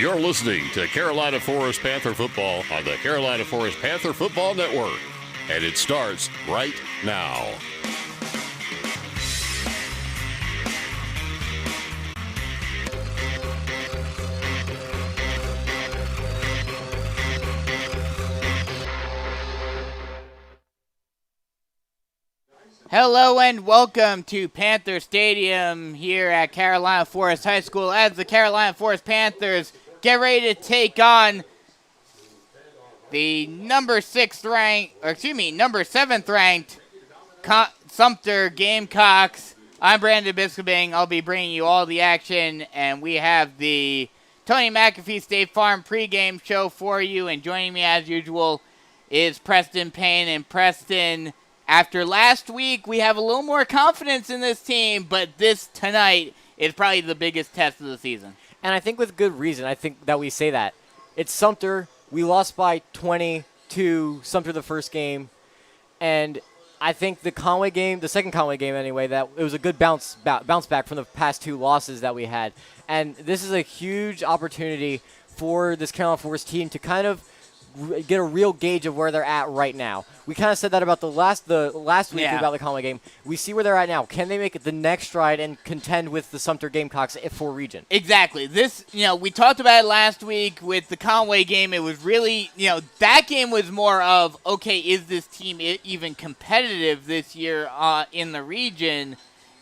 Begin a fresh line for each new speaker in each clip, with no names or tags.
You're listening to Carolina Forest Panther Football on the Carolina Forest Panther Football Network. And it starts right now.
Hello and welcome to Panther Stadium here at Carolina Forest High School as the Carolina Forest Panthers get ready to take on the number 7th ranked Sumter Gamecocks. I'm Brandon Biskobing. I'll be bringing you all the action, and we have the Tony McAfee State Farm pregame show for you. And joining me as usual is Preston Payne. And Preston, after last week, we have a little more confidence in this team, but this tonight is probably the biggest test of the season.
And I think with good reason, I think that we say that. It's Sumter. We lost by 20 to Sumter the first game. And I think the Conway game, the second Conway game anyway, that it was a good bounce back from the past two losses that we had. And this is a huge opportunity for this Carolina Forest team to kind of get a real gauge of where they're at right now. We kind of said that about the last week about the Conway game. We see where they're at now. Can they make it the next stride and contend with the Sumter Gamecocks for region?
Exactly. This, we talked about it last week with the Conway game. It was really, that game was more of, okay, is this team even competitive this year in the region?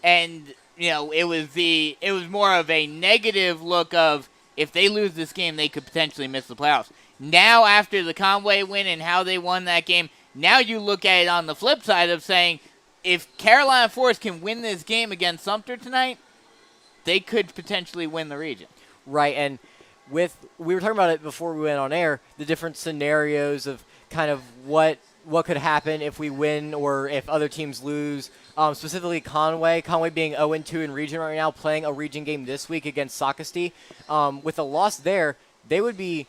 And, it was more of a negative look of, if they lose this game, they could potentially miss the playoffs. Now, after the Conway win and how they won that game, now you look at it on the flip side of saying, if Carolina Forest can win this game against Sumter tonight, they could potentially win the region.
Right, and we were talking about it before we went on air, the different scenarios of kind of what could happen if we win or if other teams lose. Specifically Conway being 0-2 in region right now, playing a region game this week against Socastee. With a loss there, they would be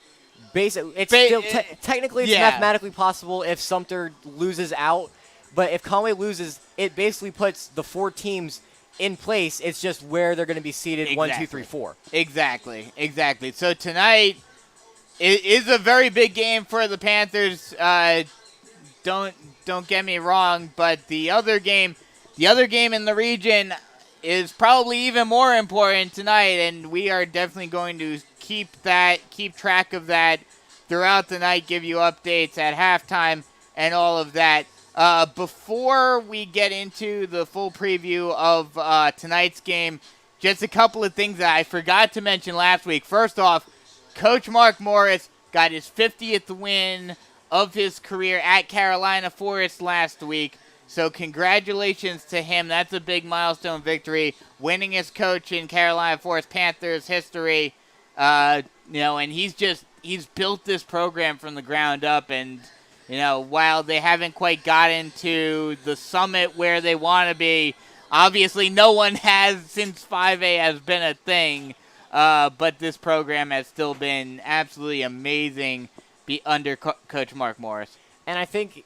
technically it's mathematically possible if Sumter loses out, but if Conway loses, it basically puts the four teams in place. It's just where they're going to be seated 1, 2, 3, 4.
Exactly. So tonight is a very big game for the Panthers. Don't get me wrong, but the other game in the region is probably even more important tonight, and we are definitely going to keep track of that throughout the night, give you updates at halftime and all of that. Before we get into the full preview of tonight's game, just a couple of things that I forgot to mention last week. First off, Coach Mark Morris got his 50th win of his career at Carolina Forest last week. So congratulations to him. That's a big milestone victory, winning as coach in Carolina Forest Panthers history. And he's built this program from the ground up. And, while they haven't quite gotten to the summit where they want to be, obviously no one has since 5A has been a thing. But this program has still been absolutely amazing under Coach Mark Morris.
And I think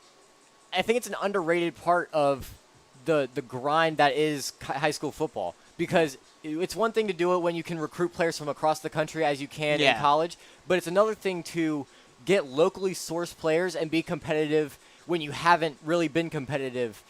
it's an underrated part of the grind that is high school football, because it's one thing to do it when you can recruit players from across the country as you can in college, but it's another thing to get locally sourced players and be competitive when you haven't really been competitive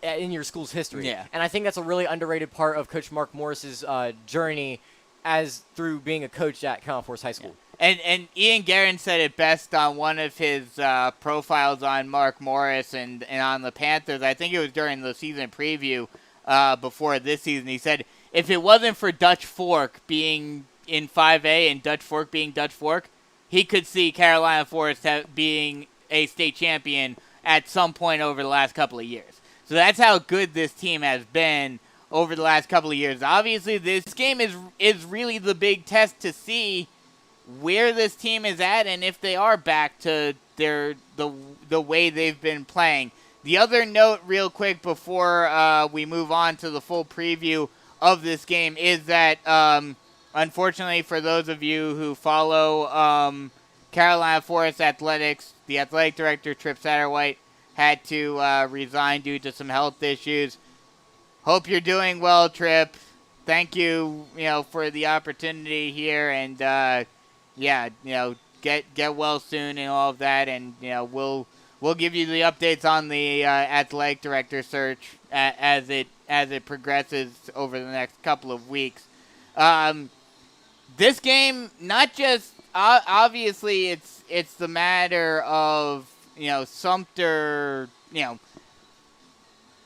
in your school's history.
Yeah.
And I think that's a really underrated part of Coach Mark Morris's journey as through being a coach at Carolina Forest High School.
And Ian Guerin said it best on one of his profiles on Mark Morris and on the Panthers. I think it was during the season preview before this season. He said, if it wasn't for Dutch Fork being in 5A and Dutch Fork being Dutch Fork, he could see Carolina Forest being a state champion at some point over the last couple of years. So that's how good this team has been over the last couple of years. Obviously, this game is really the big test to see where this team is at and if they are back to the way they've been playing. The other note real quick before we move on to the full preview of this game is that unfortunately for those of you who follow Carolina Forest Athletics, the athletic director, Tripp Satterwhite, had to resign due to some health issues. Hope you're doing well, Tripp. thank you, for the opportunity here, and get well soon and all of that, and we'll give you the updates on the athletic director search as it progresses over the next couple of weeks. This game, not just obviously, it's the matter of Sumter,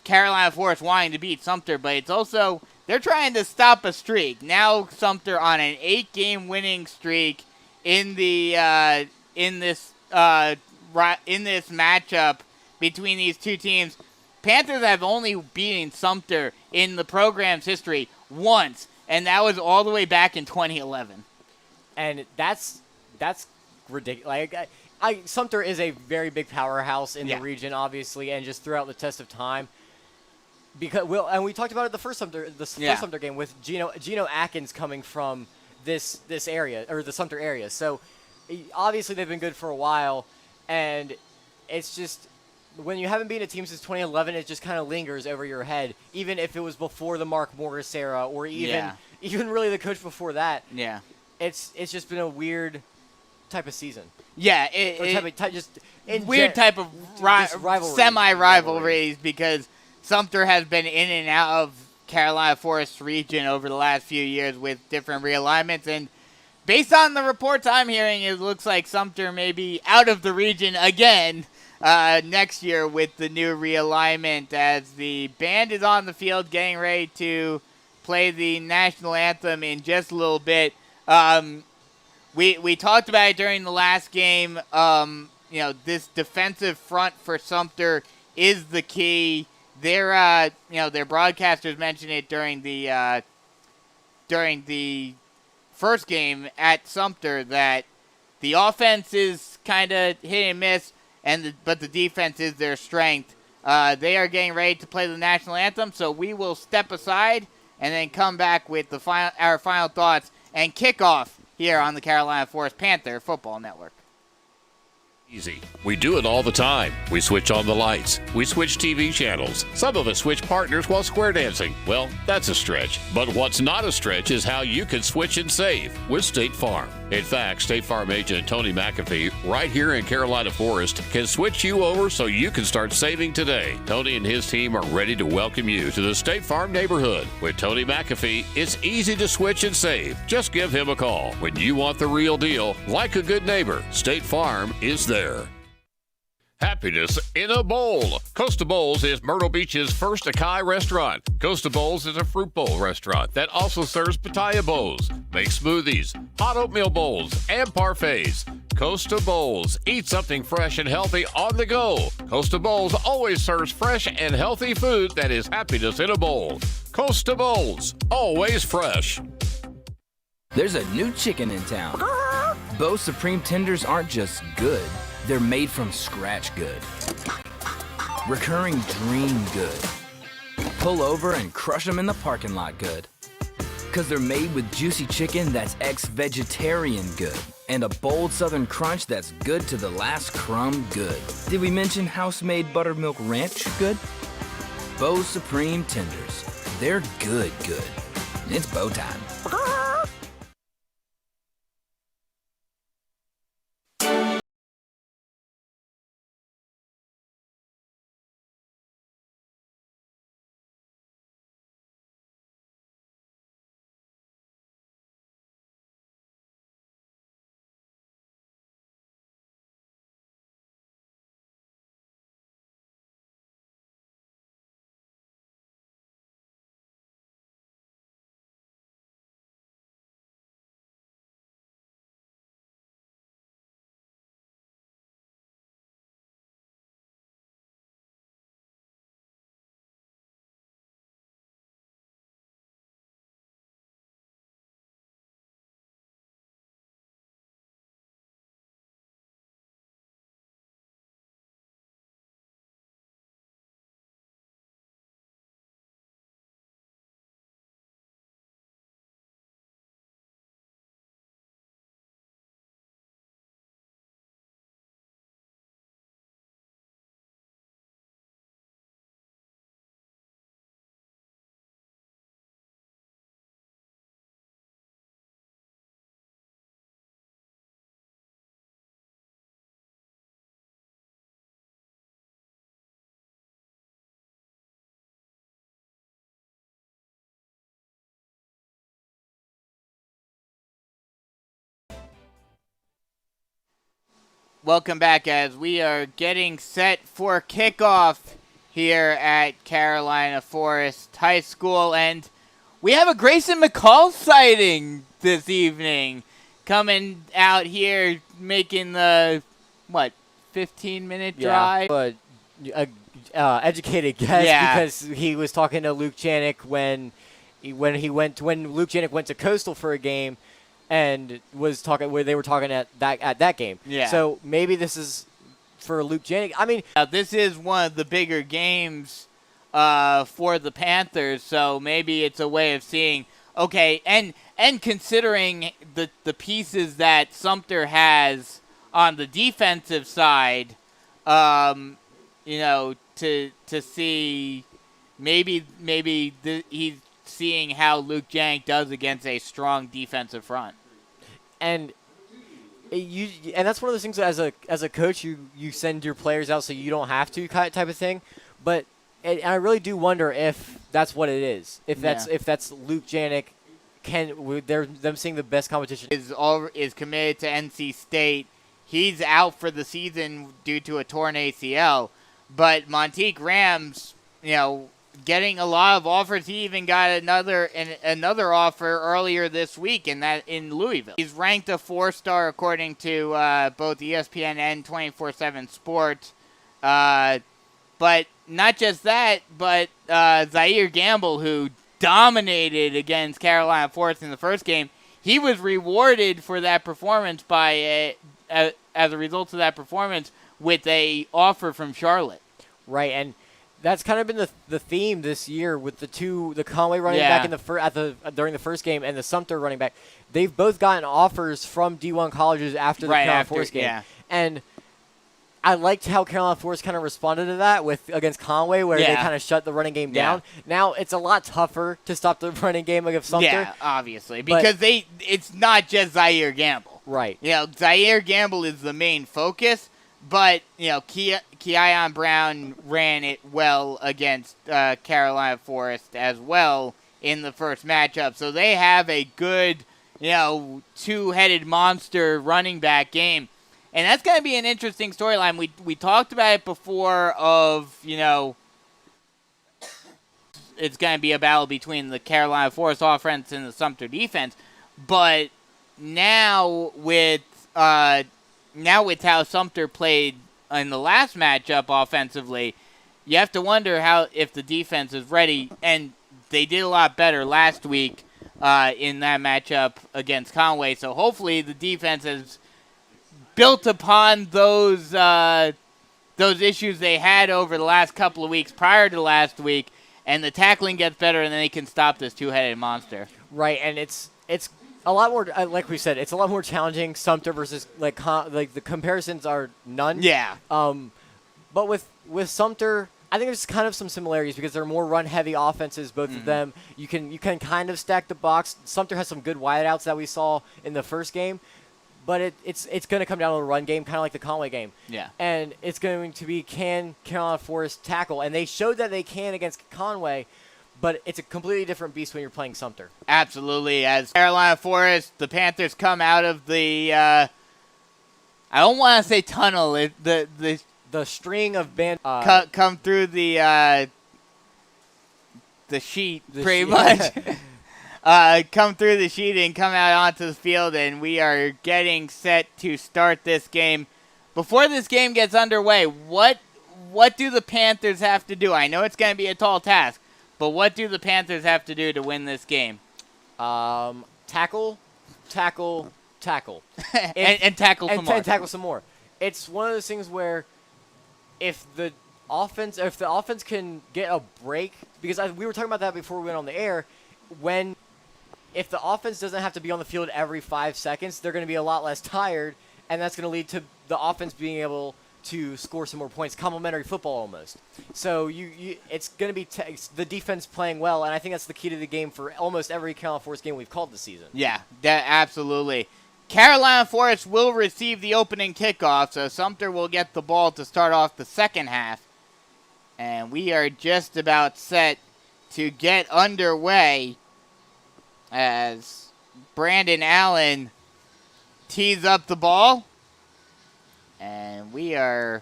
Carolina Forest wanting to beat Sumter, but it's also they're trying to stop a streak. Now Sumter on an 8-game winning streak in the in this matchup between these two teams. Panthers have only beaten Sumter in the program's history once, and that was all the way back in 2011.
And that's ridiculous. Sumter is a very big powerhouse in the region, obviously, and just throughout the test of time. Because we talked about it first Sumter game with Geno Atkins coming from this area, or the Sumter area. So obviously they've been good for a while, and it's just when you haven't beaten a team since 2011, it just kind of lingers over your head, even if it was before the Mark Morris era, or even really the coach before that.
Yeah,
it's just been a weird type of season.
Yeah, type of semi-rivalries because Sumter has been in and out of Carolina Forest region over the last few years with different realignments, and based on the reports I'm hearing, it looks like Sumter may be out of the region again next year with the new realignment, as the band is on the field getting ready to play the national anthem in just a little bit. We talked about it during the last game. This defensive front for Sumter is the key. Their broadcasters mentioned it during the first game at Sumter that the offense is kind of hit and miss, but the defense is their strength. They are getting ready to play the national anthem, so we will step aside and then come back with our final thoughts and kickoff here on the Carolina Forest Panther Football Network.
Easy. We do it all the time. We switch on the lights. We switch TV channels. Some of us switch partners while square dancing. Well, that's a stretch. But what's not a stretch is how you can switch and save with State Farm. In fact, State Farm agent Tony McAfee, right here in Carolina Forest, can switch you over so you can start saving today. Tony and his team are ready to welcome you to the State Farm neighborhood. With Tony McAfee, it's easy to switch and save. Just give him a call. When you want the real deal, like a good neighbor, State Farm is there. Happiness in a bowl. Costa Bowls is Myrtle Beach's first Acai restaurant. Costa Bowls is a fruit bowl restaurant that also serves pitaya bowls, makes smoothies, hot oatmeal bowls, and parfaits. Costa Bowls. Eat something fresh and healthy on the go. Costa Bowls always serves fresh and healthy food that is happiness in a bowl. Costa Bowls. Always fresh.
There's a new chicken in town. Bo Supreme Tenders aren't just good. They're made from scratch good. Recurring dream good. Pull over and crush them in the parking lot good. Cause they're made with juicy chicken that's ex-vegetarian good. And a bold southern crunch that's good to the last crumb good. Did we mention house-made buttermilk ranch good? Bo Supreme Tenders. They're good. It's Bo time.
welcome back as we are getting set for kickoff here at Carolina Forest High School. And we have a Grayson McCall sighting this evening coming out here making the, 15-minute drive?
But educated guess because he was talking to Luke Janik when Luke Janik went to Coastal for a game and was talking where they were talking at that game.
Yeah.
So maybe this is for Luke Janik. I mean,
this is one of the bigger games for the Panthers, so maybe it's a way of seeing, okay, and considering the pieces that Sumter has on the defensive side, to see maybe he's seeing how Luke Jank does against a strong defensive front.
And that's one of those things that as a coach you send your players out so you don't have to type of thing. But I really do wonder if that's what it is. If that's Luke Janik, them seeing the best competition
is committed to NC State. He's out for the season due to a torn ACL. But Monteque Rams, getting a lot of offers. He even got another offer earlier this week in Louisville. He's ranked a 4-star according to both ESPN and 24/7 Sports. But not just that, but Zaire Gamble, who dominated against Carolina Forest in the first game, he was rewarded for that performance by as a result of that performance with a offer from Charlotte.
Right, and that's kind of been the theme this year with the Conway running back during the first game and the Sumter running back. They've both gotten offers from D1 colleges after the Carolina Forest game. Yeah. And I liked how Carolina Forest kind of responded to that against Conway, where they kind of shut the running game down. Now it's a lot tougher to stop the running game against Sumter.
Yeah, obviously, because it's not just Zaire Gamble.
Right.
Zaire Gamble is the main focus, but Keon Brown ran it well against Carolina Forest as well in the first matchup, so they have a good two-headed monster running back game. And that's going to be an interesting storyline. We talked about it before of, it's going to be a battle between the Carolina Forest offense and the Sumter defense. But now with how Sumter played in the last matchup offensively, you have to wonder if the defense is ready. And they did a lot better last week in that matchup against Conway. So hopefully the defense has built upon those issues they had over the last couple of weeks prior to last week, and the tackling gets better, and then they can stop this two-headed monster.
Right, and it's a lot more, like we said, it's a lot more challenging. Sumter versus like the comparisons are none.
Yeah.
But with Sumter, I think there's kind of some similarities because they're more run-heavy offenses, both of them. You can kind of stack the box. Sumter has some good wideouts that we saw in the first game. But it's going to come down to the run game, kind of like the Conway game.
Yeah.
And it's going to be, can Carolina Forest tackle? And they showed that they can against Conway, but it's a completely different beast when you're playing Sumter.
Absolutely. As Carolina Forest, the Panthers come out of the, I don't want to say tunnel,
the string of
come through the sheet, pretty much. Come through the sheet and come out onto the field, and we are getting set to start this game. Before this game gets underway, what do the Panthers have to do? I know it's going to be a tall task, but what do the Panthers have to do to win this game?
Tackle, and tackle some more. And tackle some more. It's one of those things where if the offense can get a break, because we were talking about that before we went on the air, if the offense doesn't have to be on the field every 5 seconds, they're going to be a lot less tired, and that's going to lead to the offense being able to score some more points, complementary football almost. So it's going to be the defense playing well, and I think that's the key to the game for almost every Carolina Forest game we've called this season.
Yeah, absolutely. Carolina Forest will receive the opening kickoff, so Sumter will get the ball to start off the second half. And we are just about set to get underway as Brandon Allen tees up the ball. And And we are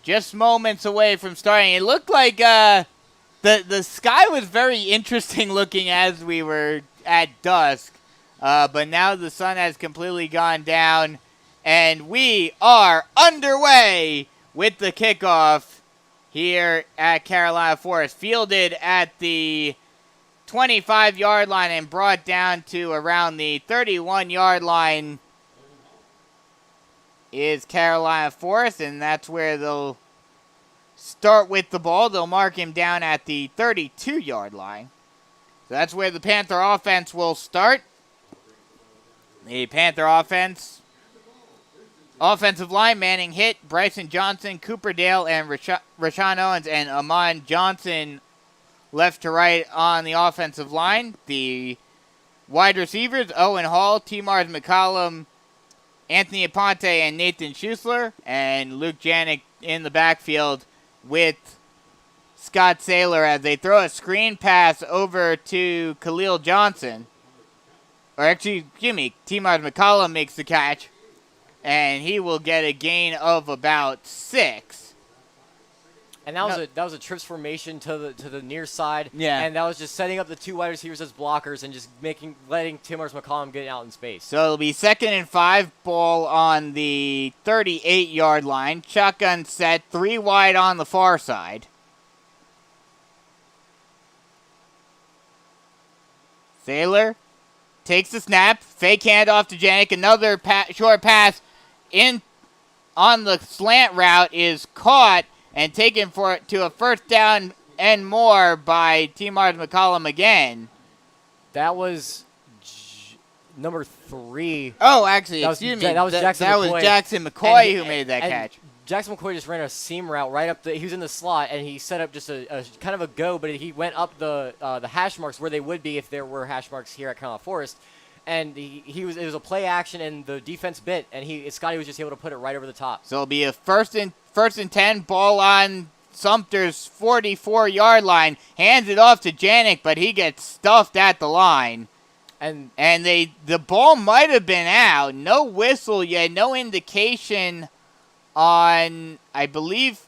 just moments away from starting. It looked like the sky was very interesting looking as we were at dusk. But now the sun has completely gone down. And we are underway with the kickoff here at Carolina Forest. Fielded at the 25-yard line and brought down to around the 31-yard line is Carolina Forest, and that's where they'll start with the ball. They'll mark him down at the 32-yard line. So that's where the Panther offense will start. The Panther offensive line, Manning Hitt, Bryson Johnson, Cooper Dale, and Rashawn Owens, and Amon Johnson left to right on the offensive line. The wide receivers, Owen Hall, T-Mars McCollum, Anthony Aponte, and Nathan Schuessler, and Luke Janik in the backfield with Scott Saylor as they throw a screen pass over to Khalil Johnson. Or actually, T-Mars McCollum makes the catch, and he will get a gain of about 6.
And that was a trips formation to the near side.
Yeah.
And that was just setting up the 2 wide receivers as blockers and just letting T-Mars McCollum get out in space.
So it'll be 2nd and 5, ball on the 38-yard line. Shotgun set, 3 wide on the far side. Saylor takes the snap, fake handoff to Janik. Another short pass in on the slant route is caught and taken to a first down and more by T-Mars McCollum again.
That was number 3.
Oh, actually,
excuse me. That was Jackson McCoy.
That was Jackson McCoy who made that catch.
Jackson McCoy just ran a seam route right up he was in the slot, and he set up just a kind of a go, but he went up the hash marks where they would be if there were hash marks here at Carolina Forest. And it was a play action, and the defense bit, and Scotty was just able to put it right over the top.
So it'll be a first and 10, ball on Sumter's 44-yard line. Hands it off to Janik, but he gets stuffed at the line. And the ball might have been out. No whistle yet, no indication on, I believe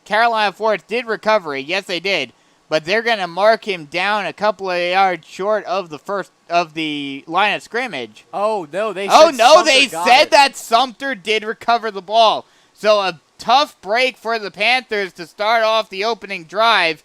Carolina Forest did recover it. Yes, they did. But they're going to mark him down a couple of yards short of the line of scrimmage.
Oh, no, they
said that Sumter did recover the ball. So a tough break for the Panthers to start off the opening drive,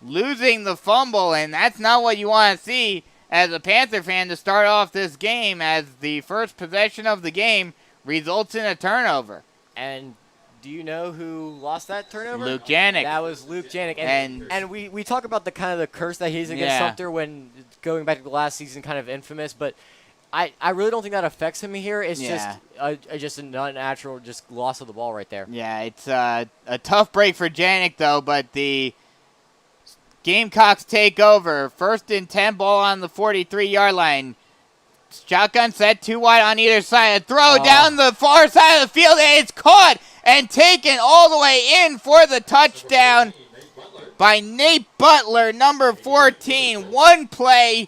losing the fumble, and that's not what you want to see as a Panther fan to start off this game, as the first possession of the game results in a turnover.
And do you know who lost that turnover?
Luke Janik.
That was Luke Janik. And we talk about the kind of the curse that he's against Sumter when going back to the last season, kind of infamous, but I really don't think that affects him here. It's just an unnatural just loss of the ball right there.
Yeah, it's a tough break for Janik, though, but the Gamecocks take over. 1st and 10, ball on the 43-yard line. Shotgun set, 2 wide on either side. A throw down the far side of the field, and it's caught and taken all the way in for the touchdown by Nate Butler, number 14. One play,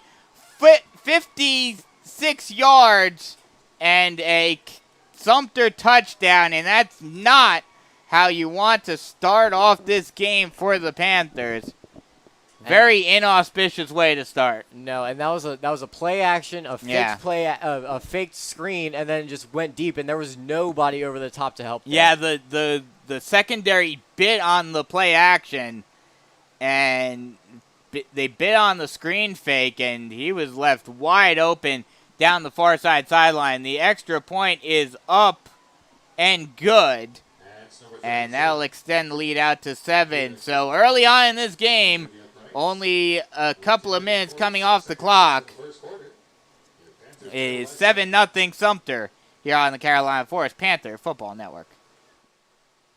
56 yards, and a Sumter touchdown, and that's not how you want to start off this game for the Panthers. Very inauspicious way to start.
No, and that was a play action, a faked play, a faked screen, and then just went deep, and there was nobody over the top to help them.
Yeah, the secondary bit on the play action, and they bit on the screen fake, and he was left wide open down the far sideline. The extra point is up and good, and that'll extend the lead out to 7. So early on in this game, only a couple of minutes coming off the clock, is 7-0 Sumter here on the Carolina Forest Panther Football Network.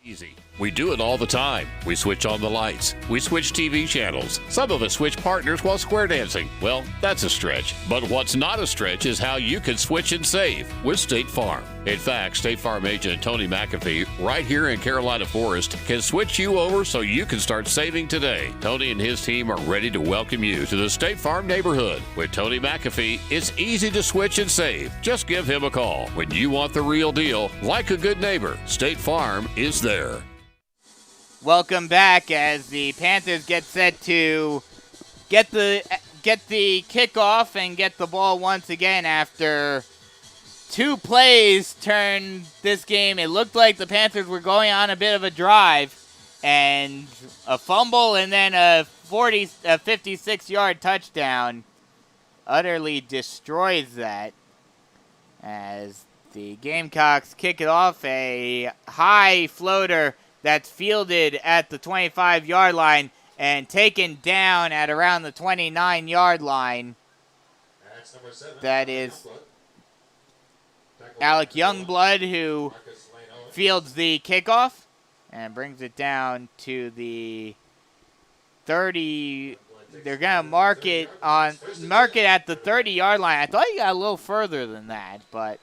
Easy. We do it all the time. We switch on the lights. We switch TV channels. Some of us switch partners while square dancing. Well, that's a stretch. But what's not a stretch is how you can switch and save with State Farm. In fact, State Farm agent Tony McAfee, right here in Carolina Forest, can switch you over so you can start saving today. Tony and his team are ready to welcome you to the State Farm neighborhood. With Tony McAfee, it's easy to switch and save. Just give him a call. When you want the real deal, like a good neighbor, State Farm is there.
Welcome back as the Panthers get set to get the kickoff and get the ball once again after 2 plays turned this game. It looked like the Panthers were going on a bit of a drive, and a fumble and then a 56-yard touchdown utterly destroys that as the Gamecocks kick it off. A high floater that's fielded at the 25-yard line and taken down at around the 29-yard line. That is Alec Youngblood, who fields the kickoff and brings it down to the 30. They're going to mark it at the 30-yard line. I thought he got a little further than that, but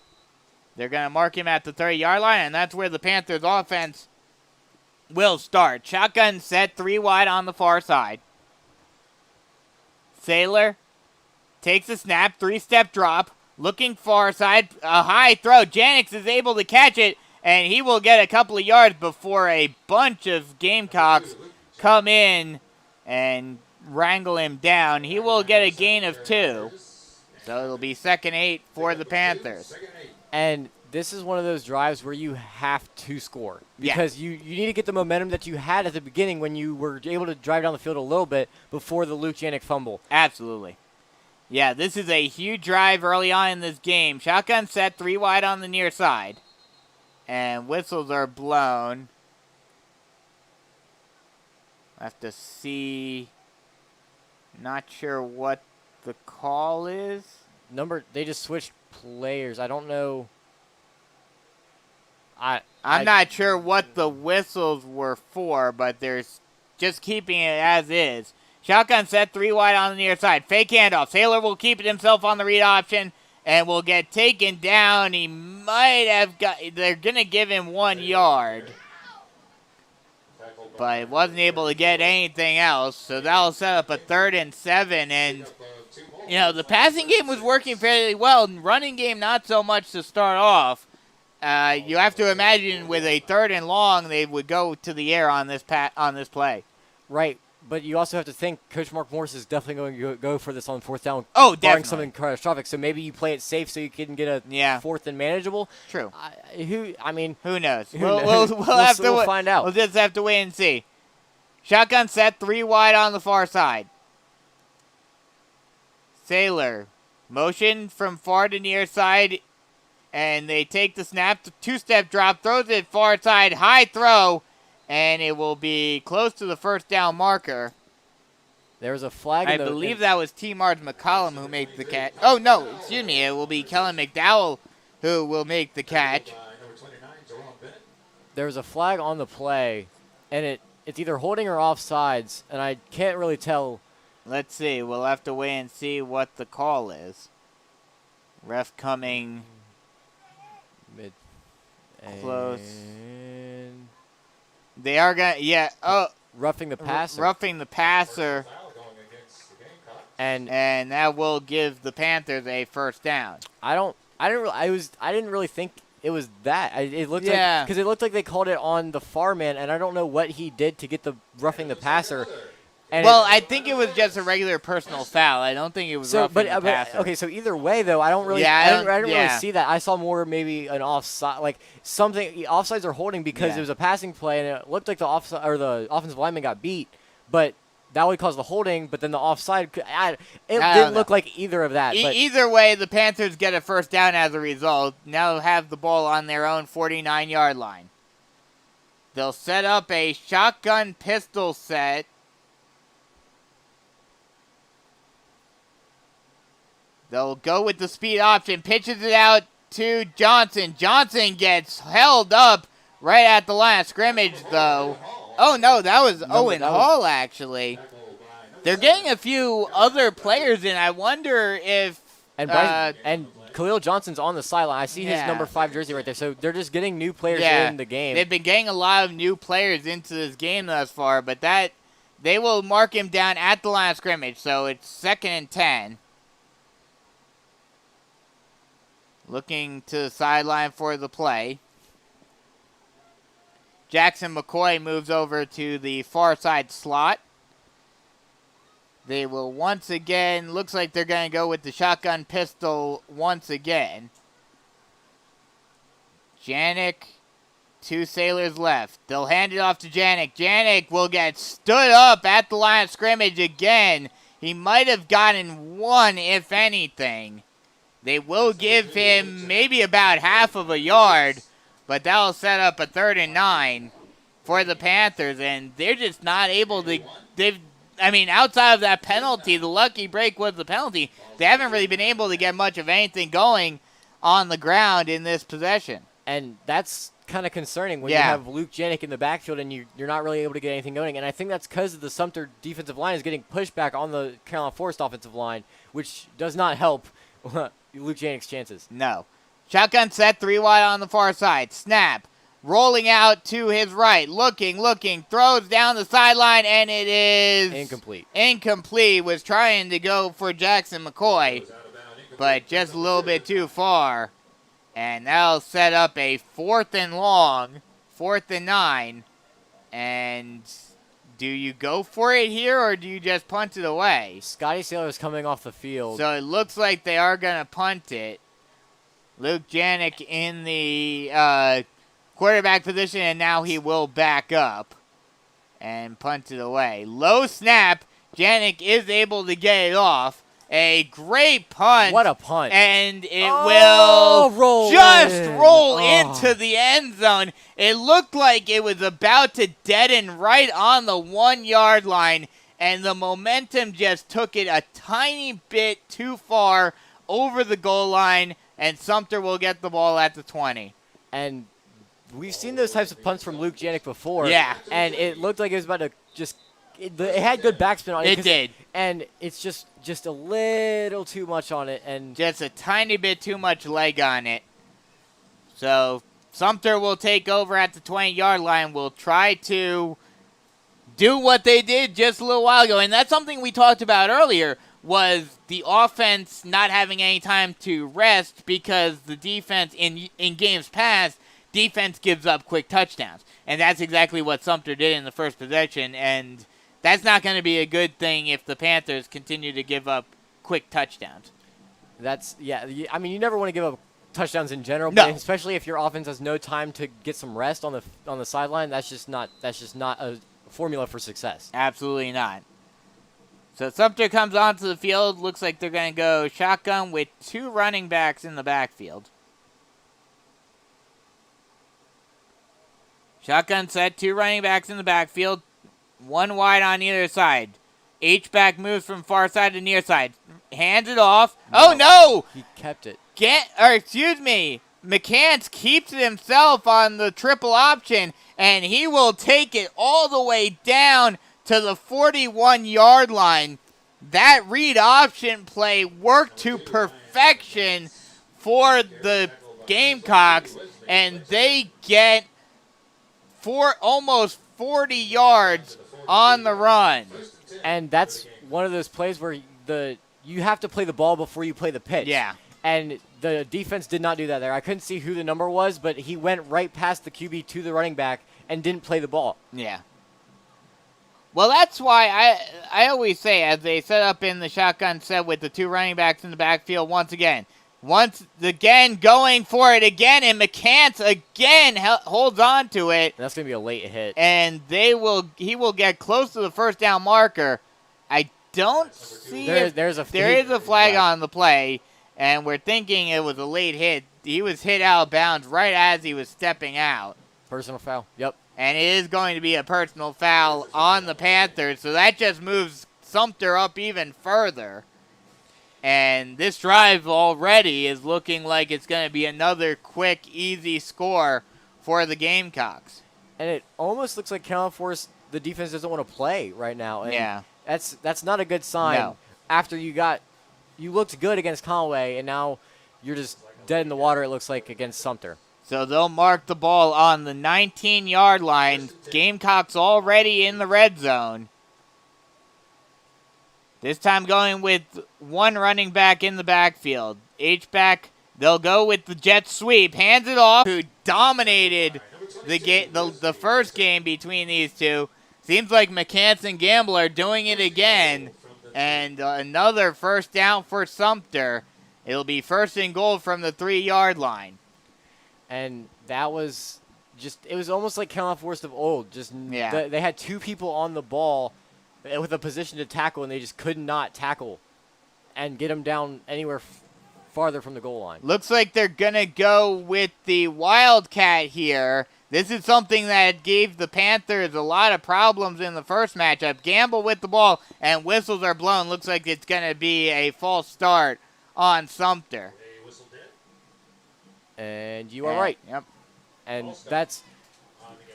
they're going to mark him at the 30-yard line, and that's where the Panthers offense will start. Shotgun set, 3 wide on the far side. Saylor takes a snap, 3-step drop, looking far side, a high throw. Janix is able to catch it, and he will get a couple of yards before a bunch of Gamecocks come in and wrangle him down. He will get a gain of 2, so it'll be 2nd 8 for the Panthers.
And this is one of those drives where you have to score because you need to get the momentum that you had at the beginning when you were able to drive down the field a little bit before the Luke Janik fumble.
Absolutely. Yeah, this is a huge drive early on in this game. Shotgun set, 3 wide on the near side. And whistles are blown. I have to see. Not sure what the call is.
They just switched players. I don't know.
I'm not sure what the whistles were for, but there's just keeping it as is. Shotgun set, 3 wide on the near side. Fake handoff. Saylor will keep it himself on the read option and will get taken down. He might have got. They're going to give him 1 yard, but wasn't able to get anything else. So that'll set up a 3rd and 7. And, the passing game was working fairly well. Running game, not so much to start off. You have to imagine with a 3rd and long, they would go to the air on this play.
Right, but you also have to think Coach Mark Morris is definitely going to go for this on 4th down.
Oh, definitely.
Barring something catastrophic, so maybe you play it safe so you can get a 4th and manageable.
True.
Who knows?
We'll
find out.
We'll just have to wait and see. Shotgun set, 3 wide on the far side. Saylor, motion from far to near side. And they take the snap, 2-step drop, throws it far side, high throw, and it will be close to the 1st down marker.
There was a flag.
I believe that was T. Marge McCollum who made the catch. Oh, no, excuse me. It will be Kellen McDowell who will make the catch.
There was a flag on the play, and it's either holding or offsides, and I can't really tell.
Let's see. We'll have to wait and see what the call is. Ref coming close. They are going to,
roughing the passer.
Roughing the passer. And that will give the Panthers a 1st down.
I didn't really think it was that. It looked like, because it looked like they called it on the far man, and I don't know what he did to get the roughing the passer. And
I think it was just a regular personal foul. I don't think it was roughing the passer.
Okay, so either way, though, I don't really, I didn't really see that. I saw more maybe an offside, like something. Offsides are holding because it was a passing play, and it looked like the offensive lineman got beat, but that would cause the holding. But then the offside, it didn't look like either of that.
Either way, the Panthers get a 1st down as a result. Now have the ball on their own 49-yard line. They'll set up a shotgun pistol set. They'll go with the speed option, pitches it out to Johnson. Johnson gets held up right at the line of scrimmage, though. Oh, no, that was Owen Hall, actually. They're getting a few other players in. I wonder if...
And Khalil Johnson's on the sideline. I see his number 5 jersey right there. So they're just getting new players in the game.
They've been getting a lot of new players into this game thus far, but they will mark him down at the line of scrimmage. So it's 2nd and 10. Looking to the sideline for the play. Jackson McCoy moves over to the far side slot. They will once again, looks like they're going to go with the shotgun pistol once again. Janik, 2 Sailors left. They'll hand it off to Janik. Janik will get stood up at the line of scrimmage again. He might have gotten 1, if anything. They will give him maybe about half of a yard, but that'll set up a 3rd and 9 for the Panthers, and they're just not able to, outside of that penalty, the lucky break was the penalty, they haven't really been able to get much of anything going on the ground in this possession. And
that's kind of concerning when you have Luke Janik in the backfield and you're not really able to get anything going. And I think that's because the Sumter defensive line is getting pushed back on the Carolina Forest offensive line, which does not help Luke Janik's chances.
No. Shotgun set, 3 wide on the far side. Snap. Rolling out to his right. Looking. Throws down the sideline, and it is incomplete. Was trying to go for Jackson McCoy, but just a little bit too far. And that'll set up a 4th and long, 4th and 9. And do you go for it here, or do you just punt it away?
Scotty Sailor is coming off the field.
So it looks like they are going to punt it. Luke Janik in the quarterback position, and now he will back up and punt it away. Low snap. Janik is able to get it off. A great punt.
What a punt.
And it will roll into the end zone. It looked like it was about to deaden right on the 1-yard line, and the momentum just took it a tiny bit too far over the goal line, and Sumter will get the ball at the 20.
And we've seen those types of punts from Luke Janik before.
Yeah.
And it looked like it was about to just it had good backspin on it.
It did.
And it's just a little too much on it. And
just a tiny bit too much leg on it. So Sumter will take over at the 20-yard line. Will try to do what they did just a little while ago. And that's something we talked about earlier, was the offense not having any time to rest because the defense in games past, defense gives up quick touchdowns. And that's exactly what Sumter did in the first possession. And that's not going to be a good thing if the Panthers continue to give up quick touchdowns.
You never want to give up touchdowns in general,
no.
But especially if your offense has no time to get some rest on the sideline. That's just not a formula for success.
Absolutely not. So Sumter comes onto the field. Looks like they're going to go shotgun with 2 running backs in the backfield. Shotgun set, 2 running backs in the backfield, 1 wide on either side. H-back moves from far side to near side. Hands it off. No. Oh, no!
He kept it.
McCants keeps it himself on the triple option, and he will take it all the way down to the 41-yard line. That read option play worked to perfection for the Gamecocks, and they get almost 40 yards on the run.
And that's one of those plays where you have to play the ball before you play the pitch.
Yeah.
And the defense did not do that there. I couldn't see who the number was, but he went right past the QB to the running back and didn't play the ball.
Yeah. Well, that's why I always say, as they set up in the shotgun set with the 2 running backs in the backfield once again, going for it again, and McCants again holds on to it.
That's going to be a late hit.
And he will get close to the first down marker. I don't see there is a flag on the play, and we're thinking it was a late hit. He was hit out of bounds right as he was stepping out.
Personal foul. Yep.
And it is going to be a personal foul on the Panthers, so that just moves Sumter up even further. And this drive already is looking like it's going to be another quick, easy score for the Gamecocks.
And it almost looks like Carolina Forest, the defense doesn't want to play right now. And
yeah.
That's not a good sign.
No.
After you looked good against Conway, and now you're just dead in the water, it looks like, against Sumter.
So they'll mark the ball on the 19-yard line. Gamecocks already in the red zone. This time going with one running back in the backfield. H-back, they'll go with the jet sweep. Hands it off. Who dominated the first game between these two. Seems like McCants and Gamble are doing it again. And another first down for Sumter. It'll be first and goal from the 3-yard line.
And that was just, it was almost like Kickoff worst of old. Just they had two people on the ball with a position to tackle, and they just could not tackle and get them down anywhere farther from the goal line.
Looks like they're going to go with the Wildcat here. This is something that gave the Panthers a lot of problems in the first matchup. Gamble with the ball, and whistles are blown. Looks like it's going to be a false start on Sumter.
And you are right.
Yep.
And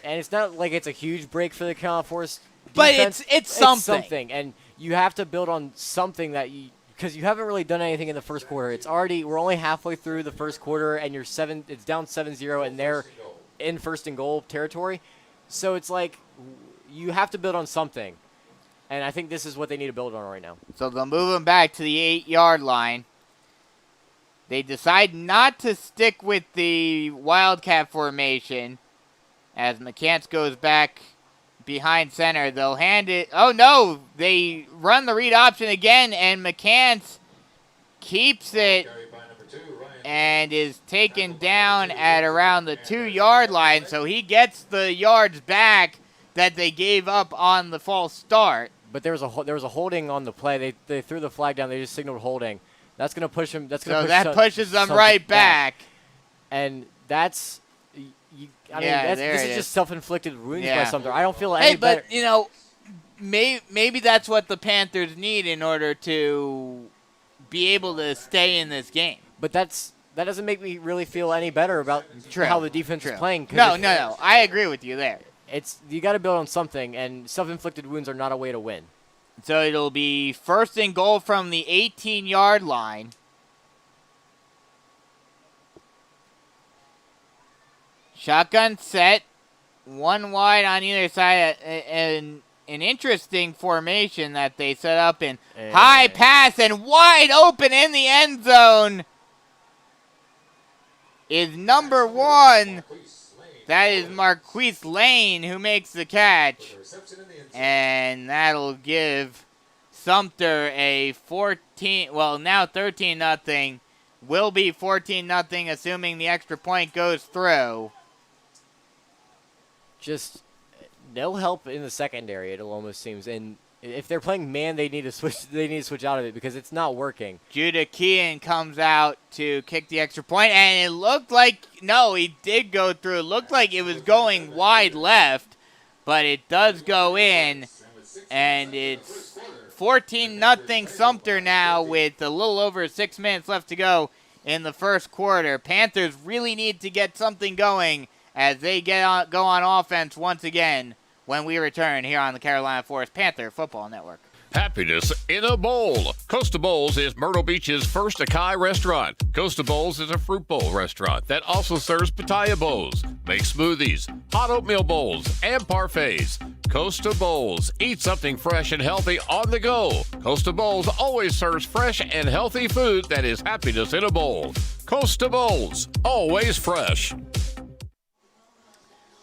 it's not like it's a huge break for the Kickoff Force.
But
defense.
it's something.
And you have to build on something that because you haven't really done anything in the first quarter. We're only halfway through the first quarter, and it's down 7-0, and they're in first and goal territory. So it's like you have to build on something. And I think this is what they need to build on right now.
So they'll move them back to the 8-yard line. They decide not to stick with the Wildcat formation as McCants goes back behind center. They'll hand it. Oh, no. They run the read option again, and McCants keeps it and is taken down at around the 2-yard line. So he gets the yards back that they gave up on the false start.
But there was a holding on the play. They threw the flag down. They just signaled holding. That's going to push him.
That pushes them right back.
And that's this is just self-inflicted wounds by Sumter. I don't feel any better.
But, maybe that's what the Panthers need in order to be able to stay in this game.
But that doesn't make me really feel any better about how the defense is playing.
No. I agree with you there.
You got to build on something, and self-inflicted wounds are not a way to win.
So it'll be first and goal from the 18-yard line. Shotgun set, one wide on either side, an interesting formation that they set up in. High pass and wide open in the end zone is number 1. That is Marquise Lane who makes the catch. And that'll give Sumter a 13-0. Will be 14-0, assuming the extra point goes through.
Just no help in the secondary, it almost seems. And if they're playing man, they need to switch. They need to switch out of it because it's not working.
Judah Kean comes out to kick the extra point, and it looked like he did go through. It looked like it was going wide left, but it does go in, and it's 14-0 Sumter now with a little over 6 minutes left to go in the first quarter. Panthers really need to get something going as they go on offense once again when we return here on the Carolina Forest Panther Football Network.
Happiness in a bowl. Costa Bowls is Myrtle Beach's first Acai restaurant. Costa Bowls is a fruit bowl restaurant that also serves pitaya bowls, makes smoothies, hot oatmeal bowls, and parfaits. Costa Bowls. Eat something fresh and healthy on the go. Costa Bowls always serves fresh and healthy food that is happiness in a bowl. Costa Bowls. Always fresh.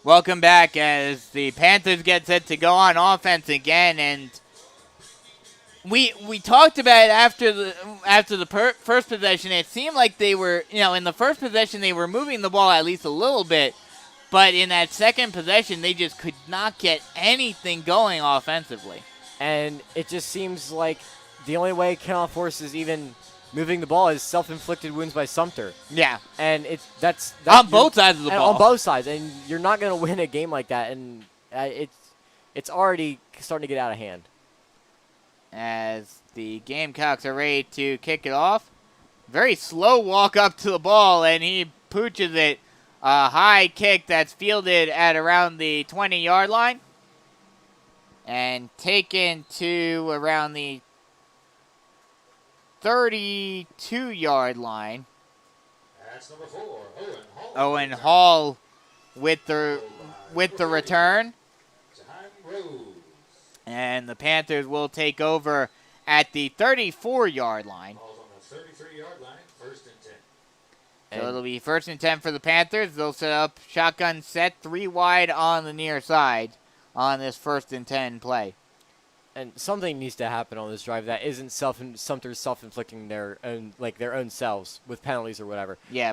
Welcome back as the Panthers get set to go on offense again, and we talked about it after the first possession. It seemed like they were, in the first possession they were moving the ball at least a little bit, but in that second possession they just could not get anything going offensively.
And it just seems like the only way Kickoff Force is even moving the ball is self-inflicted wounds by Sumter.
Yeah.
And that's
on both sides of the ball.
On both sides. And you're not going to win a game like that. And it's already starting to get out of hand.
As the Gamecocks are ready to kick it off. Very slow walk up to the ball, and he pooches it. A high kick that's fielded at around the 20-yard line. And taken to around the 32-yard line.
That's number 4, Owen Hall.
Owen Hall with the return.
Time Rose.
And the Panthers will take over at the 34-yard line.
Ball's on the 33-yard line, 1st and 10.
So it'll be 1st and 10 for the Panthers. They'll set up shotgun set 3 wide on the near side on this 1st and 10 play.
And something needs to happen on this drive that isn't Sumter's self-inflicting their own selves with penalties or whatever.
Yeah,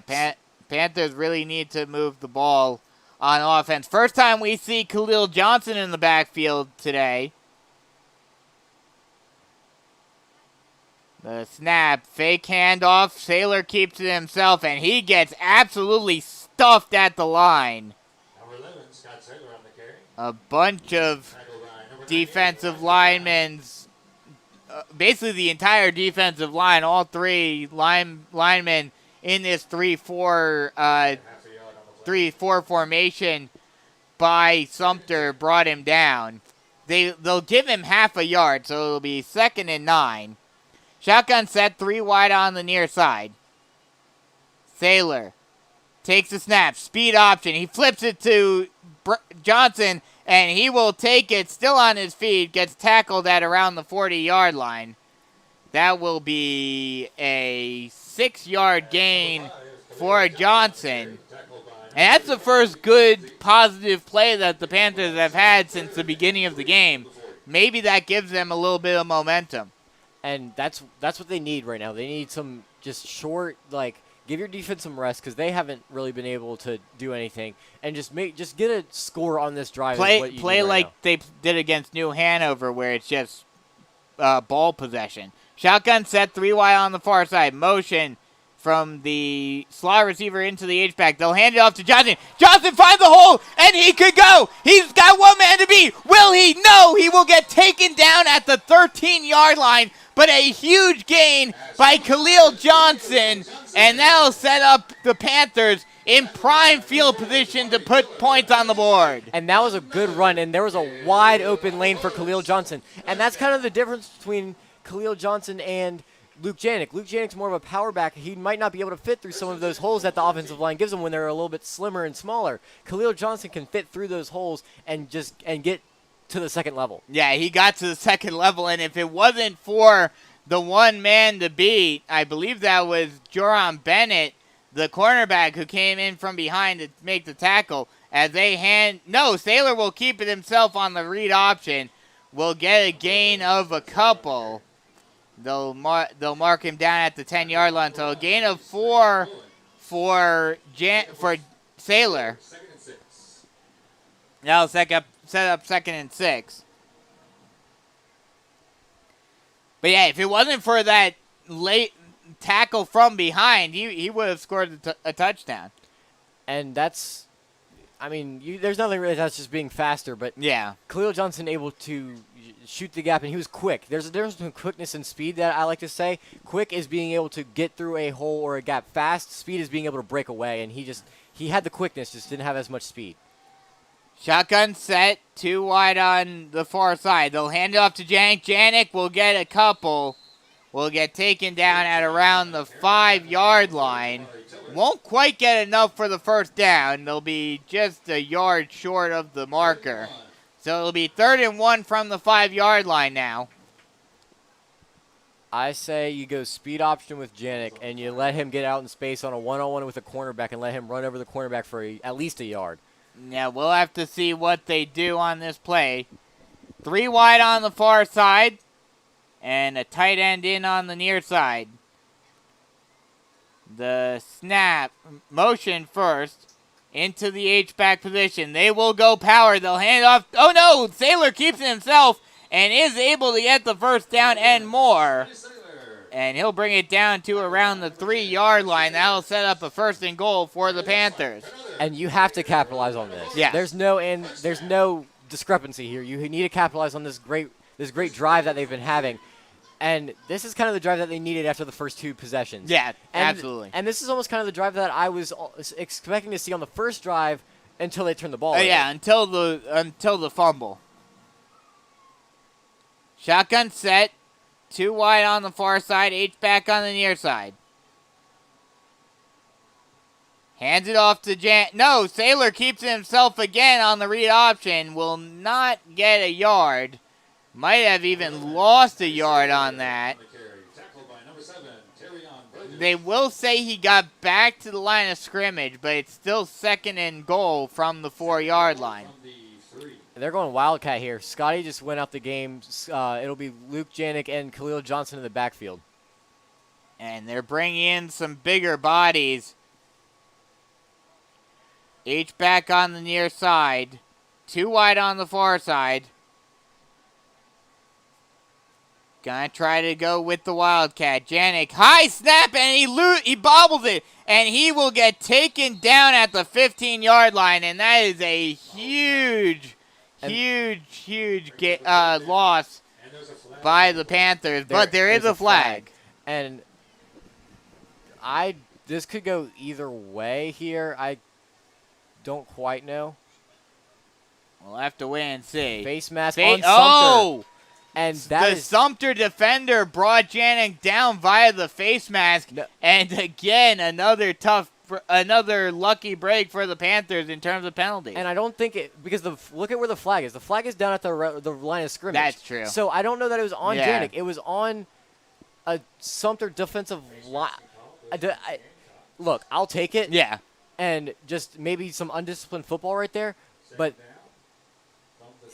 Panthers really need to move the ball on offense. First time we see Khalil Johnson in the backfield today. The snap, fake handoff. Saylor keeps it himself, and he gets absolutely stuffed at the line.
Number 11, Scott Saylor on the carry.
A bunch of
Tackled by number
defensive linemen, basically the entire defensive line, all 3 linemen in this 3-4
half a yard on the play.
3-4 formation by Sumter brought him down. They'll give him half a yard, so it'll be 2nd and 9. Shotgun set 3 wide on the near side. Saylor takes the snap, speed option. He flips it to Johnson, and he will take it still on his feet, gets tackled at around the 40-yard line. That will be a 6-yard gain for Johnson. And that's the first good, positive play that the Panthers have had since the beginning of the game. Maybe that gives them a little bit of momentum.
And that's what they need right now. They need some just short, give your defense some rest because they haven't really been able to do anything. And just get a score on this drive.
Play like they did against New Hanover, where it's just ball possession. Shotgun set 3 wide on the far side. Motion from the slot receiver into the H-back. They'll hand it off to Johnson. Johnson finds the hole, and he could go. He's got one man to beat. Will he? No, he will get taken down at the 13-yard line. But a huge gain by Khalil Johnson, and that'll set up the Panthers in prime field position to put points on the board.
And that was a good run, and there was a wide open lane for Khalil Johnson. And that's kind of the difference between Khalil Johnson and Luke Janik. Luke Janik's more of a power back. He might not be able to fit through some of those holes that the offensive line gives him when they're a little bit slimmer and smaller. Khalil Johnson can fit through those holes and get to the second level.
Yeah, he got to the second level, and if it wasn't for the one man to beat, I believe that was Joram Bennett, the cornerback who came in from behind to make the tackle. Saylor will keep it himself on the read option. Will get a gain of a couple. They'll mark him down at the 10-yard line. So a gain of 4 for Saylor.
2nd and 6.
Now set up 2nd and 6. But yeah, if it wasn't for that late tackle from behind, he would have scored a touchdown.
And there's nothing really that's just being faster, but
yeah,
Khalil Johnson able to shoot the gap, and he was quick. There's a difference between quickness and speed that I like to say. Quick is being able to get through a hole or a gap fast. Speed is being able to break away, and he had the quickness, just didn't have as much speed.
Shotgun set, 2 wide on the far side. They'll hand it off to Janik. Janik will get a couple. Will get taken down at around the 5-yard line. Won't quite get enough for the first down. They'll be just a yard short of the marker. So it'll be 3rd and 1 from the 5-yard line now.
I say you go speed option with Janik, and you let him get out in space on a one-on-one with a cornerback and let him run over the cornerback for at least a yard.
Yeah, we'll have to see what they do on this play. 3 wide on the far side, and a tight end in on the near side. The snap, motion first, into the H-back position. They will go power. They'll hand it off. Oh, no, Saylor keeps it himself and is able to get the first down and more. And he'll bring it down to around the 3-yard line. That'll set up a 1st and goal for the Panthers.
And you have to capitalize on this.
Yeah.
There's no discrepancy here. You need to capitalize on this great drive that they've been having. And this is kind of the drive that they needed after the first 2 possessions.
Yeah, absolutely.
And this is almost kind of the drive that I was expecting to see on the first drive until they turned the ball over.
Yeah, until the fumble. Shotgun set. 2 wide on the far side, H-back on the near side. Hands it off to No, Saylor keeps it himself again on the read option. Will not get a yard. Might have even lost a yard on that. They will say he got back to the line of scrimmage, but it's still 2nd and goal from the 4-yard line.
They're going Wildcat here. Scotty just went out the game. It'll be Luke Janik and Khalil Johnson in the backfield.
And they're bringing in some bigger bodies. H-back on the near side. 2 wide on the far side. Gonna try to go with the Wildcat. Janik, high snap, and he bobbles it. And he will get taken down at the 15-yard line. And that is a huge loss by the Panthers. But there is a flag.
And this could go either way here. I don't quite know.
We'll have to wait and see.
Face mask on Sumter. And
the Sumter defender brought Janik down via the face mask. No. And again, another lucky break for the Panthers in terms of penalties.
And I don't think because look at where the flag is. The flag is down at the line of scrimmage.
That's true.
So I don't know that it was on Janik. It was on a Sumter defensive line. Look, I'll take it.
Yeah.
And just maybe some undisciplined football right there, but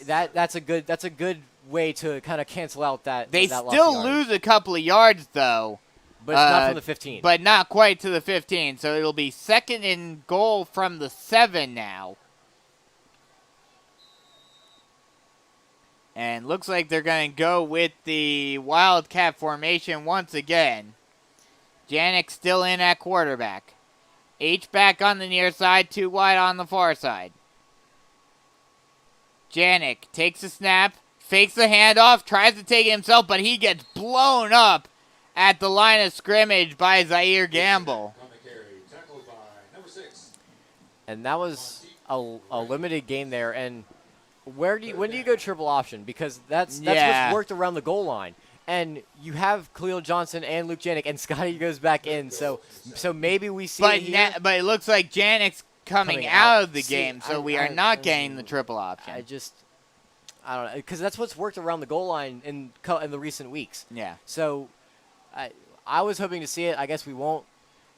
that's a good way to kind of cancel out that.
They
that
still lose a couple of yards though,
but it's not from the 15.
But not quite to the 15. So it'll be 2nd and goal from the 7 now. And looks like they're going to go with the Wildcat formation once again. Janik still in at quarterback. H-back on the near side, 2 wide on the far side. Janik takes a snap, fakes the handoff, tries to take it himself, but he gets blown up at the line of scrimmage by Zaire Gamble.
And that was a limited game there. And when do you go triple option? Because that's what's worked around the goal line. And you have Khalil Johnson and Luke Janik, and Scotty goes back in. So maybe we see
but it looks like Janik's coming out of the game, so we are not getting the triple option.
I don't know, because that's what's worked around the goal line in the recent weeks.
Yeah.
So I was hoping to see it. I guess we won't.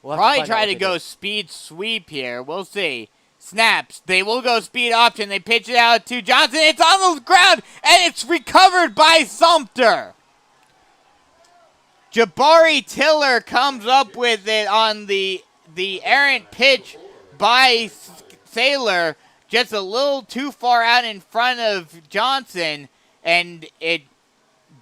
We'll
probably try to go speed sweep here. We'll see. Snaps. They will go speed option. They pitch it out to Johnson. It's on the ground, and it's recovered by Sumter. Jabari Tiller comes up with it on the errant pitch by Saylor, just a little too far out in front of Johnson, and it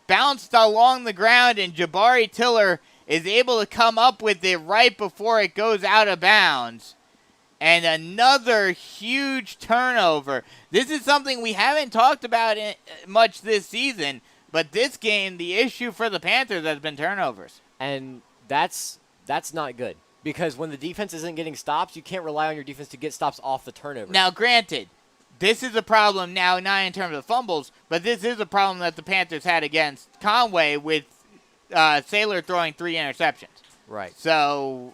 bounced along the ground, and Jabari Tiller is able to come up with it right before it goes out of bounds. And another huge turnover. This is something we haven't talked about much this season. But this game, the issue for the Panthers has been turnovers.
And that's not good. Because when the defense isn't getting stops, you can't rely on your defense to get stops off the turnover.
Now, granted, this is a problem now, not in terms of fumbles, but this is a problem that the Panthers had against Conway with Saylor throwing 3 interceptions.
Right.
So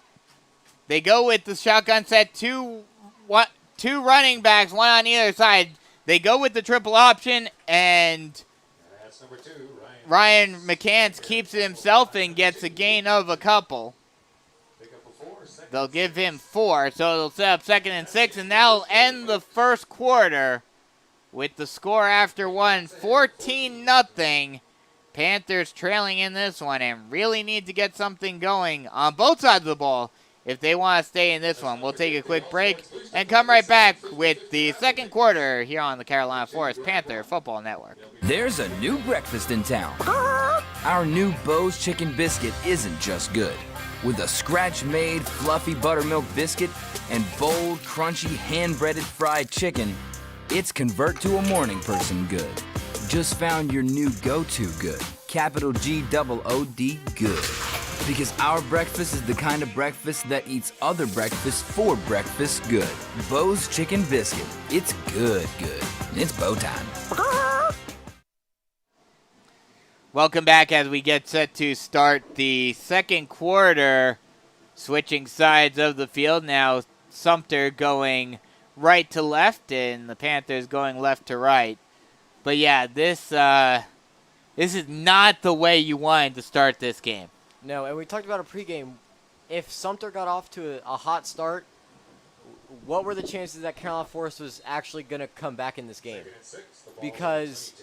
they go with the shotgun set, two running backs, one on either side. They go with the triple option, and
number 2,
Ryan McCants keeps it himself and gets a gain of a couple. They'll give him 4, so it'll set up 2nd and 6, and that'll end the first quarter with the score after 1, 14-0. Panthers trailing in this one and really need to get something going on both sides of the ball if they want to stay in this one. We'll take a quick break and come right back with the second quarter here on the Carolina Forest Panther Football Network.
There's a new breakfast in town. Our new Bo's Chicken Biscuit isn't just good. With a scratch-made, fluffy buttermilk biscuit and bold, crunchy, hand-breaded fried chicken, it's convert to a morning person good. Just found your new go-to good. Capital G-O-O-D good. Because our breakfast is the kind of breakfast that eats other breakfasts for breakfast good. Bo's Chicken Biscuit. It's good. It's Bo time.
Welcome back as we get set to start the second quarter. Switching sides of the field now. Sumter going right to left and the Panthers going left to right. But yeah, this is not the way you wanted to start this game.
No, and we talked about a pregame. If Sumter got off to a hot start, what were the chances that Carolina Forest was actually going to come back in this game? Because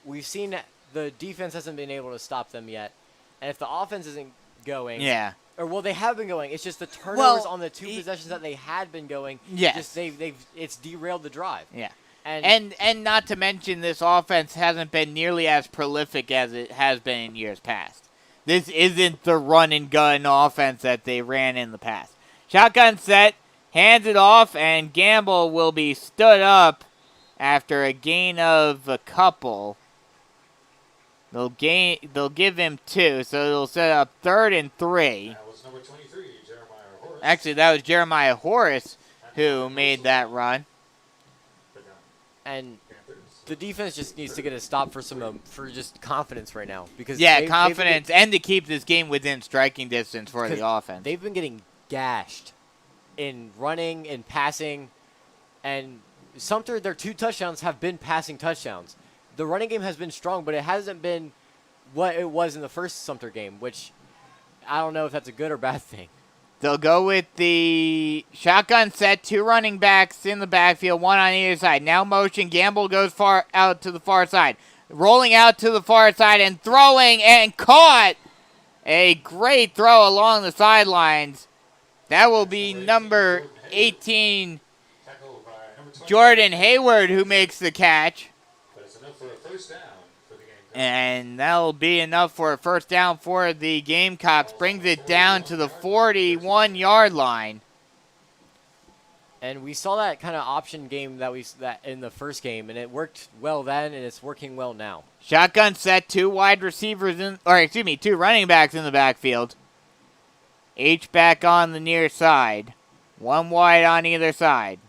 we've seen the defense hasn't been able to stop them yet. And if the offense isn't going, they have been going. It's just the turnovers on the two possessions that they had been going.
Yes.
It's derailed the drive.
Yeah.
And
not to mention this offense hasn't been nearly as prolific as it has been in years past. This isn't the run and gun offense that they ran in the past. Shotgun set, hands it off, and Gamble will be stood up after a gain of a couple. They'll give him 2, so they'll set up 3rd and 3.
That was number 23, Jeremiah Horace.
Actually, that was Jeremiah Horace who made that run.
And the defense just needs to get a stop for just confidence right now, because
confidence and to keep this game within striking distance for the offense.
They've been getting gashed in running and passing, and Sumter, their 2 touchdowns have been passing touchdowns. The running game has been strong, but it hasn't been what it was in the first Sumter game, which I don't know if that's a good or bad thing.
They'll go with the shotgun set, 2 running backs in the backfield, 1 on either side. Now motion, Gamble goes far out to the far side. Rolling out to the far side and throwing and caught. A great throw along the sidelines. That will be number 18, Jordan Hayward, who makes the catch.
But it's enough for a first down for the Gamecocks.
And that'll be enough for a first down for the Gamecocks. Brings it down to the 41-yard line.
And we saw that kind of option game that in the first game, and it worked well then, and it's working well now.
Shotgun set, 2 running backs in the backfield. H-back on the near side. 1 wide on either side.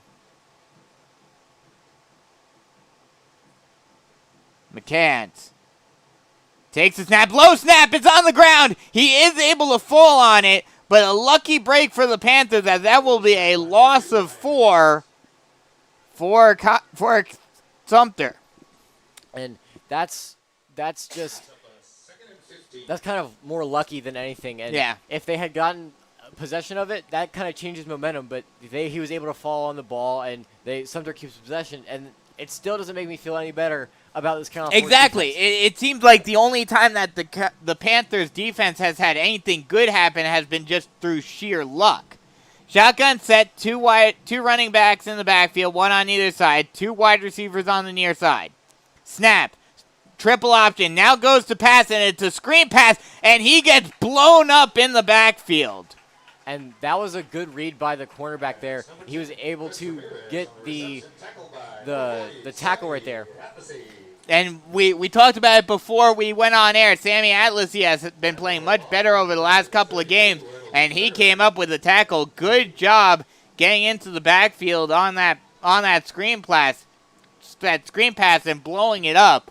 McCants takes the snap. Low snap. It's on the ground. He is able to fall on it, but a lucky break for the Panthers, as that will be a loss of 4 for Sumter.
And that's kind of more lucky than anything. And if they had gotten possession of it, that kind of changes momentum. But he was able to fall on the ball, and Sumter keeps possession, and it still doesn't make me feel any better about this Carolina Force
Exactly.
defense.
It seems like the only time that the Panthers defense has had anything good happen has been just through sheer luck. Shotgun set, 2 running backs in the backfield, 1 on either side, 2 wide receivers on the near side. Snap. Triple option. Now goes to pass, and it's a screen pass, and he gets blown up in the backfield.
And that was a good read by the cornerback there. He was able to get the tackle right there.
And we talked about it before we went on air. Sammy Atlas, he has been playing much better over the last couple of games, and he came up with a tackle. Good job getting into the backfield on that screen pass and blowing it up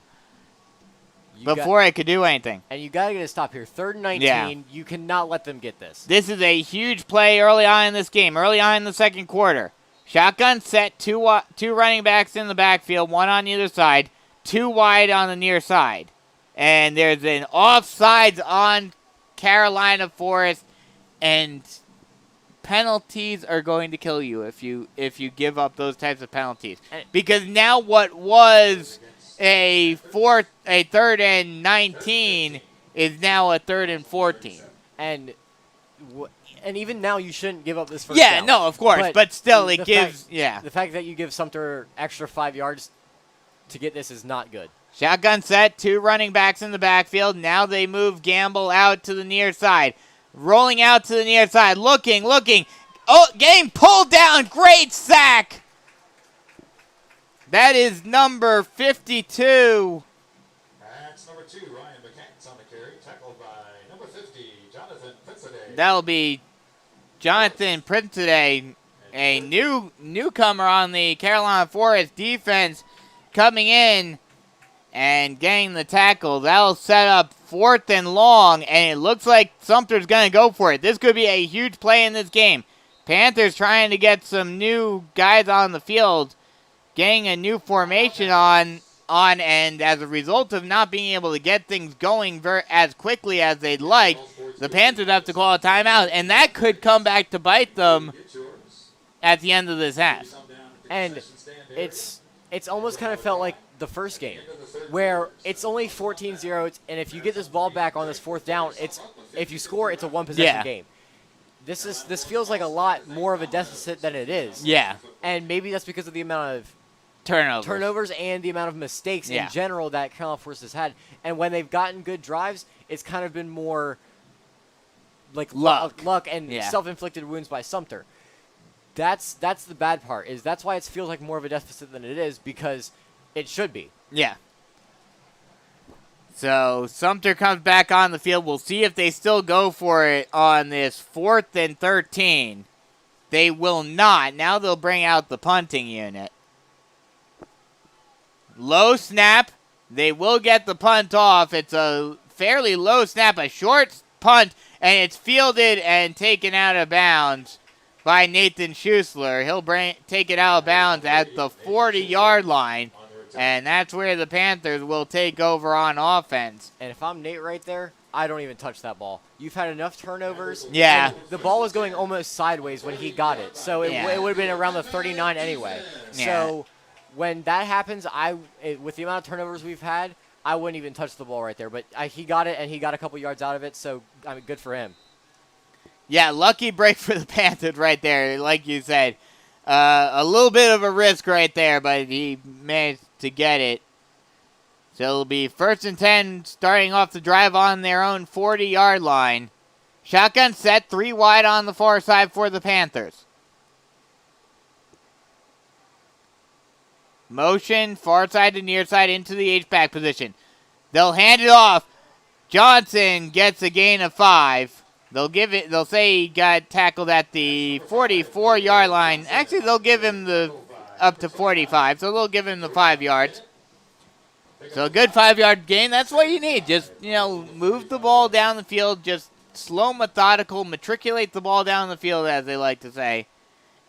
before it could do anything.
And you got to get a stop here. 3rd and 19.
Yeah.
You cannot let them get this.
This is a huge play early on in this game, early on in the second quarter. Shotgun set, 2 running backs in the backfield, 1 on either side, 2 wide on the near side. And there's an offsides on Carolina Forest, and penalties are going to kill you if you give up those types of penalties. Because now what was a 3rd and 19 is now a 3rd and 14.
And even now you shouldn't give up this first down.
Yeah, no, of course, but still it gives,
The fact that you give Sumter extra 5 yards to get this is not good.
Shotgun set, 2 running backs in the backfield. Now they move Gamble out to the near side. Rolling out to the near side, looking. Oh, getting pulled down. Great sack. That is number 52.
That's number 2, Ryan McCants on the carry, tackled by number 50, Jonathan Princeday.
That'll be Jonathan Princeday, a newcomer on the Carolina Forest defense, coming in and getting the tackle. That'll set up 4th and long, and it looks like Sumter's going to go for it. This could be a huge play in this game. Panthers trying to get some new guys on the field, getting a new formation on, and as a result of not being able to get things going as quickly as they'd like, the Panthers have to call a timeout, and that could come back to bite them at the end of this half.
And it's almost kind of felt like the first game, where it's only 14-0, and if you get this ball back on this fourth down, if you score, it's a one-possession game. This feels like a lot more of a deficit than it is.
Yeah.
And maybe that's because of the amount of
turnovers
and the amount of mistakes
Yeah.
in general that Carolina Force has had. And when they've gotten good drives, it's kind of been more like luck and self-inflicted wounds by Sumter. That's the bad part. That's why it feels like more of a deficit than it is, because it should be.
Yeah. So Sumter comes back on the field. We'll see if they still go for it on this 4th and 13. They will not. Now they'll bring out the punting unit. Low snap. They will get the punt off. It's a fairly low snap, a short punt, and it's fielded and taken out of bounds by Nathan Schuessler. He'll take it out of bounds at the 40-yard line, and that's where the Panthers will take over on offense.
And if I'm Nate right there, I don't even touch that ball. You've had enough turnovers.
Yeah.
The ball was going almost sideways when he got it, so it would have been around the 39 anyway.
Yeah.
So when that happens, with the amount of turnovers we've had, I wouldn't even touch the ball right there. But he got it, and he got a couple yards out of it, so I mean, good for him.
Yeah, lucky break for the Panthers right there, like you said. A little bit of a risk right there, but he managed to get it. So it'll be 1st and 10, starting off the drive on their own 40-yard line. Shotgun set, 3 wide on the far side for the Panthers. Motion, far side to near side into the H-back position. They'll hand it off. Johnson gets a gain of 5. They'll say he got tackled at the 44-yard line. Actually, they'll give him up to 45, so they'll give him the 5 yards. So a good 5-yard gain, that's what you need. Just, move the ball down the field, just slow, methodical, matriculate the ball down the field, as they like to say,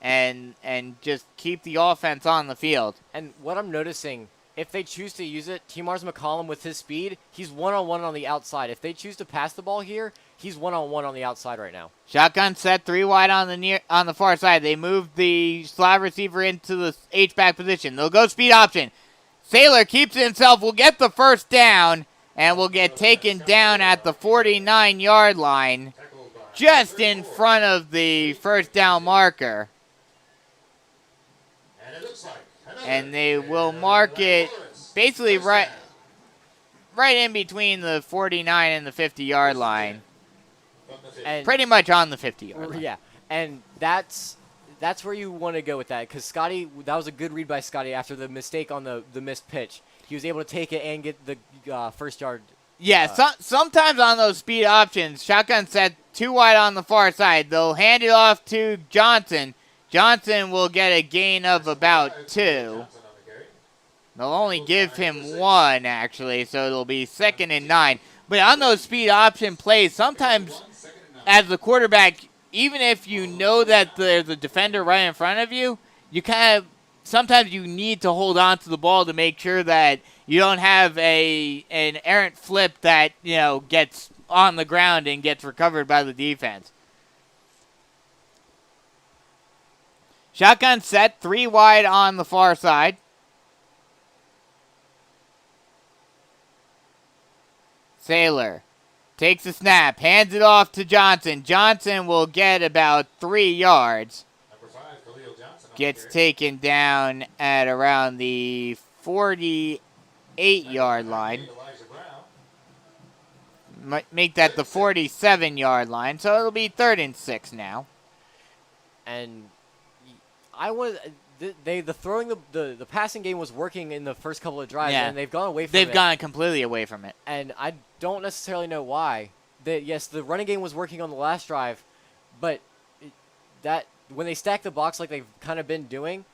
and just keep the offense on the field.
And what I'm noticing, if they choose to use it, T-Mars McCollum with his speed, he's one-on-one on the outside. If they choose to pass the ball here, he's one-on-one on the outside right now.
Shotgun set, 3 wide on the far side. They move the slot receiver into the H-back position. They'll go speed option. Saylor keeps it himself, will get the first down, and will get taken down at the 49-yard line, just in front of the first down marker. And they will mark it basically right in between the 49 and the 50-yard line.
And
pretty much on the 50-yard line.
Yeah, and that's where you want to go with that, because Scotty, that was a good read by Scotty after the mistake on the missed pitch. He was able to take it and get the first yard.
Yeah, sometimes on those speed options, shotgun set 2 wide on the far side. They'll hand it off to Johnson. Johnson will get a gain of about 2. They'll only give him 1, actually, so it'll be 2nd and 9. But on those speed option plays, sometimes as the quarterback, even if you know that there's a defender right in front of you, sometimes you need to hold on to the ball to make sure that you don't have an errant flip that, gets on the ground and gets recovered by the defense. Shotgun set, 3 wide on the far side. Saylor takes the snap, hands it off to Johnson. Johnson will get about 3 yards. Gets taken down at around the 48-yard line. Might make that the 47-yard line, so it'll be 3rd and 6 now.
And the passing game was working in the first couple of drives, and they've gone away from it.
They've gone completely away from it.
And I don't necessarily know why. Yes, the running game was working on the last drive, but when they stack the box like they've kind of been doing,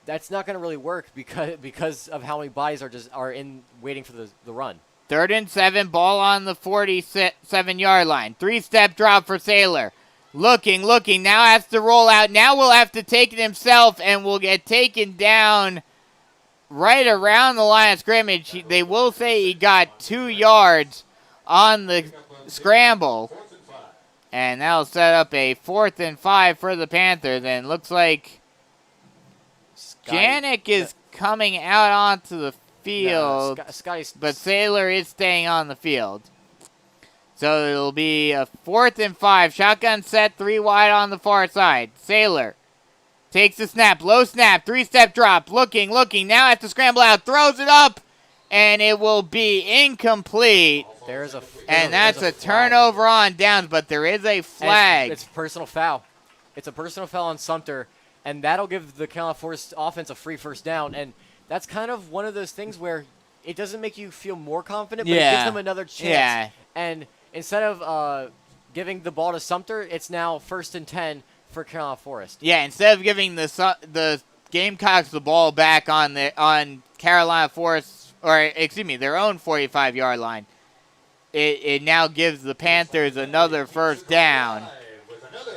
that's not going to really work because of how many bodies are in waiting for the run.
3rd and 7, ball on the 47-yard line. 3-step drop for Saylor. Looking. Now has to roll out. Now will have to take it himself and will get taken down right around the line of scrimmage. They will say he got 2 yards on the scramble. And that'll set up a 4th and 5 for the Panthers. And looks like Janik is coming out onto the field.
No, Scotty's,
but Saylor is staying on the field. So it'll be a 4th and 5. Shotgun set, 3 wide on the far side. Saylor takes the snap. Low snap. 3-step drop. Looking. Now has to scramble out. Throws it up. And it will be incomplete. And that's a turnover on downs, but there is a flag.
It's a personal foul. It's a personal foul on Sumter. And that'll give the Carolina Forest offense a free first down. And that's kind of one of those things where it doesn't make you feel more confident, but it gives them another chance.
Yeah.
And instead of giving the ball to Sumter, it's now 1st and 10 for Carolina Forest.
Yeah, instead of giving the Gamecocks the ball back on Carolina Forest, or excuse me, their own 45-yard line, it now gives the Panthers another first down.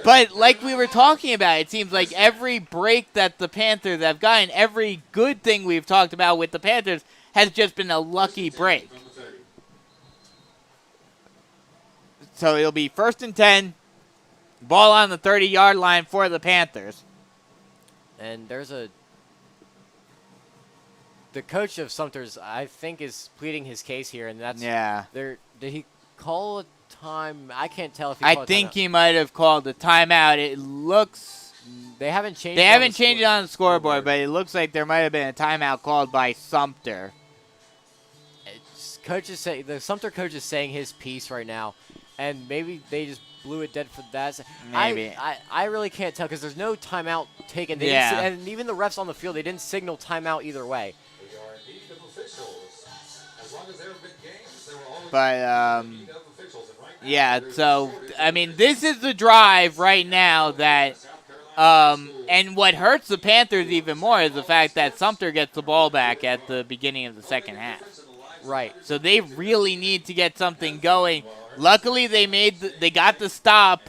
But like we were talking about, it seems like every break that the Panthers have gotten, every good thing we've talked about with the Panthers has just been a lucky break. So it'll be 1st and 10, ball on the 30-yard line for the Panthers.
And the coach of Sumter's, I think, is pleading his case here, and that's Did he call a time? I can't tell if he.
I think he might have called a timeout. It looks
they haven't changed.
They haven't changed it on the scoreboard, but it looks like there might have been a timeout called by Sumter.
The Sumter coach is saying his piece right now, and maybe they just blew it dead for that.
Maybe.
I really can't tell because there's no timeout taken. And even the refs on the field, they didn't signal timeout either way.
But, yeah, so, I mean, this is the drive right now that, and what hurts the Panthers even more is the fact that Sumter gets the ball back at the beginning of the second half.
Right.
So they really need to get something going. Luckily, they got the stop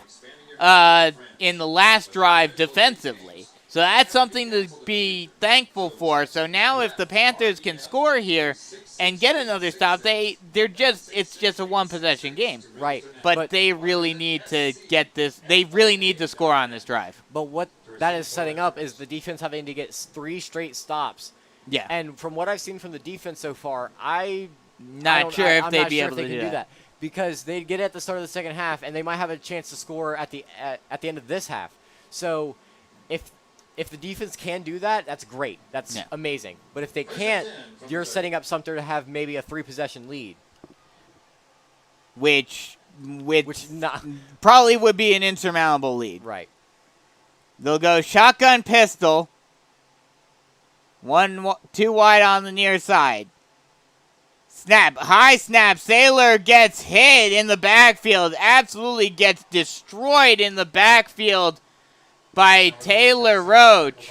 in the last drive defensively. So that's something to be thankful for. So now if the Panthers can score here and get another stop, it's just a one-possession game.
Right.
But they really need to get this. They really need to score on this drive.
But what that is setting up is the defense having to get 3 straight stops.
Yeah.
And from what I've seen from the defense so far, I'm
not sure if they'd be able to do that.
Because they'd get it at the start of the second half, and they might have a chance to score at the end of this half. So if the defense can do that, that's great. That's amazing. But if they can't, you're setting up Sumter to have maybe a 3-possession lead.
Which probably would be an insurmountable lead.
Right.
They'll go shotgun pistol. 2 wide on the near side. Snap. High snap. Saylor gets hit in the backfield. Absolutely gets destroyed in the backfield by Taylor Roach.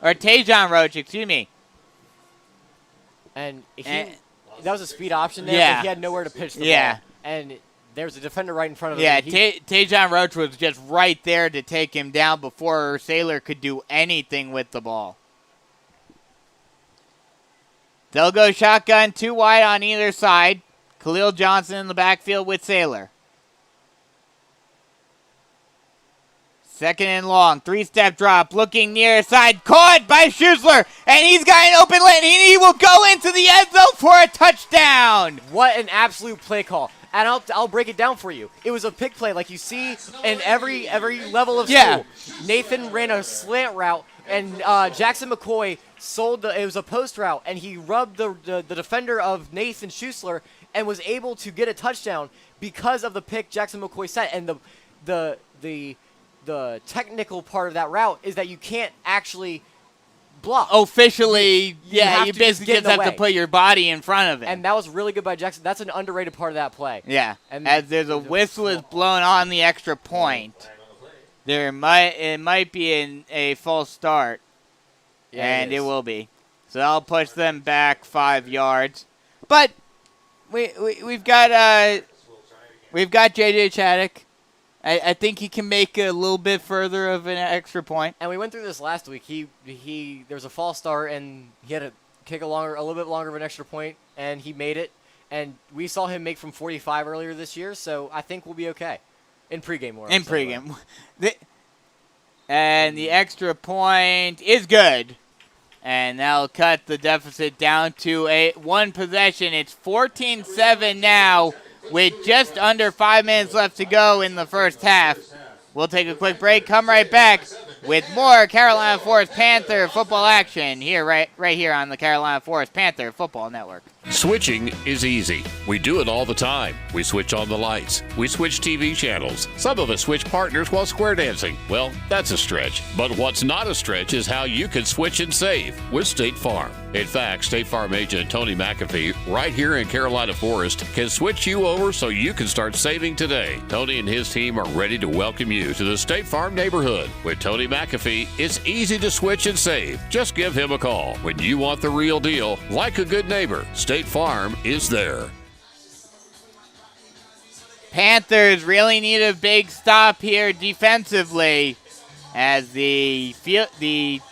Or Tajon Roach, excuse me.
And that was a speed option there, but he had nowhere to pitch the ball. And there was a defender right in front of him.
Yeah, Tajon Roach was just right there to take him down before Saylor could do anything with the ball. They'll go shotgun, 2 wide on either side. Khalil Johnson in the backfield with Saylor. 2nd and long, 3-step drop, looking near side, caught by Schuessler, and he's got an open lane, and he will go into the end zone for a touchdown.
What an absolute play call. And I'll break it down for you. It was a pick play like you see in every level of school. Nathan ran a slant route, and Jackson McCoy it was a post route, and he rubbed the defender of Nathan Schuessler and was able to get a touchdown because of the pick Jackson McCoy set. And the technical part of that route is that you can't actually block.
Officially, you basically just have to put your body in front of it.
And that was really good by Jackson. That's an underrated part of that play.
Yeah, and as there's a whistle is blown on the extra point, it might be a false start, and it will be. So that'll push them back 5 yards. But we've got J.J. Chaddock I think he can make a little bit further of an extra point.
And we went through this last week. There was a false start, and he had to kick a little bit longer of an extra point, and he made it. And we saw him make from 45 earlier this year, so I think we'll be okay in pregame.
In pregame, and the extra point is good, and that'll cut the deficit down to one possession. It's 14-7 now, with just under 5 minutes left to go in the first half. We'll take a quick break. Come right back with more Carolina Forest Panther football action here, right here on the Carolina Forest Panther Football Network.
Switching is easy. We do it all the time. We switch on the lights. We switch TV channels. Some of us switch partners while square dancing. Well, that's a stretch. But what's not a stretch is how you can switch and save with State Farm. In fact, State Farm agent Tony McAfee, right here in Carolina Forest, can switch you over so you can start saving today. Tony and his team are ready to welcome you to the State Farm neighborhood. With Tony McAfee, it's easy to switch and save. Just give him a call. When you want the real deal, like a good neighbor, State Farm is there.
Panthers really need a big stop here defensively, as the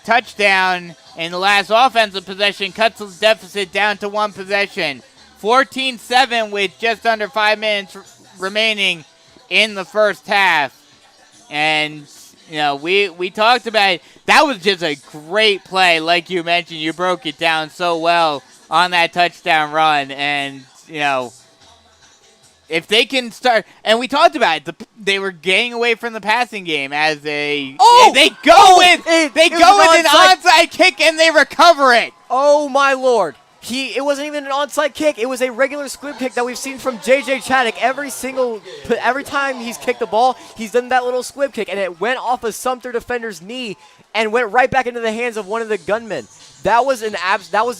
touchdown in the last offensive possession cuts the deficit down to one possession. 14-7 with just under 5 minutes remaining in the first half. And, you know, we talked about it. That was just a great play. Like you mentioned, you broke it down so well on that touchdown run. And, you know, if they can start, and we talked about it, they were getting away from the passing game as they go with an onside kick and they recover it.
Oh my Lord! It wasn't even an onside kick. It was a regular squib kick that we've seen from J.J. Chaddock every time he's kicked the ball. He's done that little squib kick, and it went off a Sumter defender's knee and went right back into the hands of one of the gunmen. That was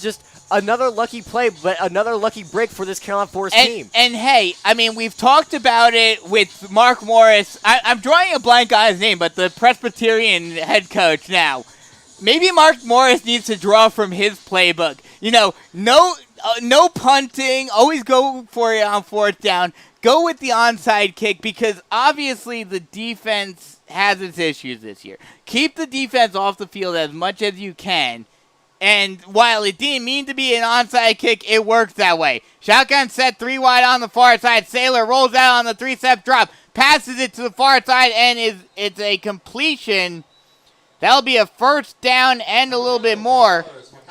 just another lucky play, but another lucky break for this Carolina Forest team.
And hey, I mean, we've talked about it with Mark Morris. I'm drawing a blank on his name, but the Presbyterian head coach now. Maybe Mark Morris needs to draw from his playbook. You know, no punting. Always go for it on fourth down. Go with the onside kick, because obviously the defense has its issues this year. Keep the defense off the field as much as you can. And while it didn't mean to be an onside kick, it worked that way. Shotgun set 3 wide on the far side. Saylor rolls out on the 3-step drop, passes it to the far side, and it's a completion. That'll be a first down and a little bit more.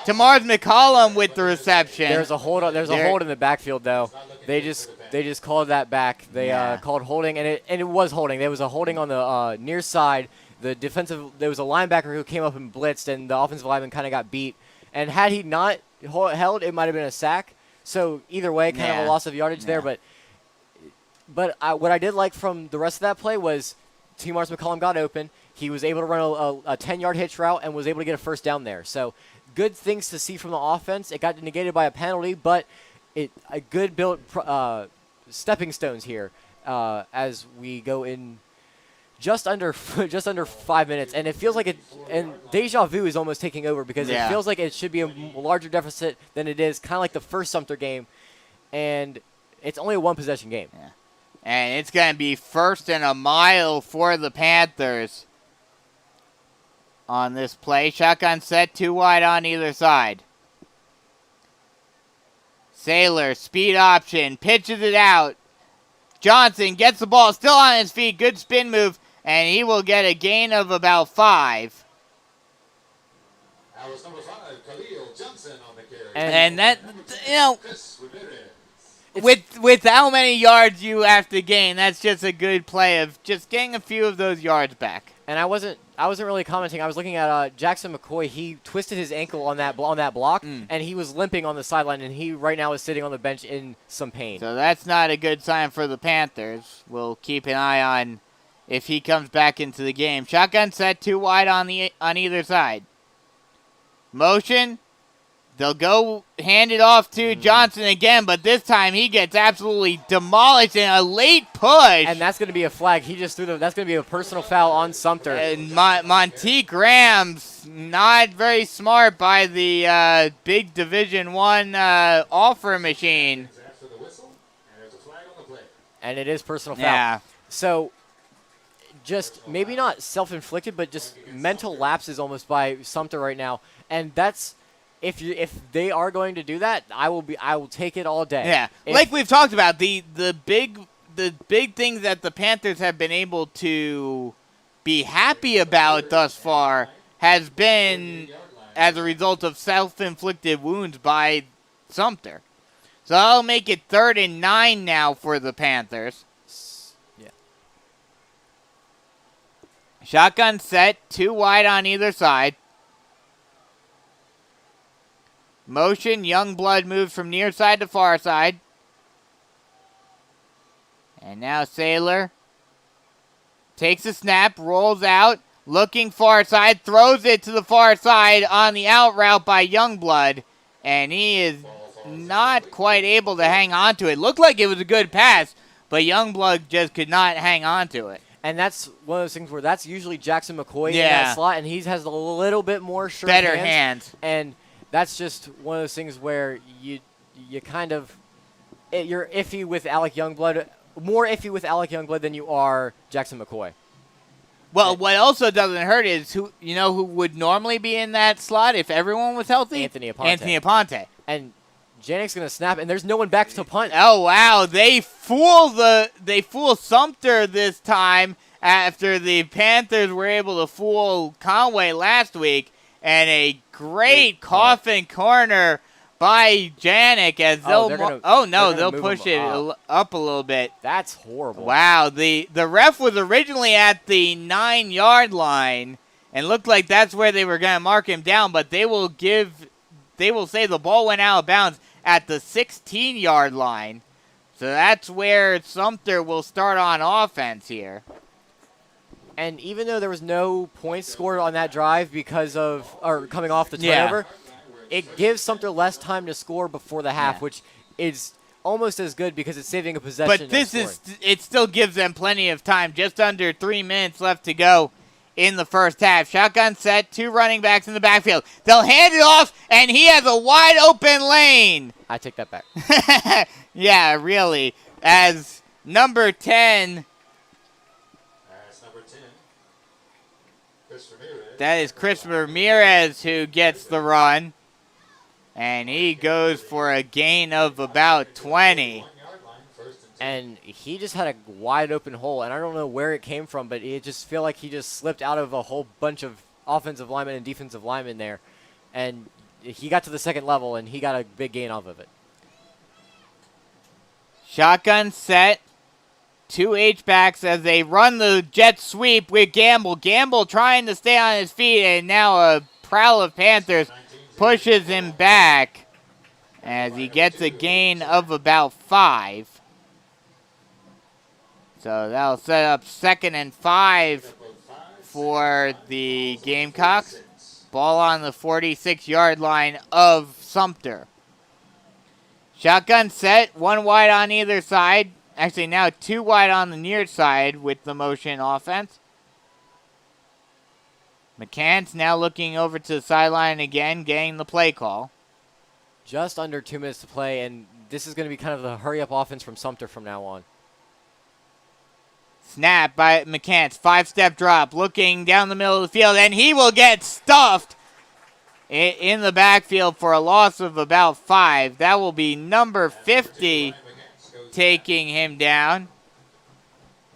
Tamars McCollum with the reception.
There's a hold in the backfield though. They just called that back. They called holding, and it was holding. There was a holding on the near side. There was a linebacker who came up and blitzed, and the offensive lineman kind of got beat. And had he not held, it might have been a sack. So either way, kind of a loss of yardage there. But what I did like from the rest of that play was Tamars McCollum got open. He was able to run a 10-yard hitch route and was able to get a first down there. So good things to see from the offense. It got negated by a penalty, but a good built stepping stones here as we go in just under 5 minutes, and it feels like and deja vu is almost taking over, because it feels like it should be a larger deficit than it is, kind of like the first Sumter game, and it's only a one-possession game.
Yeah. And it's going to be 1st and a mile for the Panthers on this play. Shotgun set 2 wide on either side. Saylor, speed option, pitches it out. Johnson gets the ball, still on his feet, good spin move, and he will get a gain of about 5.
That was number 5, Khalil Johnson on the carry.
And that, you know, with how many yards you have to gain, that's just a good play of just getting a few of those yards back.
And I wasn't really commenting. I was looking at Jackson McCoy. He twisted his ankle on that block, and he was limping on the sideline, and he right now is sitting on the bench in some pain.
So that's not a good sign for the Panthers. We'll keep an eye on if he comes back into the game. Shotgun set 2 wide on either side. Motion. They'll go hand it off to Johnson again, but this time he gets absolutely demolished in a late push.
And that's going to be a flag. He just threw that's going to be a personal foul on Sumter.
And Monteque Rams, not very smart by the big Division I offer machine.
After the whistle, and there's a flag on the play.
And it is personal foul.
Yeah.
So just maybe not self-inflicted, but just mental lapses almost by Sumter right now. And that's if they are going to do that, I will take it all day.
Yeah, like we've talked about, the big things that the Panthers have been able to be happy about thus far has been as a result of self-inflicted wounds by Sumter. So I'll make it 3rd and 9 now for the Panthers.
Yeah.
Shotgun set, 2 wide on either side. Motion, Youngblood moves from near side to far side. And now Sailor takes a snap, rolls out, looking far side, throws it to the far side on the out route by Youngblood. And he is not quite able to hang on to it. Looked like it was a good pass, but Youngblood just could not hang on to it.
And that's one of those things where that's usually Jackson McCoy in that slot, and he has a little bit more sure
better hands.
And that's just one of those things where you kind of you're iffy with Alec Youngblood, more iffy with Alec Youngblood than you are Jackson McCoy.
Well, what also doesn't hurt is who would normally be in that slot if everyone was healthy?
Anthony
Aponte.
And Janik's gonna snap, and there's no one back to punt.
Oh wow, they fool Sumter this time after the Panthers were able to fool Conway last week, and a great coffin corner by Janik as they'll push it up a little bit.
That's horrible.
Wow, the ref was originally at the 9-yard line and looked like that's where they were going to mark him down, but they will say the ball went out of bounds at the 16-yard line. So that's where Sumter will start on offense here.
And even though there was no points scored on that drive because of coming off the turnover, it gives Sumter less time to score before the half, which is almost as good because it's saving a possession.
But it still gives them plenty of time. Just under 3 minutes left to go in the first half. Shotgun set, 2 running backs in the backfield. They'll hand it off, and he has a wide open lane.
I take that back.
Yeah, really. As number 10. That is Chris Ramirez who gets the run. And he goes for a gain of about 20.
And he just had a wide open hole. And I don't know where it came from, but it just feel like he just slipped out of a whole bunch of offensive linemen and defensive linemen there. And he got to the second level, and he got a big gain off of it.
Shotgun set. 2 H-backs as they run the jet sweep with Gamble. Gamble trying to stay on his feet, and now a prowl of Panthers pushes him back as he gets a gain of about 5. So that'll set up 2nd and 5 for the Gamecocks. Ball on the 46-yard line of Sumter. Shotgun set, 1 wide on either side. Actually, now 2 wide on the near side with the motion offense. McCann's now looking over to the sideline again, getting the play call.
Just under 2 minutes to play, and this is going to be kind of the hurry-up offense from Sumter from now on.
Snap by McCann's 5-step drop, looking down the middle of the field, and he will get stuffed in the backfield for a loss of about 5. That will be number 50 taking him down.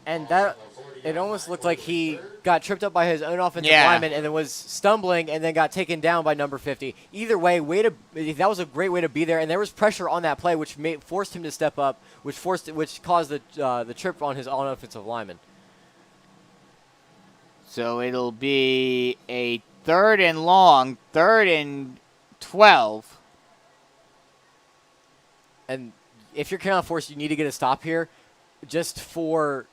And that it almost looked like he got tripped up by his own offensive lineman and then was stumbling and then got taken down by number 50. Either way, that was a great way to be there, and there was pressure on that play, which forced him to step up, which caused the trip on his own offensive lineman.
So it'll be a 3rd and long, 3rd and 12.
And if you're Carolina Force, you need to get a stop here just so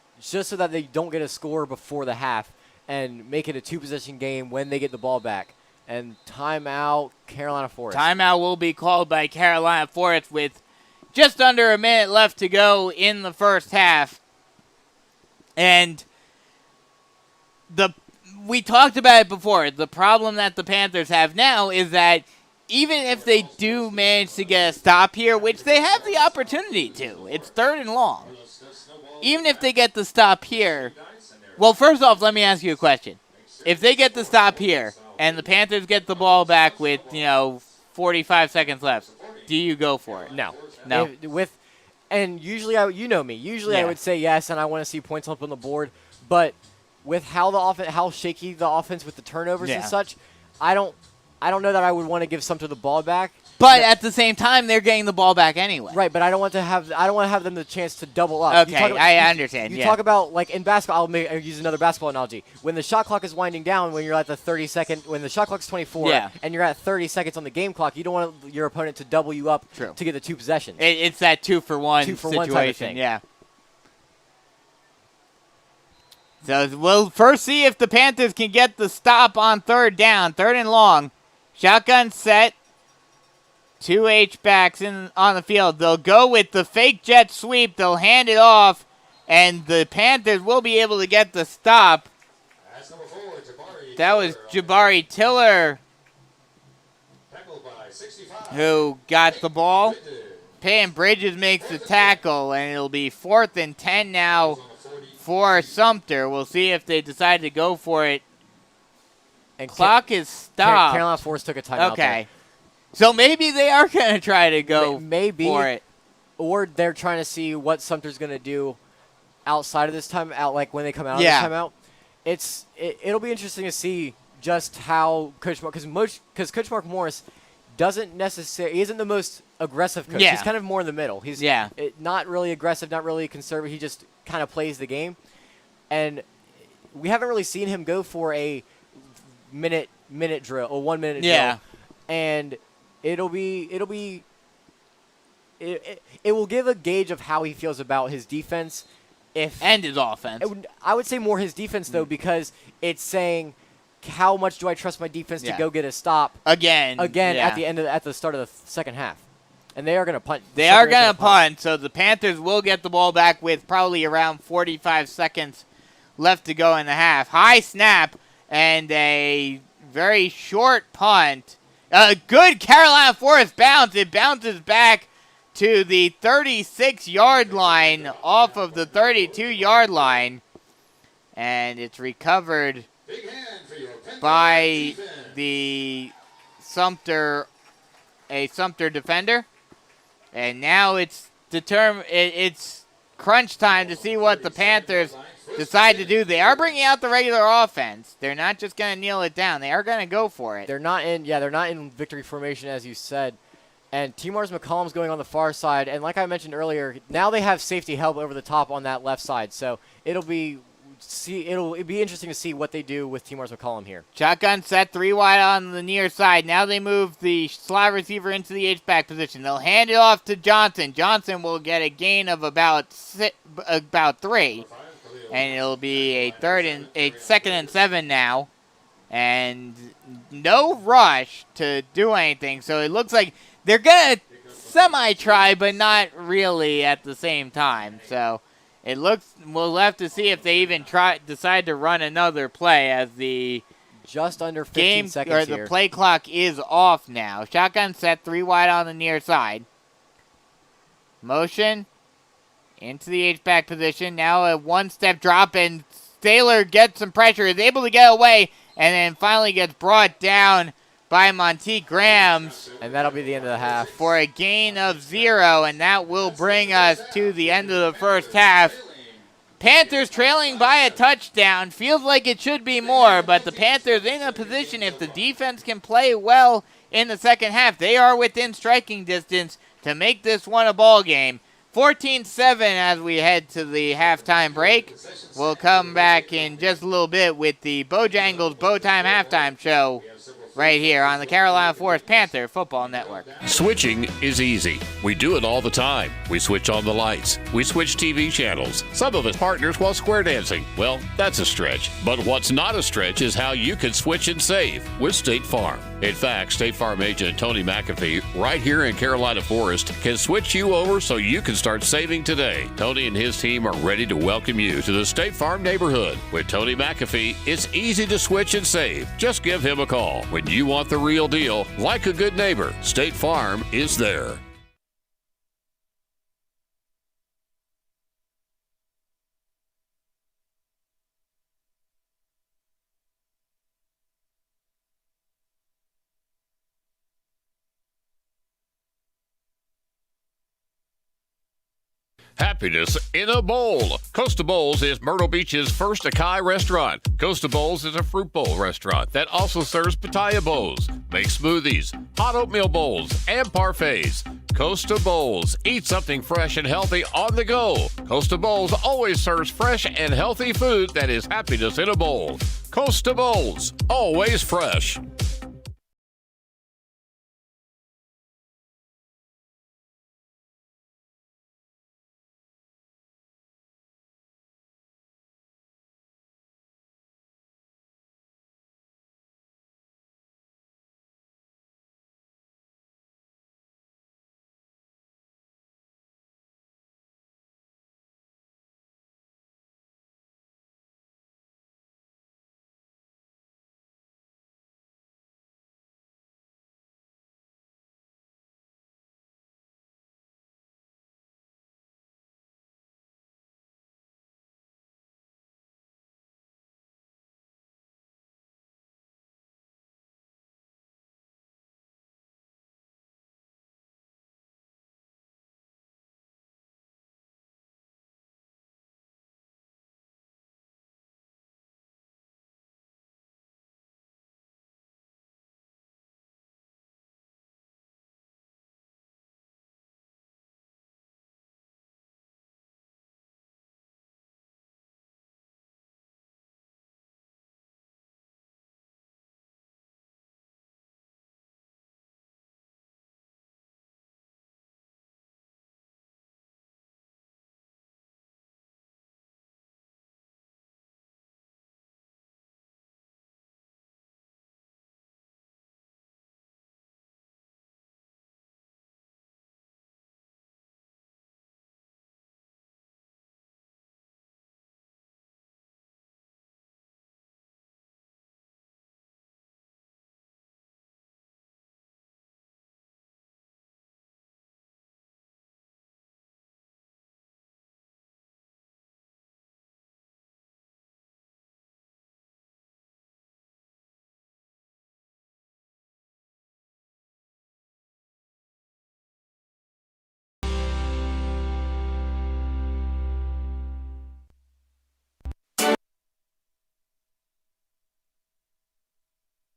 that they don't get a score before the half and make it a 2-possession game when they get the ball back. And timeout, Carolina Forest.
Timeout will be called by Carolina Forest with just under a minute left to go in the first half. And we talked about it before. The problem that the Panthers have now is that even if they do manage to get a stop here, which they have the opportunity to, it's 3rd and long. Even if they get the stop here, Well, first off, let me ask you a question. If they get the stop here and the Panthers get the ball back with, 45 seconds left, do you go for it?
No.
No.
And usually, you know me. Usually, I
Yeah.
would say yes, and I want to see points up on the board. But with how shaky the offense with the turnovers and
Yeah.
such, I don't know that I would want to give Sumter the ball back.
But at the same time, they're getting the ball back anyway.
Right, but I don't want to have them the chance to double up.
Okay, I understand.
You
yeah.
talk about, like, in basketball, I'll use another basketball analogy. When the shot clock is winding down, when you're at the 30-second, when the shot clock's 24,
Yeah.
and you're at 30 seconds on the game clock, you don't want your opponent to double you up
True.
to get the 2 possessions.
It's that 2-for-1
2-for-1
situation.
type of thing.
Yeah. So we'll first see if the Panthers can get the stop on third down, 3rd and long. Shotgun set. 2 H-backs on the field. They'll go with the fake jet sweep. They'll hand it off, and the Panthers will be able to get the stop.
That's number 4, Jabari.
That was Jabari Tiller
Tackled by 65.
who got the ball. Payne Bridges makes the tackle, and it'll be 4th and 10 now for Sumter. We'll see if they decide to go for it.
And
Clock is stopped.
Carolina Force took a timeout.
Okay. So maybe they are going to try to go
Maybe.
for it.
Or they're trying to see what Sumter's going to do outside of this timeout, like when they come out
Yeah.
of this timeout. It'll be interesting to see just how Coach Mark, because Coach Mark Morris he isn't the most aggressive coach.
Yeah.
He's kind of more in the middle. He's not really aggressive, not really conservative. He just kind of plays the game. And we haven't really seen him go for a minute drill or 1 minute drill. And it will give a gauge of how he feels about his defense.
And his offense.
I would say more his defense, though, because it's saying how much do I trust my defense to go get a stop
Again
at the start of the second half. And they are going to punt.
They are going to punt, so the Panthers will get the ball back with probably around 45 seconds left to go in the half. High snap and a very short punt. A good Carolina Forest bounce. It bounces back to the 36-yard line off of the 32-yard line. And it's recovered
Big hand for your Panthers
by
defense.
the Sumter defender. And now it's crunch time to see what the Panthers decide to do. They are bringing out the regular offense. They're not just going to kneel it down. They are going to go for it.
They're not in victory formation, as you said. And T-Mars McCollum's going on the far side. And like I mentioned earlier, now they have safety help over the top on that left side. So it'll be interesting to see what they do with T-Mars McCollum here.
Shotgun set, 3 wide on the near side. Now they move the slot receiver into the H-back position. They'll hand it off to Johnson. Johnson will get a gain of about 3. And it'll be a 2nd and 7 now. And no rush to do anything. So it looks like they're going to semi-try, but not really at the same time. So we'll have to see if they even decide to run another play as the
just under 15 seconds
the play clock is off now. Shotgun set, 3 wide on the near side. Motion into the H-back position. Now a 1-step drop, and Taylor gets some pressure, is able to get away, and then finally gets brought down by Monteith Grahams.
And that'll be the end of the half.
For a gain of 0, and that will bring us to the end of the first half. Panthers trailing by a touchdown. Feels like it should be more, but the Panthers in a position, if the defense can play well in the second half, they are within striking distance to make this one a ball game. 14-7 as we head to the halftime break. We'll come back in just a little bit with the Bojangles Bowtime Halftime Show right here on the Carolina Forest Panther Football Network.
Switching is easy. We do it all the time. We switch on the lights. We switch TV channels. Some of us partners while square dancing. Well, that's a stretch. But what's not a stretch is how you can switch and save with State Farm. In fact, State Farm agent Tony McAfee, right here in Carolina Forest, can switch you over so you can start saving today. Tony and his team are ready to welcome you to the State Farm neighborhood. With Tony McAfee, it's easy to switch and save. Just give him a call. When you want the real deal, like a good neighbor, State Farm is there. Happiness in a bowl. Costa Bowls is Myrtle Beach's first Acai restaurant. Costa Bowls is a fruit bowl restaurant that also serves pitaya bowls, makes smoothies, hot oatmeal bowls, and parfaits. Costa Bowls. Eat something fresh and healthy on the go. Costa Bowls always serves fresh and healthy food that is happiness in a bowl. Costa Bowls. Always fresh.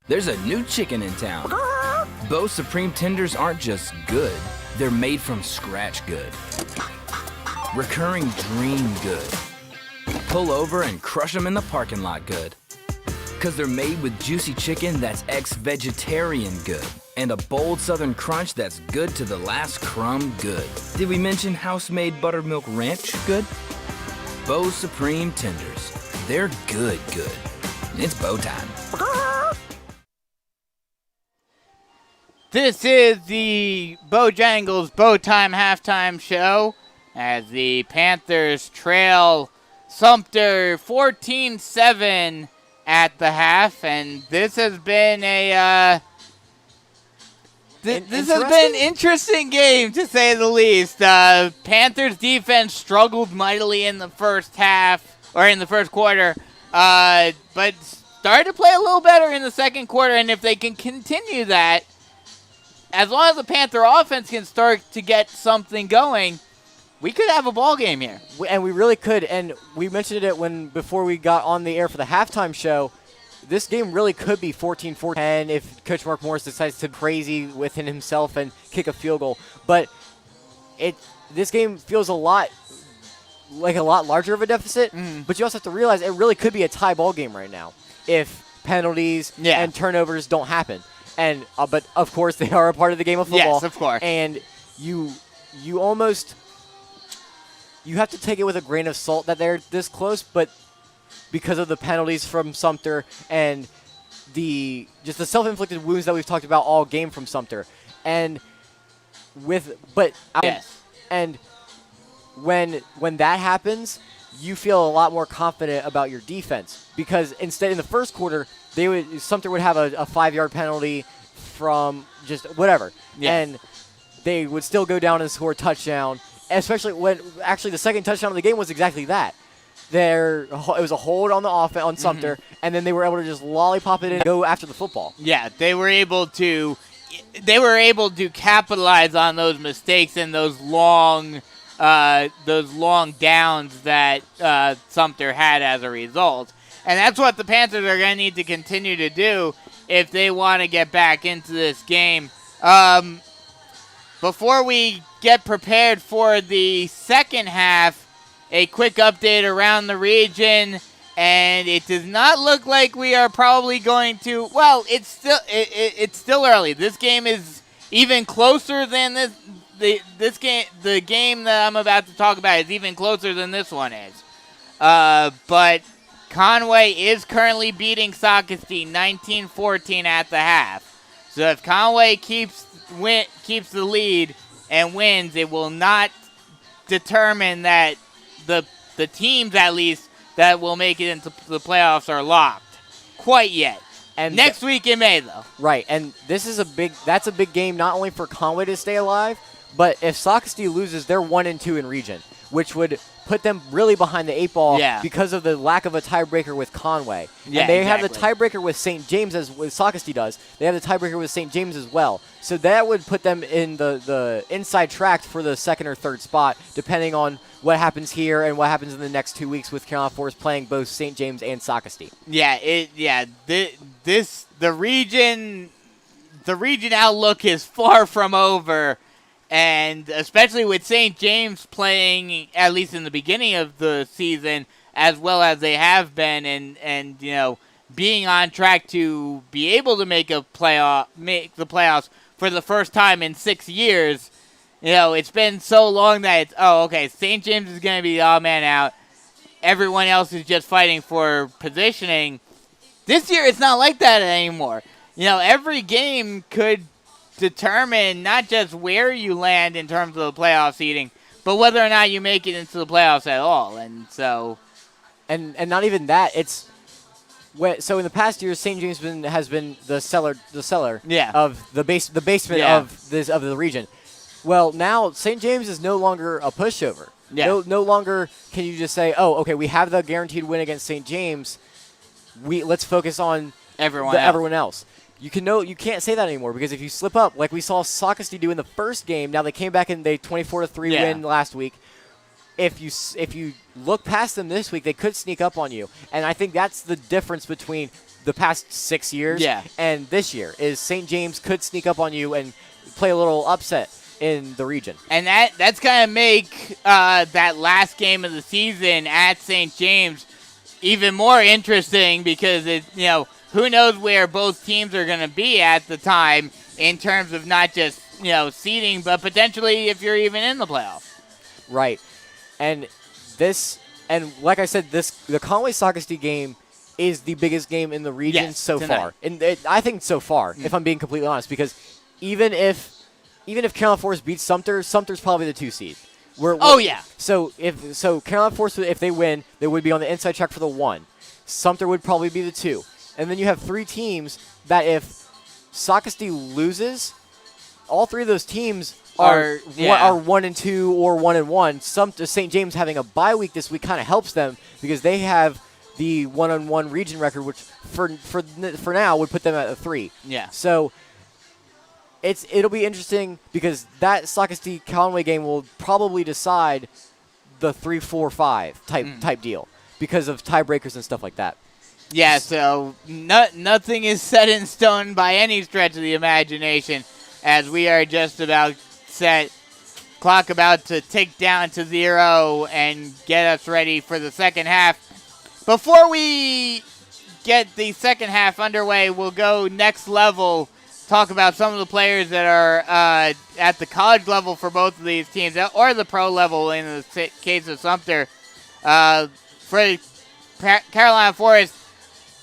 There's a new chicken in town. Bo's Supreme Tenders aren't just good, they're made from scratch good. Recurring dream good. Pull over and crush them in the parking lot good. Cause they're made with juicy chicken that's ex-vegetarian good. And a bold southern crunch that's good to the last crumb good. Did we mention house-made buttermilk ranch good? Bo's Supreme Tenders. They're good. It's Bo time.
This is the Bojangles Bowtime Halftime Show as the Panthers trail Sumter 14-7 at the half, and this has been a this has been an interesting game to say the least. Panthers defense struggled mightily in the first half or in the first quarter, but started to play a little better in the second quarter, and if they can continue that, as long as the Panther offense can start to get something going, we could have a ball game here.
And we really could. And we mentioned it before we got on the air for the halftime show. This game really could be 14-14 if Coach Mark Morris decides to crazy within himself and kick a field goal. But this game feels a lot larger of a deficit. But you also have to realize it really could be a tie ball game right now if penalties and turnovers don't happen. And but of course they are a part of the game of football.
Yes, of course.
And you have to take it with a grain of salt that they're this close, but because of the penalties from Sumter and the self-inflicted wounds that we've talked about all game from Sumter, and when that happens, you feel a lot more confident about your defense because instead in the first quarter Sumter would have a 5-yard penalty from just whatever, and they would still go down and score a touchdown. Especially when actually the second touchdown of the game was exactly that. It was a hold on the offense on Sumter, and then they were able to just lollipop it in and go after the football.
Yeah, they were able to capitalize on those mistakes and those long those long downs that Sumter had as a result. And that's what the Panthers are going to need to continue to do if they want to get back into this game. Before we get prepared for the second half, a quick update around the region, and it does not look like we are probably going to. Well, it's still early. This game is even closer than this game. The game that I'm about to talk about is even closer than this one is. But Conway is currently beating Socastee 19-14 at the half. So if Conway keeps the lead and wins, it will not determine that the teams, at least, that will make it into the playoffs are locked quite yet. And next week in May, though.
Right, and that's a big game not only for Conway to stay alive, but if Socastee loses, they're 1-2 in region, which would put them really behind the 8 ball because of the lack of a tiebreaker with Conway.
Yeah,
and they have the tiebreaker with St. James, as Socastee does. They have the tiebreaker with St. James as well. So that would put them in the inside track for the second or third spot, depending on what happens here and what happens in the next 2 weeks with Carolina Forest playing both St. James and Socastee.
The region outlook is far from over. And especially with St. James playing, at least in the beginning of the season, as well as they have been, and being on track to be able to make the playoffs for the first time in 6 years. It's been so long that St. James is going to be the odd man out. Everyone else is just fighting for positioning. This year, it's not like that anymore. Every game could determine not just where you land in terms of the playoff seeding, but whether or not you make it into the playoffs at all. And so,
and not even that. So in the past years, St. James has been the cellar of the basement of the region. Well, now St. James is no longer a pushover. Yeah. No longer can you just say, we have the guaranteed win against St. James. Let's focus on everyone else. You can't say that anymore, because if you slip up, like we saw Socastee do in the first game, now they came back and they 24-3 win last week. If you look past them this week, they could sneak up on you. And I think that's the difference between the past 6 years and this year, is St. James could sneak up on you and play a little upset in the region.
And that's going to make that last game of the season at St. James even more interesting, because who knows where both teams are going to be at the time in terms of not just, seeding, but potentially if you're even in the playoffs.
Right. And like I said, the Conway Socastee game is the biggest game in the region so far. And I think so far, if I'm being completely honest, because even if Carolina Forest beats Sumter, Sumter's probably the 2 seed. So Carolina Forest, if they win, they would be on the inside track for the 1. Sumter would probably be the 2. And then you have 3 teams that if Socastee loses, all 3 of those teams are 1-2 or 1-1. St. James having a bye week this week kind of helps them, because they have the 1-1 region record, which for now would put them at a 3. Yeah. So it'll be interesting, because that Socastee Conway game will probably decide the 3-4-5 type deal, because of tiebreakers and stuff like that.
Yeah, so nothing is set in stone by any stretch of the imagination, as we are just about set, clock about to tick down to 0 and get us ready for the second half. Before we get the second half underway, we'll go next level, talk about some of the players that are at the college level for both of these teams, or the pro level in the case of Sumter. For Carolina Forest,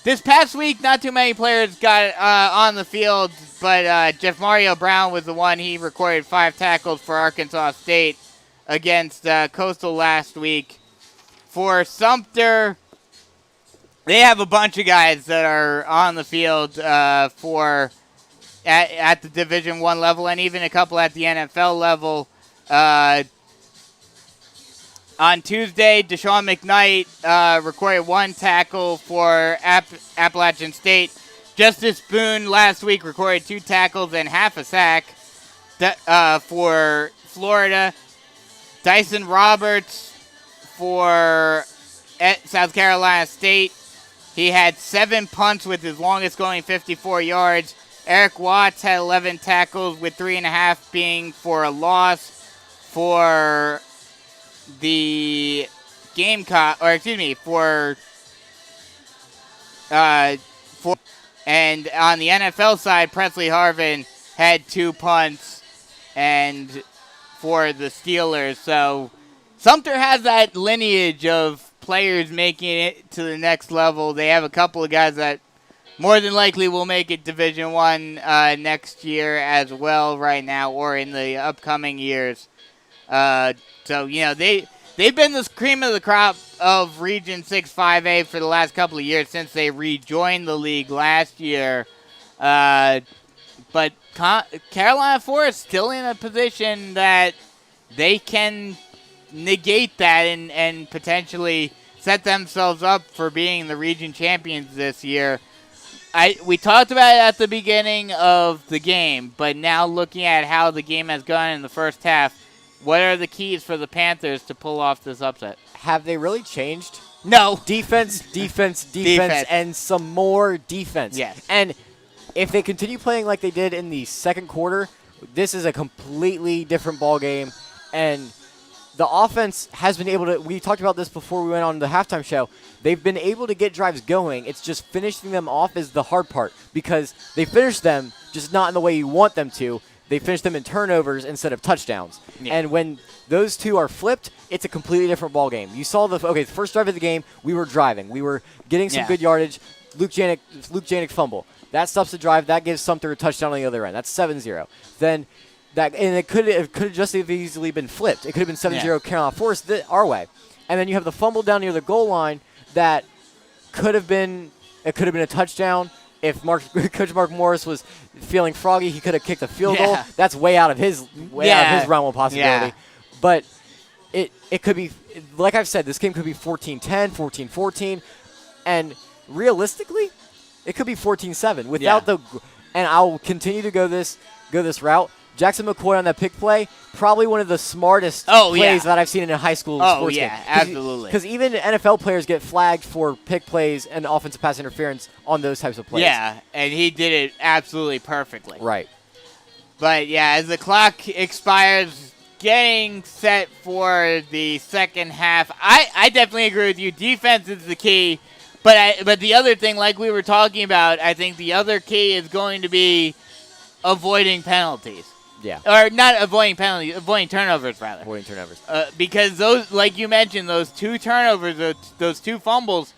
this past week, not too many players got on the field, but Jeff Mario Brown was the one. He recorded 5 tackles for Arkansas State against Coastal last week. For Sumter, they have a bunch of guys that are on the field at the Division I level, and even a couple at the NFL level. On Tuesday, Deshaun McKnight recorded 1 tackle for Appalachian State. Justice Boone last week recorded 2 tackles and half a sack for Florida. Dyson Roberts for South Carolina State. He had 7 punts with his longest going 54 yards. Eric Watts had 11 tackles with 3.5 being for a loss for the Gamecock, or excuse me, and on the NFL side, Presley Harvin had 2 punts and for the Steelers. So Sumter has that lineage of players making it to the next level. They have a couple of guys that more than likely will make it Division I next year as well right now or in the upcoming years. So, you know, they've been the cream of the crop of Region 6-5A for the last couple of years since they rejoined the league last year. But Carolina Forest still in a position that they can negate that and potentially set themselves up for being the region champions this year. We talked about it at the beginning of the game, but now looking at how the game has gone in the first half, what are the keys for the Panthers to pull off this upset?
Have they really changed?
No.
Defense, and some more defense.
Yes.
And if they continue playing like they did in the second quarter, this is a completely different ball game. And the offense has been able to, we talked about this before we went on the halftime show, they've been able to get drives going. It's just finishing them off is the hard part because they finish them just not in the way you want them to. They finish them in turnovers instead of touchdowns. Yeah. And when those two are flipped, it's a completely different ball game. You saw the first drive of the game, we were driving. We were getting some good yardage. Luke Janik fumble. That stops the drive. That gives Sumter a touchdown on the other end. That's 7-0. Then it could have just as easily been flipped. It could have been 7-0 Carolina Forest our way. And then you have the fumble down near the goal line that could have been a touchdown. If Coach Mark Morris was feeling froggy, he could have kicked a field goal. That's way out of his realm of possibility. Yeah. But it could be, like I've said, this game could be 14-10, 14-14, and realistically, it could be 14-7 without and I'll continue to go this route. Jackson McCoy on that pick play, probably one of the smartest plays that I've seen in a high school sports game.
Absolutely.
Because even NFL players get flagged for pick plays and offensive pass interference on those types of plays.
Yeah, and he did it absolutely perfectly.
Right.
But, yeah, as the clock expires, getting set for the second half, I definitely agree with you. Defense is the key. But the other thing, like we were talking about, I think the other key is going to be avoiding penalties.
Yeah.
Or not avoiding penalties, avoiding turnovers, rather.
Avoiding turnovers.
Because those, like you mentioned, those 2 turnovers, those 2 fumbles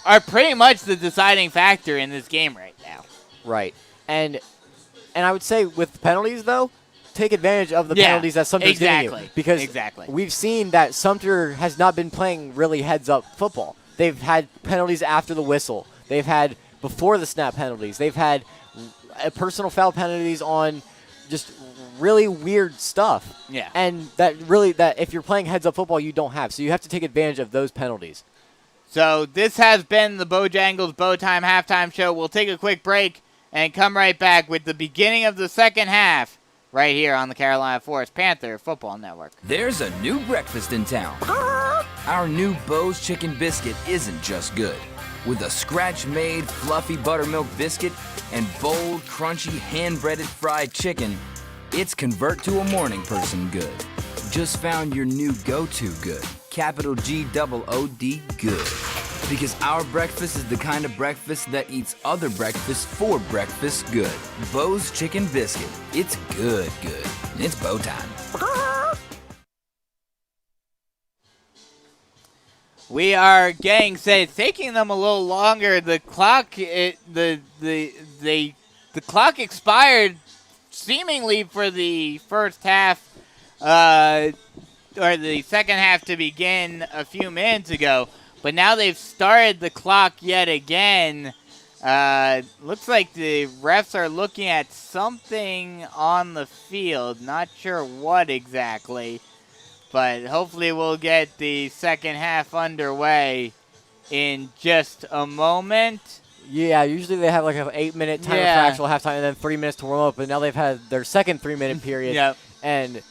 are pretty much the deciding factor in this game right now.
Right. And I would say with penalties, though, take advantage of the penalties that Sumter's giving you. Because we've seen that Sumter has not been playing really heads-up football. They've had penalties after the whistle. They've had before the snap penalties. They've had personal foul penalties on just really weird stuff.
Yeah.
And that if you're playing heads-up football, you don't have. So you have to take advantage of those penalties.
So this has been the Bojangles Bowtime Halftime Show. We'll take a quick break and come right back with the beginning of the second half right here on the Carolina Forest Panther Football Network.
There's a new breakfast in town. Our new Bo's Chicken Biscuit isn't just good. With a scratch-made, fluffy buttermilk biscuit and bold, crunchy, hand-breaded fried chicken, it's convert to a morning person good. Just found your new go-to good. Capital G-O-O-D good. Because our breakfast is the kind of breakfast that eats other breakfasts for breakfast good. Bo's Chicken Biscuit. It's good. It's bow time.
We are getting set. It's taking them a little longer. The clock the clock expired seemingly for the first half or the second half to begin a few minutes ago. But now they've started the clock yet again. Looks like the refs are looking at something on the field. Not sure what exactly. But hopefully we'll get the second half underway in just a moment.
Yeah, usually they have like an 8-minute timer for actual halftime and then 3 minutes to warm up. But now they've had their second 3-minute period.
Yep.
And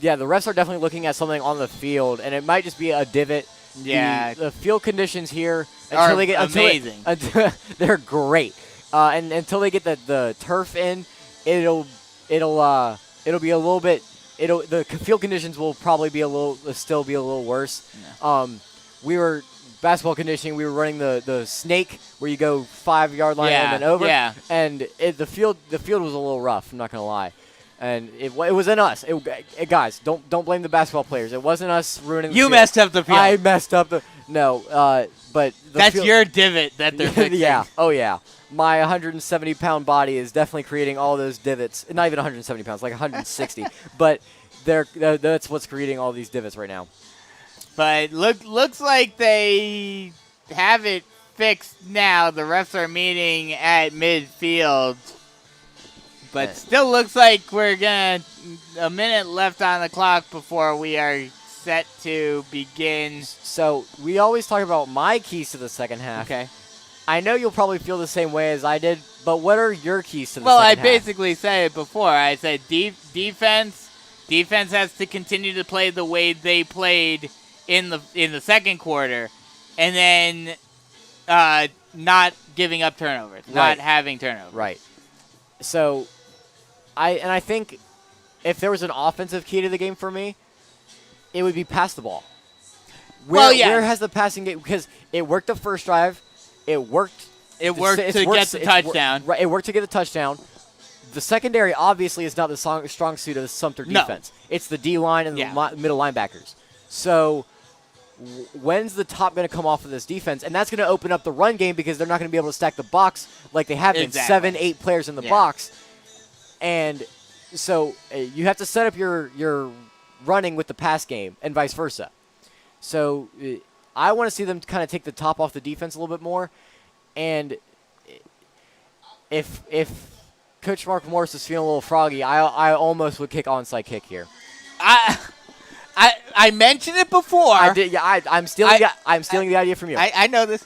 Yeah, the refs are definitely looking at something on the field, and it might just be a divot.
Yeah.
The field conditions here
Are
until they get
amazing.
They're great, and until they get the turf in, it'll be a little bit. The field conditions will probably still be a little worse.
Yeah.
We were basketball conditioning. We were running the snake where you go 5-yard line and then over.
Yeah.
And the field was a little rough. I'm not gonna lie. And it wasn't us. Guys, don't blame the basketball players. It wasn't us ruining the
You
field.
messed up the field.
I messed up the but the
That's
field,
your divot that they're fixing.
yeah. Oh yeah. My 170-pound body is definitely creating all those divots. Not even 170 pounds, like 160. But that's what's creating all these divots right now.
But looks like they have it fixed now. The refs are meeting at midfield. But still looks like we're a minute left on the clock before we are set to begin.
So we always talk about my keys to the second half.
Okay.
I know you'll probably feel the same way as I did, but what are your keys to the
Well, I
second half?
basically said it before. I said defense. Defense has to continue to play the way they played in the second quarter, and then not giving up turnovers, not having turnovers.
Right. So, I think if there was an offensive key to the game for me, it would be pass the ball. Where has the passing game? Because it worked the first drive. It worked.
It worked to get the touchdown.
Right. It worked to get the touchdown. The secondary obviously is not the strong suit of the Sumter defense. It's the D-line and the middle linebackers. So when's the top going to come off of this defense? And that's going to open up the run game because they're not going to be able to stack the box like they have been. 7, 8 players in the box. And so you have to set up your running with the pass game and vice versa. So I want to see them kind of take the top off the defense a little bit more. And if Coach Mark Morris is feeling a little froggy, I almost would kick onside kick here.
I mentioned it before.
I did. Yeah, I'm stealing the idea from you.
I know this.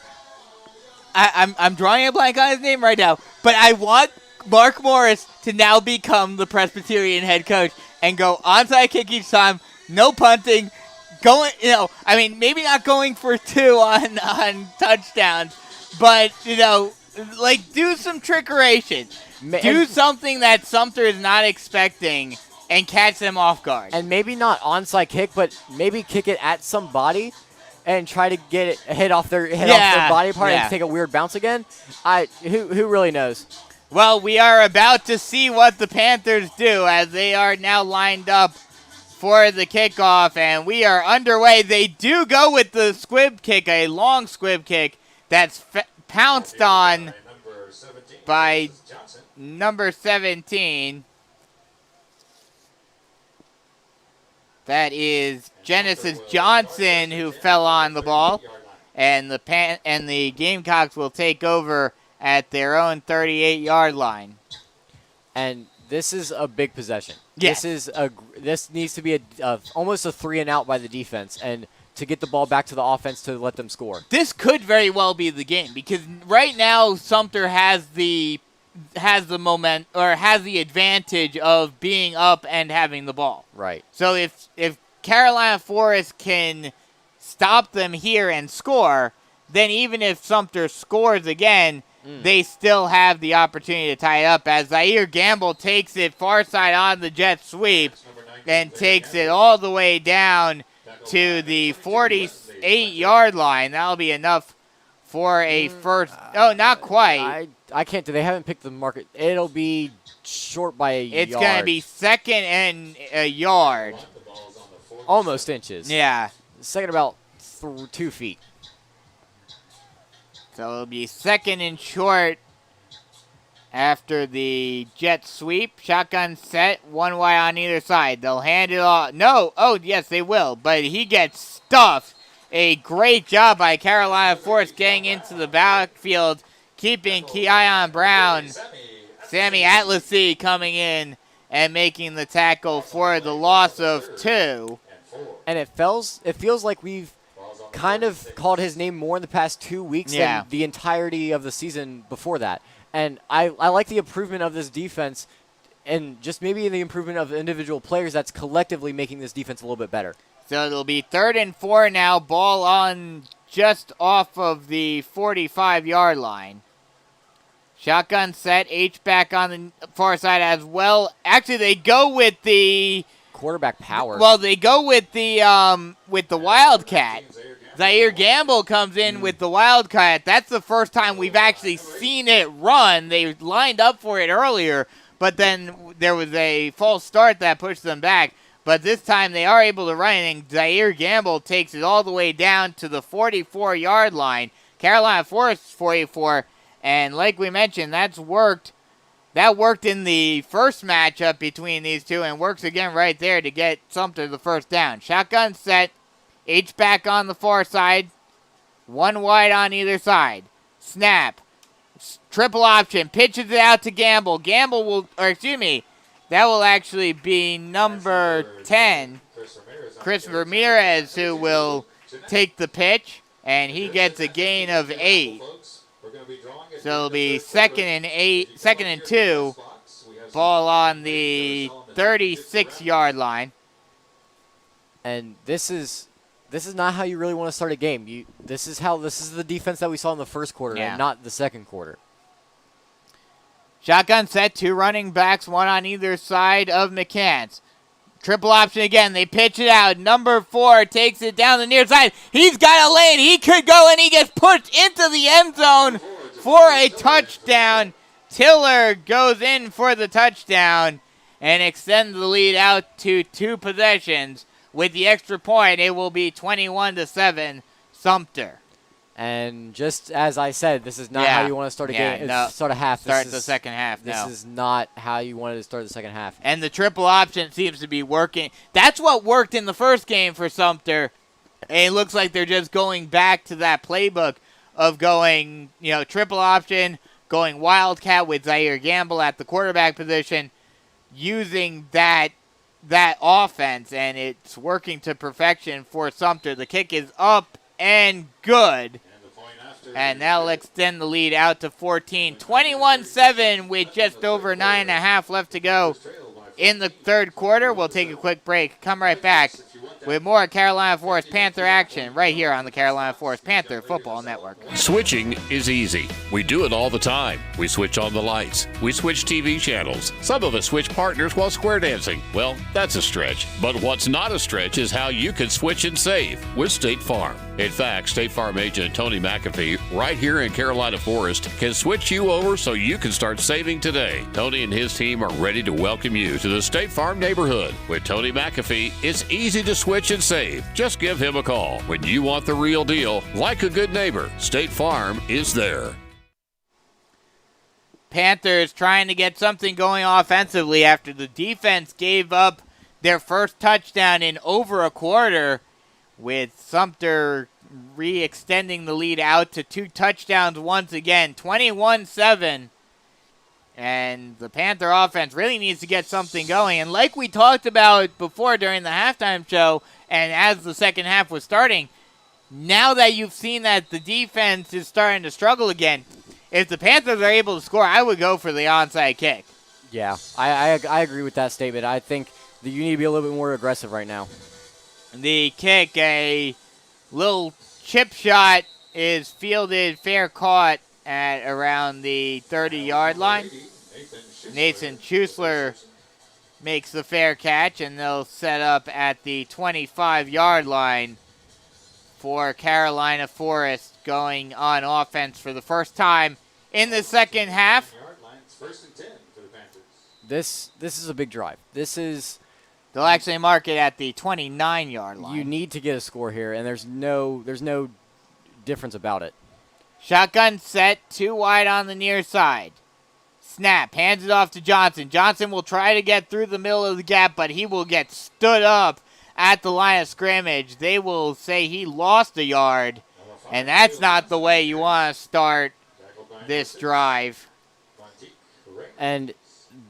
I'm drawing a blank on his name right now, but I want Mark Morris to now become the Presbyterian head coach and go onside kick each time, no punting, maybe not going for 2 on touchdowns, but do some trickeration. Do something that Sumter is not expecting and catch them off guard.
And maybe not onside kick, but maybe kick it at somebody and try to get it hit off their body part and take a weird bounce again. Who really knows?
Well, we are about to see what the Panthers do as they are now lined up for the kickoff, and we are underway. They do go with the squib kick, a long squib kick that's pounced on by number 17. That is Genesis Johnson who fell on the ball, and the Gamecocks will take over at their own 38-yard line.
And this is a big possession.
Yes.
This needs to be almost a 3-and-out by the defense, and to get the ball back to the offense to let them score.
This could very well be the game because right now Sumter has the moment or has the advantage of being up and having the ball.
Right.
So if Carolina Forest can stop them here and score, then even if Sumter scores again, they still have the opportunity to tie it up as Zaire Gamble takes it far side on the jet sweep and takes it all the way down to the 48-yard line. That'll be enough for a first. Oh, not quite.
I can't. They haven't picked the market. It'll be short by a yard.
It's going to be 2nd and a yard.
Almost inches.
Yeah.
Second about 2 feet.
So it'll be 2nd and short after the jet sweep. Shotgun set, one wide on either side. They'll hand it off. No. Oh, yes, they will. But he gets stuffed. A great job by Carolina Forest getting into the backfield, keeping Keon Brown. Sammy Atlasy coming in and making the tackle for the loss of 2.
And it feels like we've kind of called his name more in the past 2 weeks than the entirety of the season before that. And I like the improvement of this defense and just maybe the improvement of individual players that's collectively making this defense a little bit better.
So it'll be 3rd and 4 now. Ball on just off of the 45-yard line. Shotgun set. H-back on the far side as well. Actually, they go with the
quarterback power.
Well, they go with the Wildcat. Zaire Gamble comes in with the Wildcat. That's the first time we've actually seen it run. They lined up for it earlier, but then there was a false start that pushed them back. But this time they are able to run, and Zaire Gamble takes it all the way down to the 44-yard line. Carolina Forest 44, and like we mentioned, that worked in the first matchup between these two and works again right there to get Sumter the first down. Shotgun set, H-back on the far side, 1 wide on either side. Snap, triple option, pitches it out to Gamble. That will actually be number 10, Chris Ramirez, who will take the pitch, and he gets a gain of 8. So it'll be 2nd and 2, ball on the 36-yard line.
And this is not how you really want to start a game. This is the defense that we saw in the first quarter and not the second quarter.
Shotgun set, 2 running backs, 1 on either side of McCants. Triple option again. They pitch it out. Number 4 takes it down the near side. He's got a lane. He could go, and he gets pushed into the end zone for a touchdown. Tiller goes in for the touchdown and extends the lead out to 2 possessions. With the extra point, it will be 21-7 Sumter.
And just as I said, this is not how you want to start a game.
No.
Start a half.
Start the second half.
This is not how you wanted to start the second half.
And the triple option seems to be working. That's what worked in the first game for Sumter. And it looks like they're just going back to that playbook of going, triple option, going Wildcat with Zaire Gamble at the quarterback position, using that offense, and it's working to perfection for Sumter. The kick is up and good. And that'll extend the lead out to 14. 21-7 with just over 9.5 left to go in the third quarter. We'll take a quick break. Come right back with more Carolina Forest Panther action right here on the Carolina Forest Panther Football Network.
Switching is easy. We do it all the time. We switch on the lights. We switch TV channels. Some of us switch partners while square dancing. Well, that's a stretch. But what's not a stretch is how you can switch and save with State Farm. In fact, State Farm agent Tony McAfee, right here in Carolina Forest, can switch you over so you can start saving today. Tony and his team are ready to welcome you to the State Farm neighborhood. With Tony McAfee, it's easy to switch and save. Just give him a call. When you want the real deal, like a good neighbor, State Farm is there.
Panthers trying to get something going offensively after the defense gave up their first touchdown in over a quarter, with Sumter re-extending the lead out to 2 touchdowns once again, 21-7. And the Panther offense really needs to get something going. And like we talked about before during the halftime show, and as the second half was starting, now that you've seen that the defense is starting to struggle again, if the Panthers are able to score, I would go for the onside kick.
Yeah, I agree with that statement. I think that you need to be a little bit more aggressive right now.
The kick, a little chip shot, is fielded, fair caught at around the 30-yard line. Nathan Schusler makes the fair catch, and they'll set up at the 25-yard line for Carolina Forest, going on offense for the first time in the second half.
This is a big drive.
They'll actually mark it at the 29-yard line.
You need to get a score here, and there's no difference about it.
Shotgun set, 2 wide on the near side. Snap, hands it off to Johnson. Johnson will try to get through the middle of the gap, but he will get stood up at the line of scrimmage. They will say he lost a yard, and that's not the way you want to start this drive.
And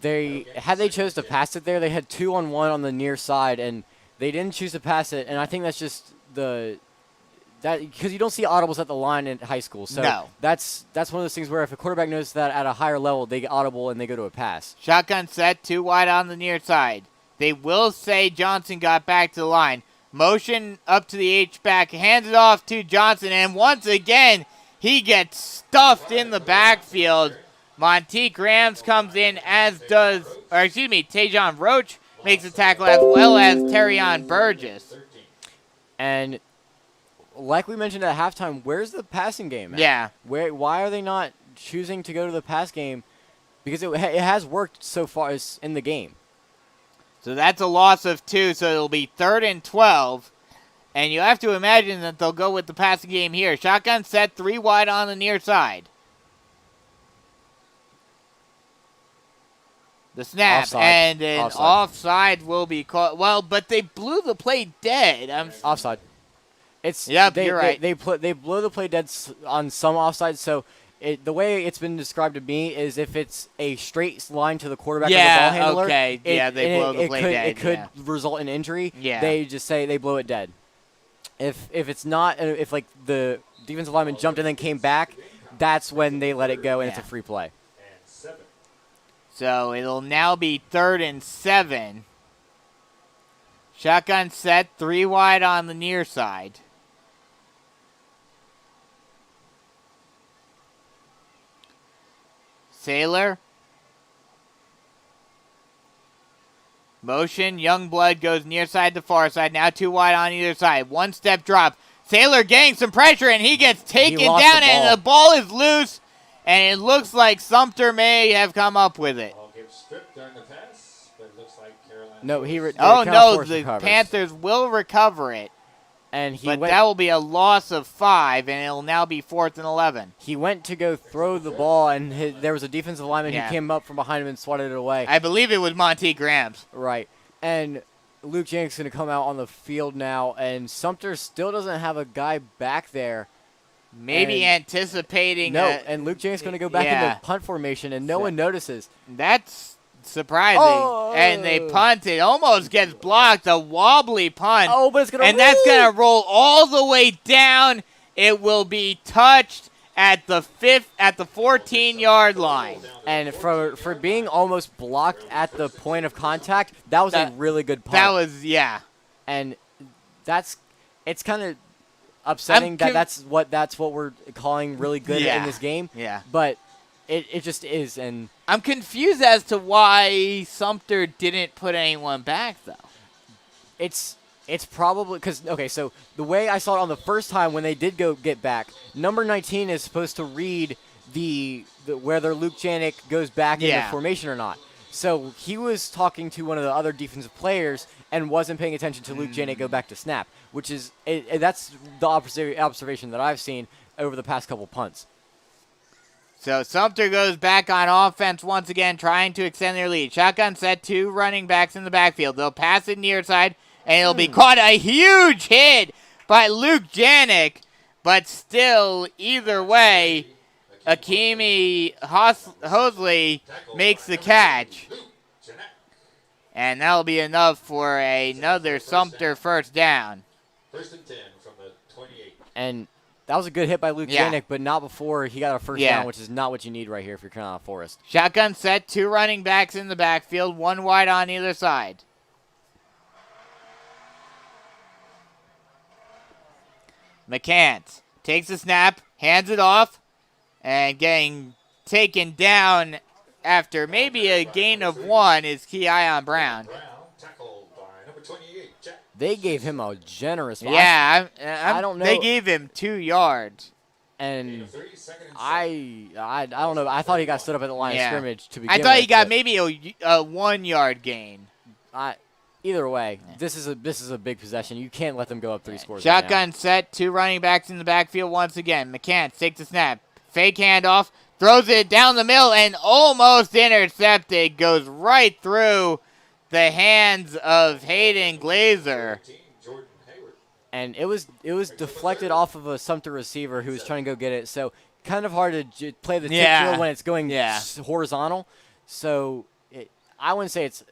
they chose to pass it there, they had 2-on-1 on the near side, and they didn't choose to pass it. And I think that's just the because you don't see audibles at the line in high school. So
No.
that's one of those things where if a quarterback knows that at a higher level, they get audible and they go to a pass.
Shotgun set, 2 wide on the near side. They will say Johnson got back to the line. Motion up to the H-back, hands it off to Johnson, and once again, he gets stuffed in the backfield. Monteque Rams comes in, Tajon Roach makes a tackle, as well as Terrion Burgess.
And like we mentioned at halftime, where's the passing game at?
Yeah.
Why are they not choosing to go to the pass game? Because it has worked so far in the game.
So that's a loss of 2, so it'll be 3rd and 12. And you have to imagine that they'll go with the passing game here. Shotgun set, 3 wide on the near side. The snap,
Offside.
and an offside will be called. Well, but they blew the play dead.
Offside.
Yep, you're right.
They blow the play dead on some offsides, so the way it's been described to me is if it's a straight line to the quarterback or the ball handler.
Okay. They blow the play dead.
It could result in injury.
Yeah.
They just say they blow it dead. If it's not, if like the defensive lineman jumped and then came back, that's when they let it go and it's a free play.
So it'll now be 3rd and 7. Shotgun set, 3 wide on the near side. Sailor. Motion. Youngblood goes near side to far side. Now 2 wide on either side. 1 step drop. Sailor getting some pressure, and he gets taken down, and the ball is loose. And it looks like Sumter may have come up with it.
Ball gets stripped during the pass, but it looks like Carolina.
No,
the Panthers will recover it.
And
that will be a loss of 5, and it'll now be 4th and 11.
He went to go throw the ball, and there was a defensive lineman who came up from behind him and swatted it away.
I believe it was Monteque Rams.
Right. And Luke Jennings is going to come out on the field now, and Sumter still doesn't have a guy back there.
Maybe anticipating.
And Luke Jennings is going to go back into punt formation, and no one notices.
That's surprising. And they punt. It almost gets blocked. A wobbly punt.
But it's going to
And that's going to roll all the way down. It will be touched at the 14-yard line.
And for being almost blocked at the point of contact, that was a really good punt.
That was,
And it's kind of upsetting that's what we're calling really good in this game.
Yeah.
But it just is, and
I'm confused as to why Sumter didn't put anyone back, though.
It's probably because, so the way I saw it on the first time when they did go get back, number 19 is supposed to read the whether Luke Janik goes back into formation or not. So he was talking to one of the other defensive players and wasn't paying attention to Luke Janik go back to snap, which is that's the observation that I've seen over the past couple punts.
So Sumter goes back on offense once again, trying to extend their lead. Shotgun set, 2 running backs in the backfield. They'll pass it near side, and it'll be caught. A huge hit by Luke Janik, but still, either way, Akimi Hosley makes the catch. And that'll be enough for another Sumter first down.
1st and 10 from the 28.
And that was a good hit by Luke Janik, but not before he got a first down, which is not what you need right here if you're Carolina Forest.
Shotgun set, 2 running backs in the backfield, 1 wide on either side. McCants takes the snap, hands it off, and getting taken down after maybe a gain of 1 is Keon Brown.
Tackled by number 28, Jack.
They gave him a generous.
Yeah,
I don't know.
They gave him 2 yards.
And I don't know. I thought he got stood up at the line of scrimmage to begin with.
I thought he got maybe a 1-yard gain.
Either way, this is a big possession. You can't let them go up 3 scores.
Shotgun set, 2 running backs in the backfield once again. McCants takes the snap, fake handoff, throws it down the middle, and almost intercepted. Goes right through the hands of Hayden Glazer.
And it was deflected off of a Sumter receiver who was trying to go get it. So kind of hard to play the tip drill when it's going horizontal. So I wouldn't say it's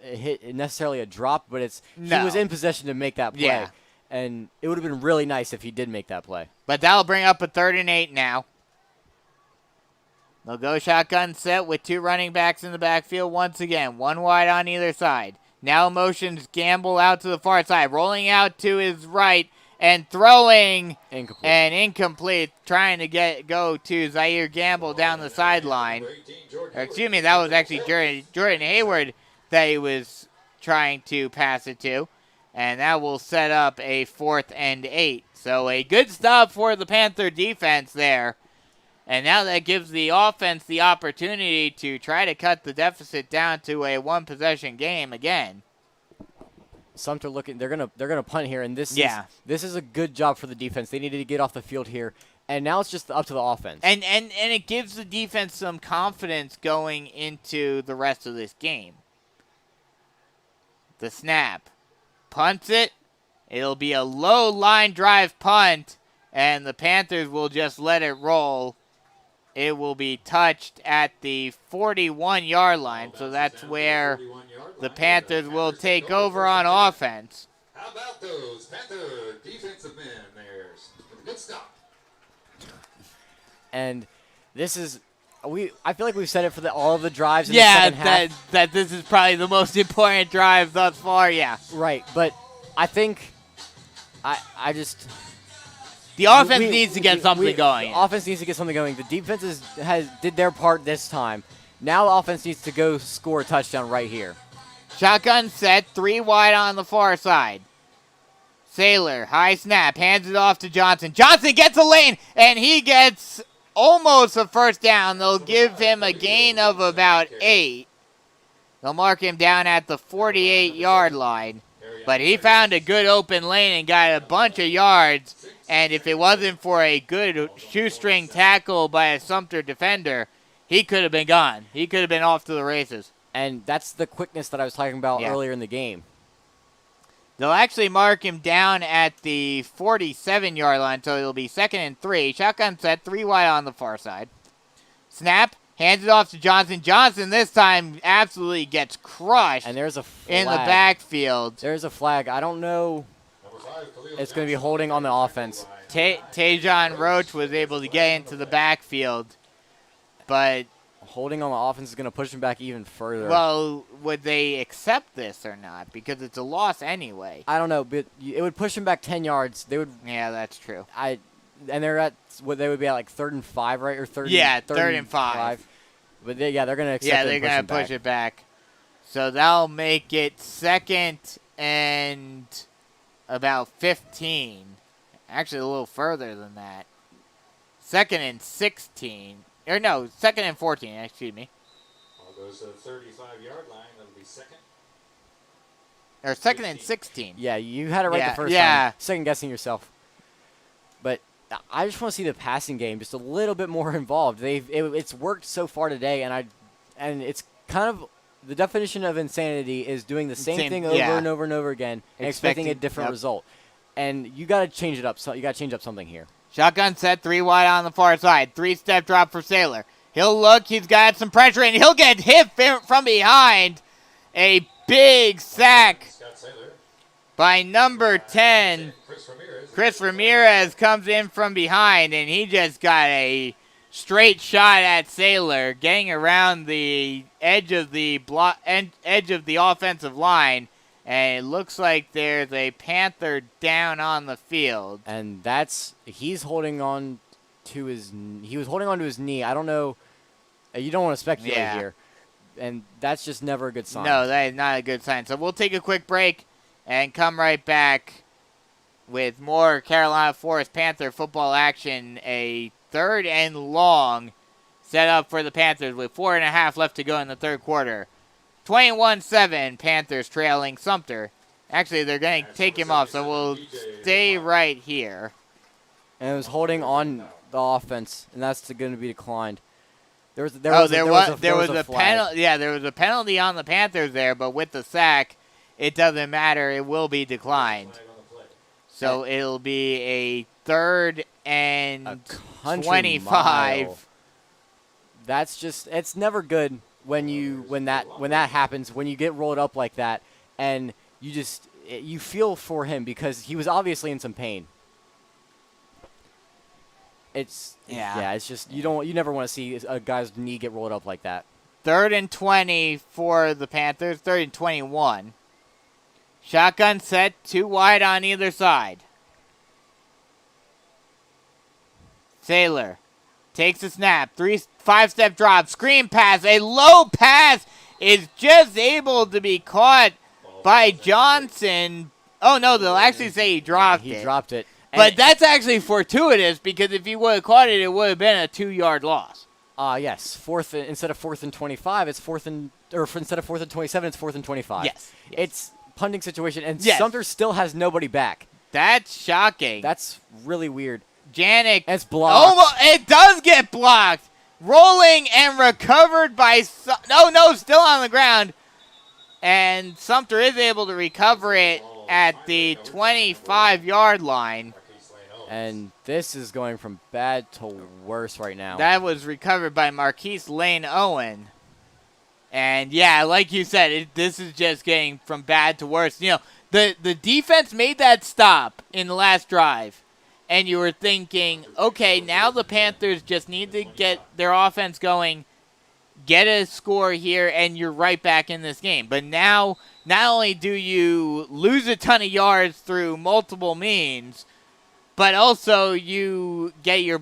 necessarily a drop, but he was in possession to make that play.
Yeah.
And it would have been really nice if he did make that play.
But that'll bring up a 3rd and 8 now. They'll go shotgun set with 2 running backs in the backfield once again. 1 wide on either side. Now motions Gamble out to the far side. Rolling out to his right and throwing.
Incomplete.
And incomplete. Trying to go to Zaire Gamble down the sideline. Or, excuse me, that was actually Jordan Hayward that he was trying to pass it to. And that will set up a 4th and 8. So a good stop for the Panther defense there. And now that gives the offense the opportunity to try to cut the deficit down to a 1-possession game again.
Sumter looking, they're gonna punt here, and this is a good job for the defense. They needed to get off the field here, and now it's just up to the offense.
And it gives the defense some confidence going into the rest of this game. The snap. Punts it. It'll be a low line drive punt, and the Panthers will just let it roll. It will be touched at the 41-yard line, so that's where the Panthers will take over on offense.
How about those Panther defensive men there? Good stop.
And this is, I feel like we've said it for all of the drives in the second half.
that this is probably the most important drive thus far, yeah.
Right, but I think I just...
The offense needs to get something going.
The offense needs to get something going. The defense did their part this time. Now the offense needs to go score a touchdown right here.
Shotgun set, 3 wide on the far side. Sailor, high snap, hands it off to Johnson. Johnson gets a lane, and he gets almost a first down. They'll give him a gain of about 8. They'll mark him down at the 48-yard line. But he found a good open lane and got a bunch of yards. And if it wasn't for a good shoestring tackle by a Sumter defender, he could have been gone. He could have been off to the races.
And that's the quickness that I was talking about earlier in the game.
They'll actually mark him down at the 47-yard line, so it'll be 2nd and 3. Shotgun set, 3 wide on the far side. Snap, hands it off to Johnson. Johnson this time absolutely gets crushed.
And there's a flag
in the backfield.
There's a flag. I don't know. It's going to be holding on the offense.
Tajon Roach was able to get into the backfield, but
holding on the offense is going to push him back even further.
Well, would they accept this or not? Because it's a loss anyway.
I don't know, but it would push him back 10 yards. They would.
Yeah, that's true.
And they're at what they would be at, like 3rd and 5, right? Or 3rd.
Yeah, 3rd and 5.
But they're going to accept.
Yeah, they're going to push it back. So that'll make it 2nd and about 15. Actually, a little further than that. 2nd and 16. Or no, 2nd and 14, excuse me.
Well, goes to the 35-yard line. That'll be 2nd.
Or 2nd and 16.
Yeah, you had it right the first time. Second guessing yourself. But I just want to see the passing game just a little bit more involved. It's worked so far today, and it's kind of the definition of insanity is doing the same thing over and over and over again and expecting a different result. And you got to change it up. So you got to change up something here.
Shotgun set, 3 wide on the far side. 3-step drop for Sailor. He'll look. He's got some pressure, and he'll get hit from behind. A big sack by number 10. Chris Ramirez comes in from behind, and he just got a straight shot at Sailor, getting around the edge of the offensive line. And it looks like there's a Panther down on the field.
And he's holding on to his knee. I don't know. You don't want to speculate here. And that's just never a good sign.
No, that is not a good sign. So we'll take a quick break and come right back with more Carolina Forest Panther football action. A 3rd and long set up for the Panthers with 4.5 left to go in the 3rd quarter. 21-7, Panthers trailing Sumter. Actually, they're going to take him off, so we'll stay right here.
And it was holding on the offense, and that's going to be declined. There was a
penalty. Yeah, there was a penalty on the Panthers there, but with the sack, it doesn't matter. It will be declined. So it'll be a 3rd and 25.
Mile. That's just, it's never good when that happens, when you get rolled up like that, and you just, you feel for him because he was obviously in some pain. It's just you never want to see a guy's knee get rolled up like that.
3rd and 20 for the Panthers. 3rd and 21. Shotgun set, 2 wide on either side. Sailor takes a snap, 5-step drop, screen pass, a low pass is just able to be caught by Johnson. Oh no, they'll actually say he dropped it.
He dropped it.
But that's actually fortuitous because if he would have caught it, it would have been a 2-yard loss.
Yes. Instead of 4th and 25, it's instead of 4th and 27, it's 4th and 25.
Yes.
It's punting situation, and
Yes.
Sumter still has nobody back.
That's shocking.
That's really weird.
Janik.
It's blocked.
It does get blocked. Rolling and recovered by still on the ground. And Sumter is able to recover it at the 25-yard line.
And this is going from bad to worse right now.
That was recovered by Marquise Lane Owen. And, yeah, like you said, this is just getting from bad to worse. You know, the defense made that stop in the last drive. And you were thinking, okay, now the Panthers just need to get their offense going, get a score here, and you're right back in this game. But now, not only do you lose a ton of yards through multiple means, but also you get your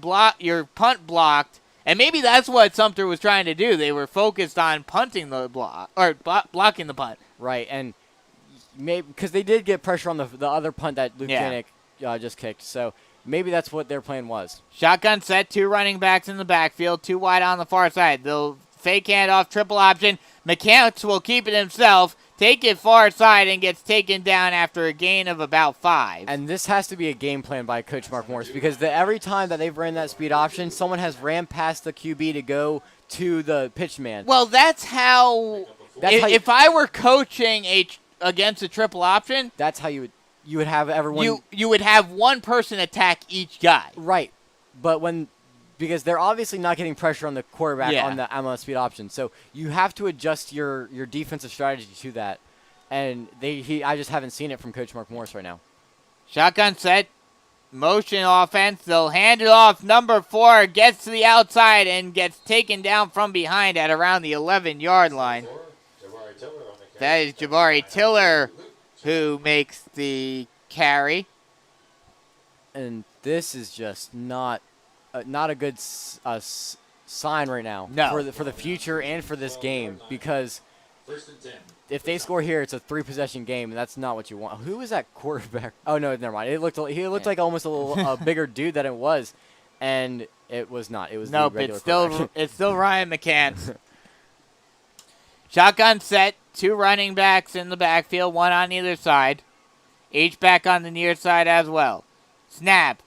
punt blocked. And maybe that's what Sumter was trying to do. They were focused on punting the block, or blocking the punt.
Right, and maybe because they did get pressure on the other punt that Luke Janik just kicked. So maybe that's what their plan was.
Shotgun set, 2 running backs in the backfield, 2 wide on the far side. They'll fake handoff, triple option. McCants will keep it himself, take it far side, and gets taken down after a gain of about 5.
And this has to be a game plan by Coach Mark Morris because every time that they've ran that speed option, someone has ran past the QB to go to the pitch man.
Well, that's how if I were coaching against a triple option,
that's how you would have everyone.
You would have one person attack each guy.
Right. But because they're obviously not getting pressure on the quarterback on the MLS speed option. So you have to adjust your defensive strategy to that. And I just haven't seen it from Coach Mark Morris right now.
Shotgun set, motion offense. They'll hand it off. Number 4 gets to the outside and gets taken down from behind at around the 11-yard line. That is Jabari Tiller who makes the carry.
And this is just not a good sign right now for the future and for this game because if they score here, it's a 3-possession game, and that's not what you want. Who is that quarterback? Oh no, never mind. He looked like almost a little bigger dude than it was, and it was not. It was
nope.
The regular
It's still Ryan McCants. Shotgun set, 2 running backs in the backfield, 1 on either side. Each back on the near side as well. Snap.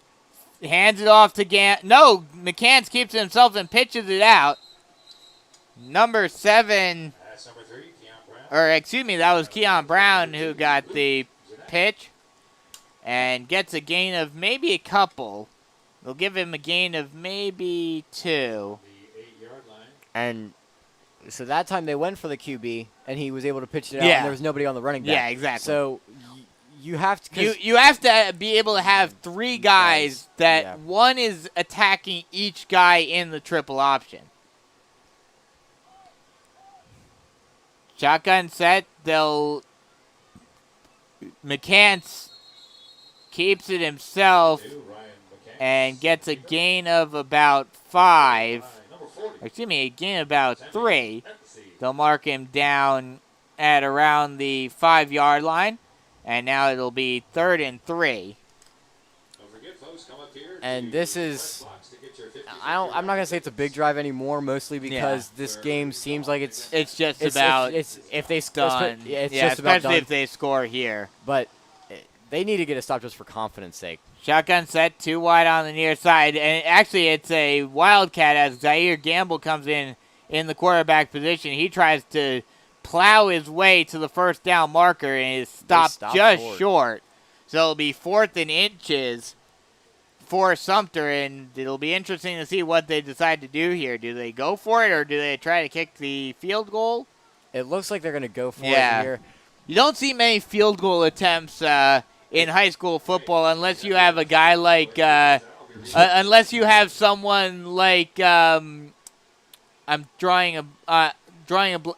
Hands it off to McCants keeps it himself and pitches it out. Number 7.
That's number 3, Keon Brown.
Or, excuse me, that was Keon Brown who got the pitch. And gets a gain of maybe a couple. They'll give him a gain of maybe 2.
The 8-yard line.
And so that time they went for the QB, and he was able to pitch it out,
Yeah.
and there was nobody on the running back.
Yeah, exactly.
So you have to
you have to be able to have 3 guys that one is attacking each guy in the triple option. Shotgun set. McCants keeps it himself and gets a gain of about 5. Excuse me, a gain of about 3. They'll mark him down at around the 5-yard line. And now it'll be 3rd and 3.
And this is I'm not gonna say it's a big drive anymore, mostly because this game seems like it's
just about
if they
done.
It's just about
especially
done.
if they score here.
But they need to get a stop just for confidence sake.
Shotgun set, 2 wide on the near side, and actually it's a wildcat as Zaire Gamble comes in the quarterback position. He tries to plow his way to the first down marker and is stopped just short. So it'll be 4th and inches for Sumter, and it'll be interesting to see what they decide to do here. Do they go for it, or do they try to kick the field goal?
It looks like they're going to go for it here.
You don't see many field goal attempts in high school football unless you have a guy like unless you have someone like I'm drawing a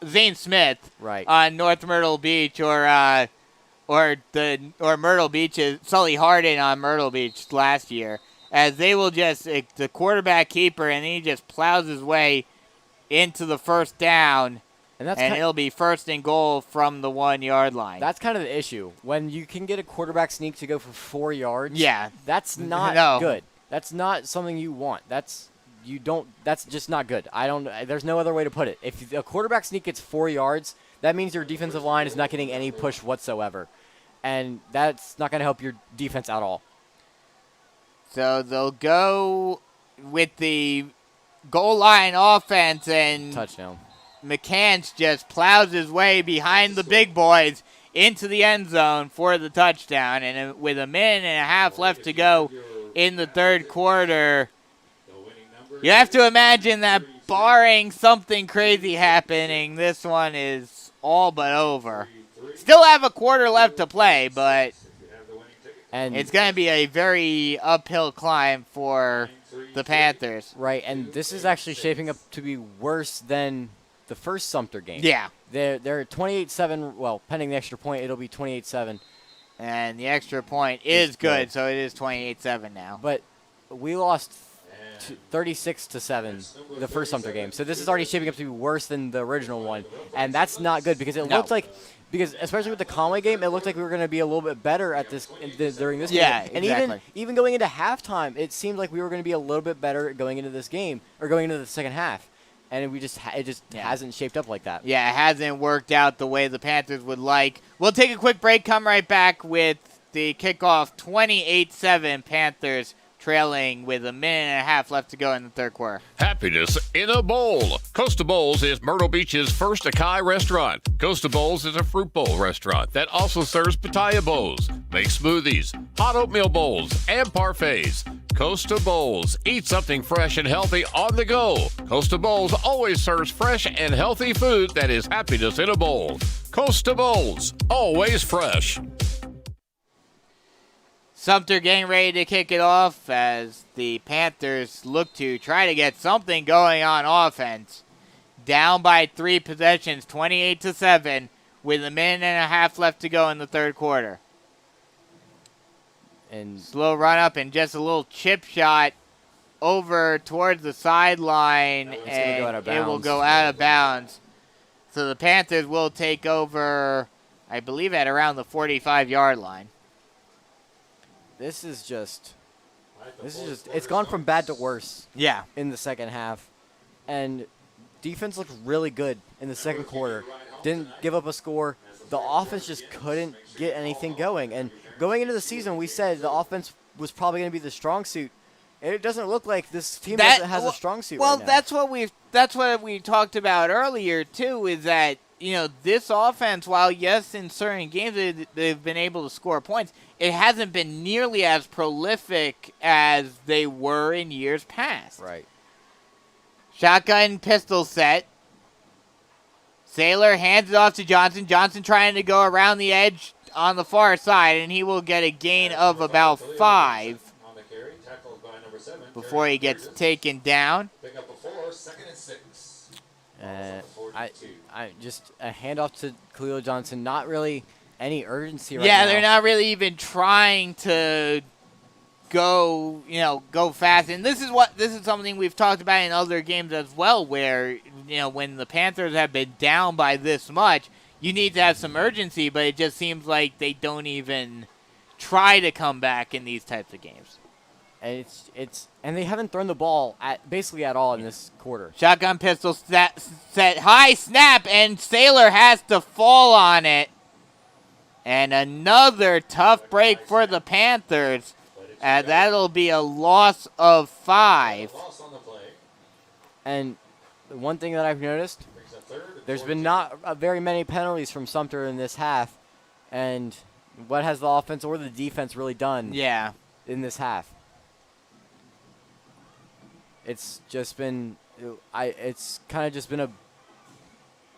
Zane Smith
Right.
on North Myrtle Beach or Myrtle Beach's Sully Hardin on Myrtle Beach last year, as they will just the quarterback keeper and he just plows his way into the first down. And it'll be first and goal from the 1 yard line.
That's kind of the issue. When you can get a quarterback sneak to go for 4 yards,
yeah,
that's not good. That's not something you want. That's just not good. There's no other way to put it. If a quarterback sneak gets 4 yards, that means your defensive line is not getting any push whatsoever. And that's not going to help your defense at all.
So they'll go with the goal line offense and
touchdown.
McCants just plows his way behind the big boys into the end zone for the touchdown. And with a minute and a half left to go in the third quarter, you have to imagine that barring something crazy happening, this one is all but over. Still have a quarter left to play, but it's going to be a very uphill climb for the Panthers.
Right, and this is actually shaping up to be worse than the first Sumter game.
Yeah.
They're 28-7. Well, pending the extra point, it'll be 28-7.
And the extra point is good, so it is 28-7 now.
But we lost 36-7 the first Sumter game. So this is already shaping up to be worse than the original one. And that's not good because it looked like, because especially with the Conway game, it looked like we were going to be a little bit better at this during this game. And
exactly.
even going into halftime, it seemed like we were going to be a little bit better going into this game, or going into the second half. And it just hasn't shaped up like that.
Yeah, it hasn't worked out the way the Panthers would like. We'll take a quick break, come right back with the kickoff. 28-7 Panthers trailing with a minute and a half left to go in the third quarter.
Happiness in a bowl. Costa Bowls is Myrtle Beach's first Acai restaurant. Costa Bowls is a fruit bowl restaurant that also serves pitaya bowls, makes smoothies, hot oatmeal bowls, and parfaits. Costa Bowls. Eat something fresh and healthy on the go. Costa Bowls always serves fresh and healthy food that is happiness in a bowl. Costa Bowls. Always fresh.
Sumter getting ready to kick it off as the Panthers look to try to get something going on offense. Down by 3 possessions, 28-7, with a minute and a half left to go in the third quarter.
And
slow run up and just a little chip shot over towards the sideline, and it will go out of bounds. So the Panthers will take over, I believe, at around the 45-yard line.
This is just, it's gone from bad to worse.
Yeah.
In the second half. And defense looked really good in the second quarter. Didn't give up a score. The offense just couldn't get anything going. And going into the season, we said the offense was probably going to be the strong suit. And it doesn't look like this team has a strong suit right now.
Well, that's what we talked about earlier, too, is that, this offense, while, yes, in certain games they've been able to score points, it hasn't been nearly as prolific as they were in years past.
Right.
Shotgun pistol set. Saylor hands it off to Johnson. Johnson trying to go around the edge on the far side, and he will get a gain of about 5 before he gets taken down.
Pick up a 4, 2nd and 6.
I just a handoff to Khalil Johnson. Not really any urgency right now.
Yeah, they're not really even trying to go fast. And this is something we've talked about in other games as well, where when the Panthers have been down by this much, you need to have some urgency, but it just seems like they don't even try to come back in these types of games.
And and they haven't thrown the ball basically at all in this quarter.
Shotgun pistol set high snap, and Saylor has to fall on it. And another tough break for the Panthers. That'll be a loss of 5.
And the one thing that I've noticed, there's been not very many penalties from Sumter in this half. And what has the offense or the defense really done in this half? It's just been, it's kind of just been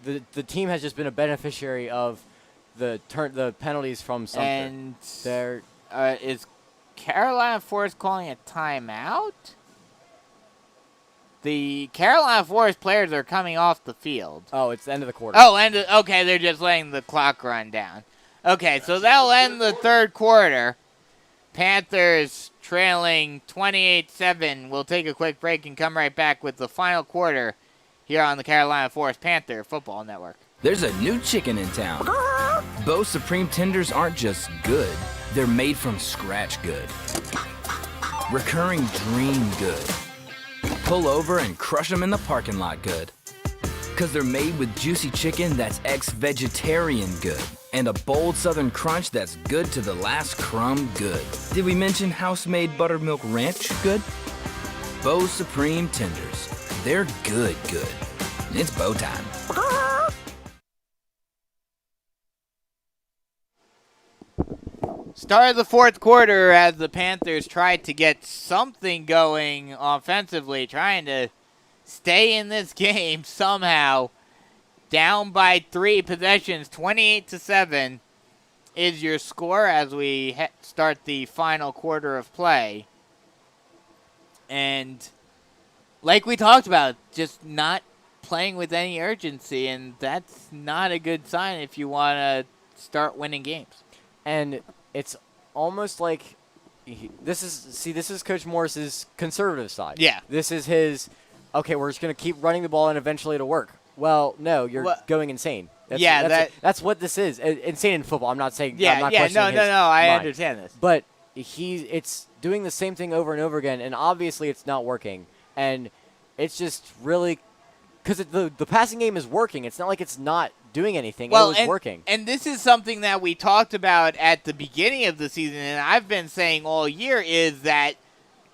the team has just been a beneficiary of the penalties from Sumter.
And
They're
is Carolina Forest calling a timeout? The Carolina Forest players are coming off the field.
oh, it's the end of the quarter.
Oh, okay, they're just letting the clock run down. Okay, so that'll end the third quarter. Panthers trailing 28-7. We'll take a quick break and come right back with the final quarter here on the Carolina Forest Panther Football Network.
There's a new chicken in town. Bo's Supreme Tenders aren't just good, they're made from scratch good. Recurring dream good. Pull over and crush them in the parking lot good. Cause they're made with juicy chicken that's ex-vegetarian good. And a bold southern crunch that's good to the last crumb good. Did we mention house-made buttermilk ranch good? Bo's Supreme Tenders. They're good. It's Bo time.
Start of the fourth quarter as the Panthers tried to get something going offensively, trying to stay in this game somehow. Down by 3 possessions, 28-7 is your score as we start the final quarter of play. And like we talked about, just not playing with any urgency, and that's not a good sign if you want to start winning games.
And it's almost like this is Coach Morris's conservative side.
Yeah.
This is his, okay, we're just going to keep running the ball and eventually it'll work. Well, no, you're going insane. That's what this is. Insane in football. I'm not saying I'm not questioning his
I
mind.
understand this.
But it's doing the same thing over and over again, and obviously it's not working. And it's just really because the passing game is working. It's not like it's not doing anything. It was working.
And this is something that we talked about at the beginning of the season, and I've been saying all year, is that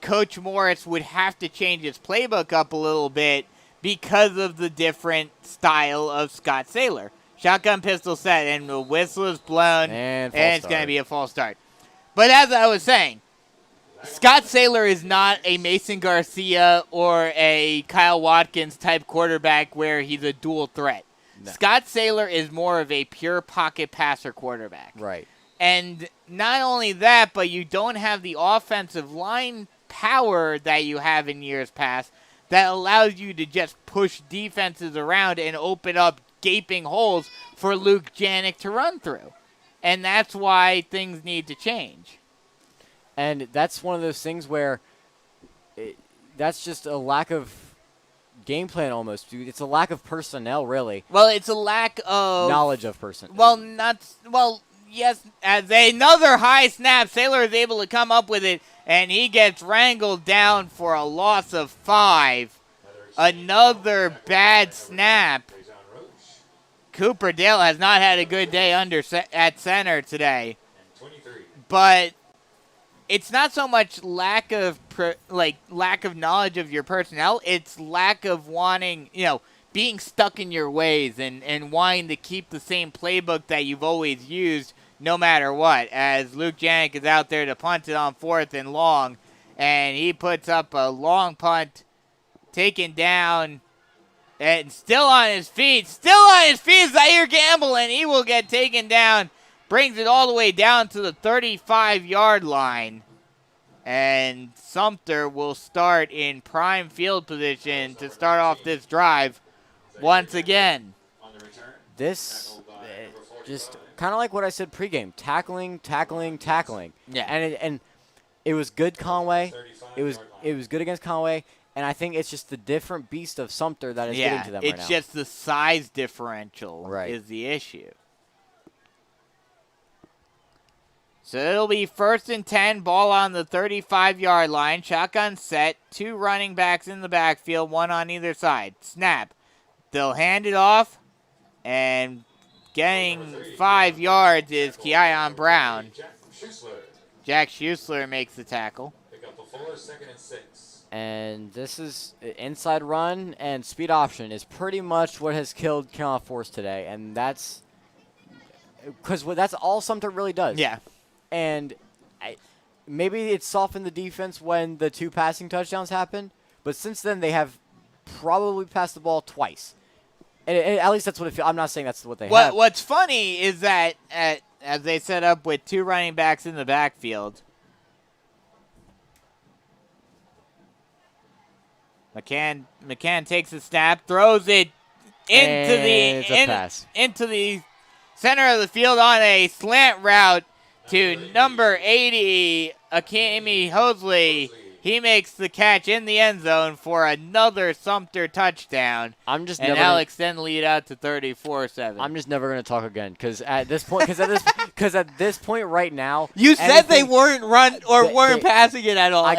Coach Morris would have to change his playbook up a little bit because of the different style of Scott Saylor. Shotgun pistol set, and the whistle is blown, and it's going to be a false start. But as I was saying, Scott Saylor is not a Mason Garcia or a Kyle Watkins type quarterback where he's a dual threat. No. Scott Saylor is more of a pure pocket passer quarterback.
Right.
And not only that, but you don't have the offensive line power that you have in years past that allows you to just push defenses around and open up gaping holes for Luke Janik to run through. And that's why things need to change.
And that's one of those things where that's just a lack of game plan almost, dude. It's a lack of personnel, really.
Well, it's a lack of
knowledge of personnel.
Yes, as another high snap, Saylor is able to come up with it, and he gets wrangled down for a loss of 5. Another bad snap. Cooper Dale has not had a good day at center today. But it's not so much lack of knowledge of your personnel. It's lack of wanting, being stuck in your ways and wanting to keep the same playbook that you've always used no matter what. As Luke Janik is out there to punt it on 4th and long, and he puts up a long punt, taken down, and still on his feet. Zaire Gamble, and he will get taken down. Brings it all the way down to the 35-yard line. And Sumter will start in prime field position to start off this drive once again.
This just kind of like what I said pregame. Tackling.
Yeah.
And it was good Conway. It was good against Conway. And I think it's just the different beast of Sumter that is getting to them right now.
It's just the size differential
is
the issue. So it'll be 1st and 10, ball on the 35-yard line. Shotgun set, 2 running backs in the backfield, 1 on either side. Snap. They'll hand it off, and getting 5 yards is Keon Brown. Jack Schuessler makes the tackle.
Pick up the 4, 2nd and 6.
And this is inside run and speed option is pretty much what has killed Carolina Force today, and that's because that's all Sumter really does.
Yeah.
And maybe it softened the defense when the 2 passing touchdowns happened, but since then they have probably passed the ball twice. And at least that's what it feels. I'm not saying that's what they have.
What's funny is that as they set up with 2 running backs in the backfield, McCann takes a snap, throws it into the center of the field on a slant route to number 80, Akemi Hosley. He makes the catch in the end zone for another Sumter touchdown. Alex then lead out to 34-7.
I'm just never going to talk again because at this point, at this point right now,
you said they weren't weren't passing it at all.
I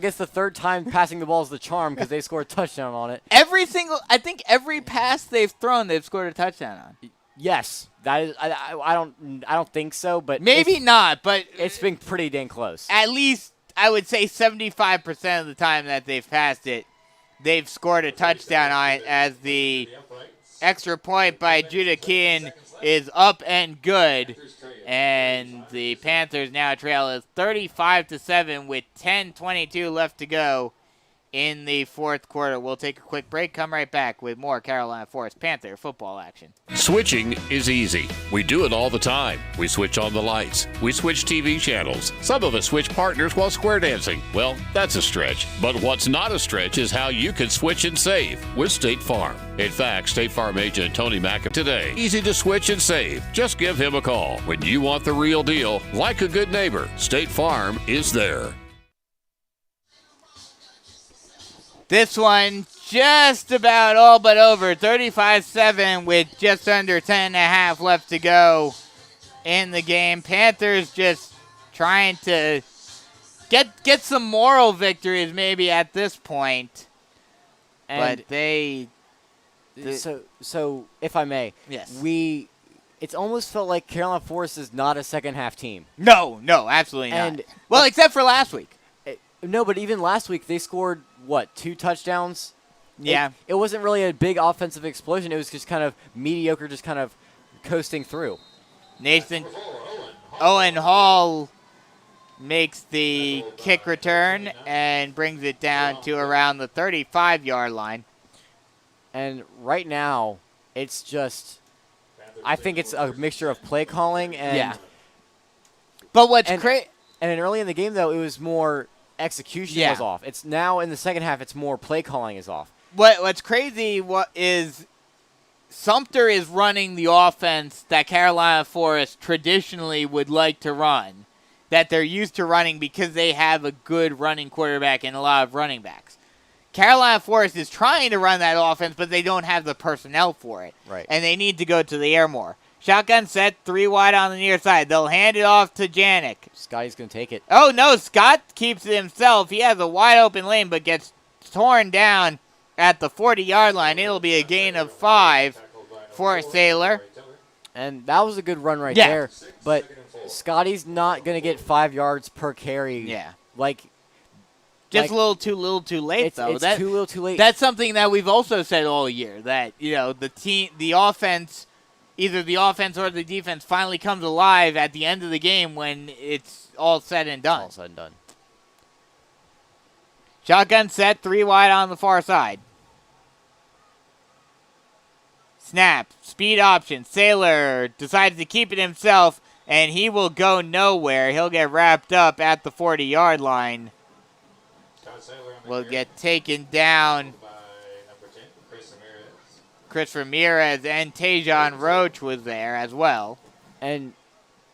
guess the third time passing the ball is the charm because they scored a touchdown on it.
I think every pass they've thrown, they've scored a touchdown on.
Yes, that is. I don't think so, but
maybe not. But
it's been pretty dang close.
At least I would say 75% of the time that they've passed it, they've scored a touchdown on it, as the extra point by Judah Keane is up and good, and the Panthers now trail is 35-7 with 10:22 left to go in the fourth quarter. We'll take a quick break, come right back with more Carolina Forest Panther football action.
Switching is easy. We do it all the time. We switch on the lights. We switch TV channels. Some of us switch partners while square dancing. Well, that's a stretch. But what's not a stretch is how you can switch and save with State Farm. In fact, State Farm agent Tony Mack today. Easy to switch and save. Just give him a call. When you want the real deal, like a good neighbor, State Farm is there.
This one just about all but over, 35-7 with just under 10.5 left to go in the game. Panthers just trying to get some moral victories maybe at this point.
And
but
so if I may,
yes,
it's almost felt like Carolina Forest is not a second half team.
No, absolutely not. Well, except for last week.
No, but even last week they scored, 2 touchdowns?
Yeah.
It wasn't really a big offensive explosion. It was just kind of mediocre, just kind of coasting through.
Owen Hall makes the kick return and brings it down to around the 35-yard line.
And right now, it's just, I think it's a mixture of play calling and...
Yeah. But what's crazy...
And then early in the game, though, it was more... execution was off. It's now in the second half, it's more play calling is off.
What's crazy is Sumter is running the offense that Carolina Forest traditionally would like to run, that they're used to running because they have a good running quarterback and a lot of running backs. Carolina Forest is trying to run that offense, but they don't have the personnel for it.
Right.
And they need to go to the air more. Shotgun set, 3 wide on the near side. They'll hand it off to Janik.
Scotty's going to take it.
Oh, no, Scott keeps it himself. He has a wide open lane, but gets torn down at the 40-yard line. It'll be a gain of 5 for Saylor.
And that was a good run right there. But Scotty's not going to get 5 yards per carry.
Yeah.
Just
a little too late, though.
It's too little too late.
That's something that we've also said all year, that, the offense... Either the offense or the defense finally comes alive at the end of the game when it's all said and done.
All said and done.
Shotgun set, 3 wide on the far side. Snap, speed option. Saylor decides to keep it himself, and he will go nowhere. He'll get wrapped up at the 40-yard line. Will get taken down. Chris Ramirez and Tajon Roach was there as well.
And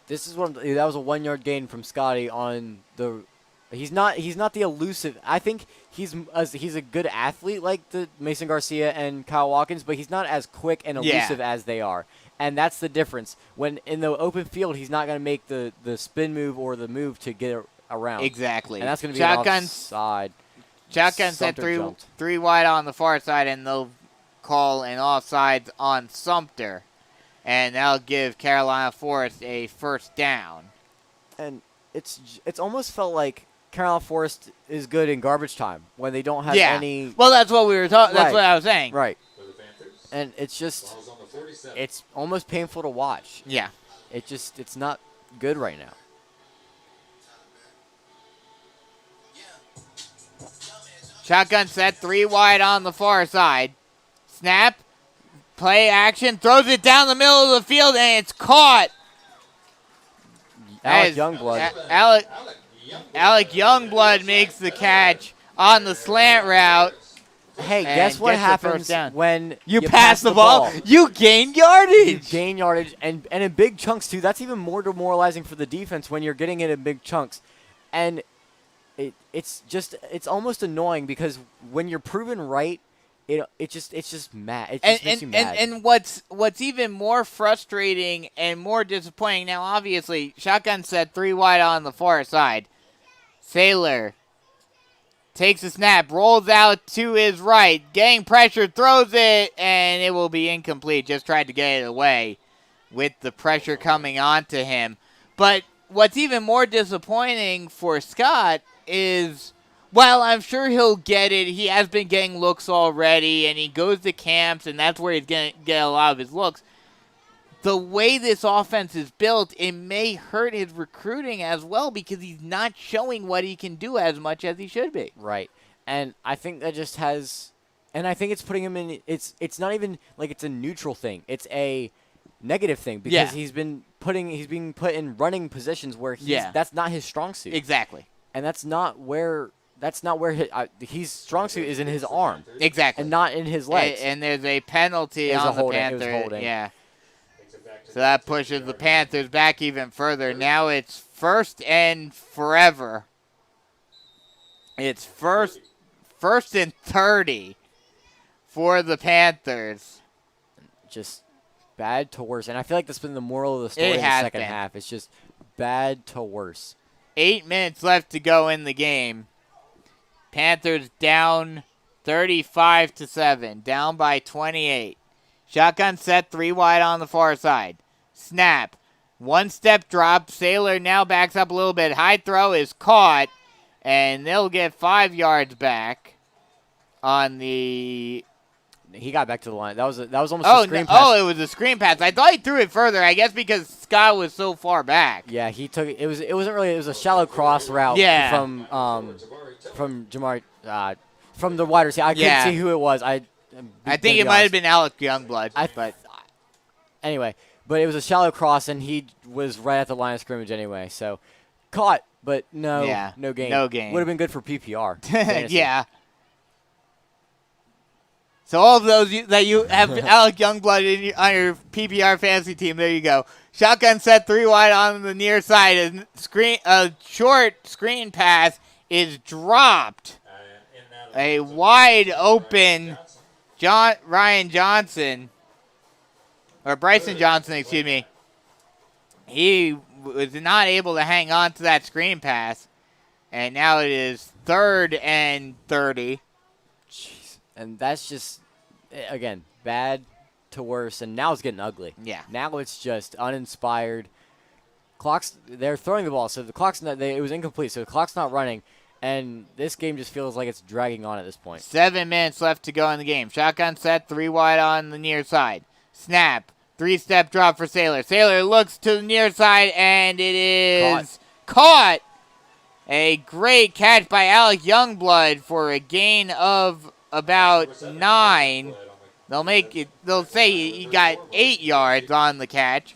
this is that was a 1-yard gain from Scotty on the. He's not the elusive. I think he's a good athlete like the Mason Garcia and Kyle Watkins, but he's not as quick and elusive as they are. And that's the difference. When in the open field, he's not going to make the spin move or the move to get around.
Exactly.
And that's going to be an offside.
Shotgun set 3 wide on the far side, and they'll call an offsides on Sumter, and that'll give Carolina Forest a first down.
And it's almost felt like Carolina Forest is good in garbage time when they don't have any.
Well, that's what we were talking. That's what I was saying.
Right. And it's just it's almost painful to watch.
Yeah.
It's not good right now.
Shotgun set, 3 wide on the far side. Snap. Play action, throws it down the middle of the field, and it's caught.
Alec
As
Youngblood.
Alec Youngblood makes the catch on the slant route.
Hey,
and
guess what
gets the
happens
first down.
when
You pass the ball? You gain yardage.
You gain yardage, and in big chunks, too. That's even more demoralizing for the defense when you're getting it in big chunks. And it's almost annoying because when you're proven right, it's just mad. It just makes you mad.
And what's even more frustrating and more disappointing, now obviously, shotgun set 3 wide on the far side. Sailor takes a snap, rolls out to his right, getting pressure, throws it, and it will be incomplete. Just tried to get it away with the pressure coming onto him. But what's even more disappointing for Scott is, while I'm sure he'll get it, he has been getting looks already, and he goes to camps, and that's where he's going to get a lot of his looks. The way this offense is built, it may hurt his recruiting as well because he's not showing what he can do as much as he should be.
Right. And I think that just has – and I think it's putting him in – it's not even like it's a neutral thing. It's a negative thing because he's being put in running positions where that's not his strong suit.
Exactly.
And that's not where his strong suit is in his arm.
Exactly.
And not in his legs.
And there's a penalty on the Panthers. Yeah. So that pushes the Panthers back even further. Now it's first and forever. It's first and 30 for the Panthers.
Just bad to worse. And I feel like that's been the moral of the story in the second half. It's just bad to worse.
8 minutes left to go in the game. Panthers down 35-7, down by 28. Shotgun set 3 wide on the far side. Snap. 1-step drop. Sailor now backs up a little bit. High throw is caught, and they'll get 5 yards back on the...
He got back to the line. That was almost a screen pass.
Oh, it was a screen pass. I thought he threw it further, I guess because Scott was so far back.
Yeah, he took it. It wasn't really. It was a shallow cross route from Jamar from the wide receiver. I couldn't see who it was. I
think it might have been Alec Youngblood.
Anyway, but it was a shallow cross, and he was right at the line of scrimmage anyway. So caught, but no gain.
No gain.
Would have been good for PPR.
Yeah. So all of those that you have Alec Youngblood on your PPR fantasy team, there you go. Shotgun set 3 wide on the near side. A short screen pass is dropped. A wide open Bryson Johnson, excuse me. He was not able to hang on to that screen pass. And now it is 3rd and 30.
Jeez. And that's just, again, bad to worse. And now it's getting ugly.
Yeah.
Now it's just uninspired. They're throwing the ball, so the clock's not. It was incomplete, so the clock's not running. And this game just feels like it's dragging on at this point. 7
minutes left to go in the game. Shotgun set, 3 wide on the near side. Snap. 3-step drop for Sailor. Sailor looks to the near side, and it is caught. A great catch by Alec Youngblood for a gain of about 9. They'll say he got 8 yards on the catch,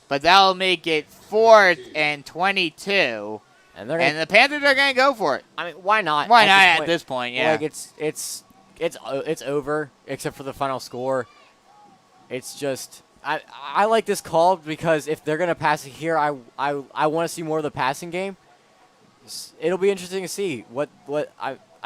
but that'll make it 4th and 22. And the Panthers are going to go for it.
I mean, why not?
Why not at this point? Yeah.
Like it's over except for the final score. It's just I like this call because if they're going to pass it here, I want to see more of the passing game. It'll be interesting to see what they're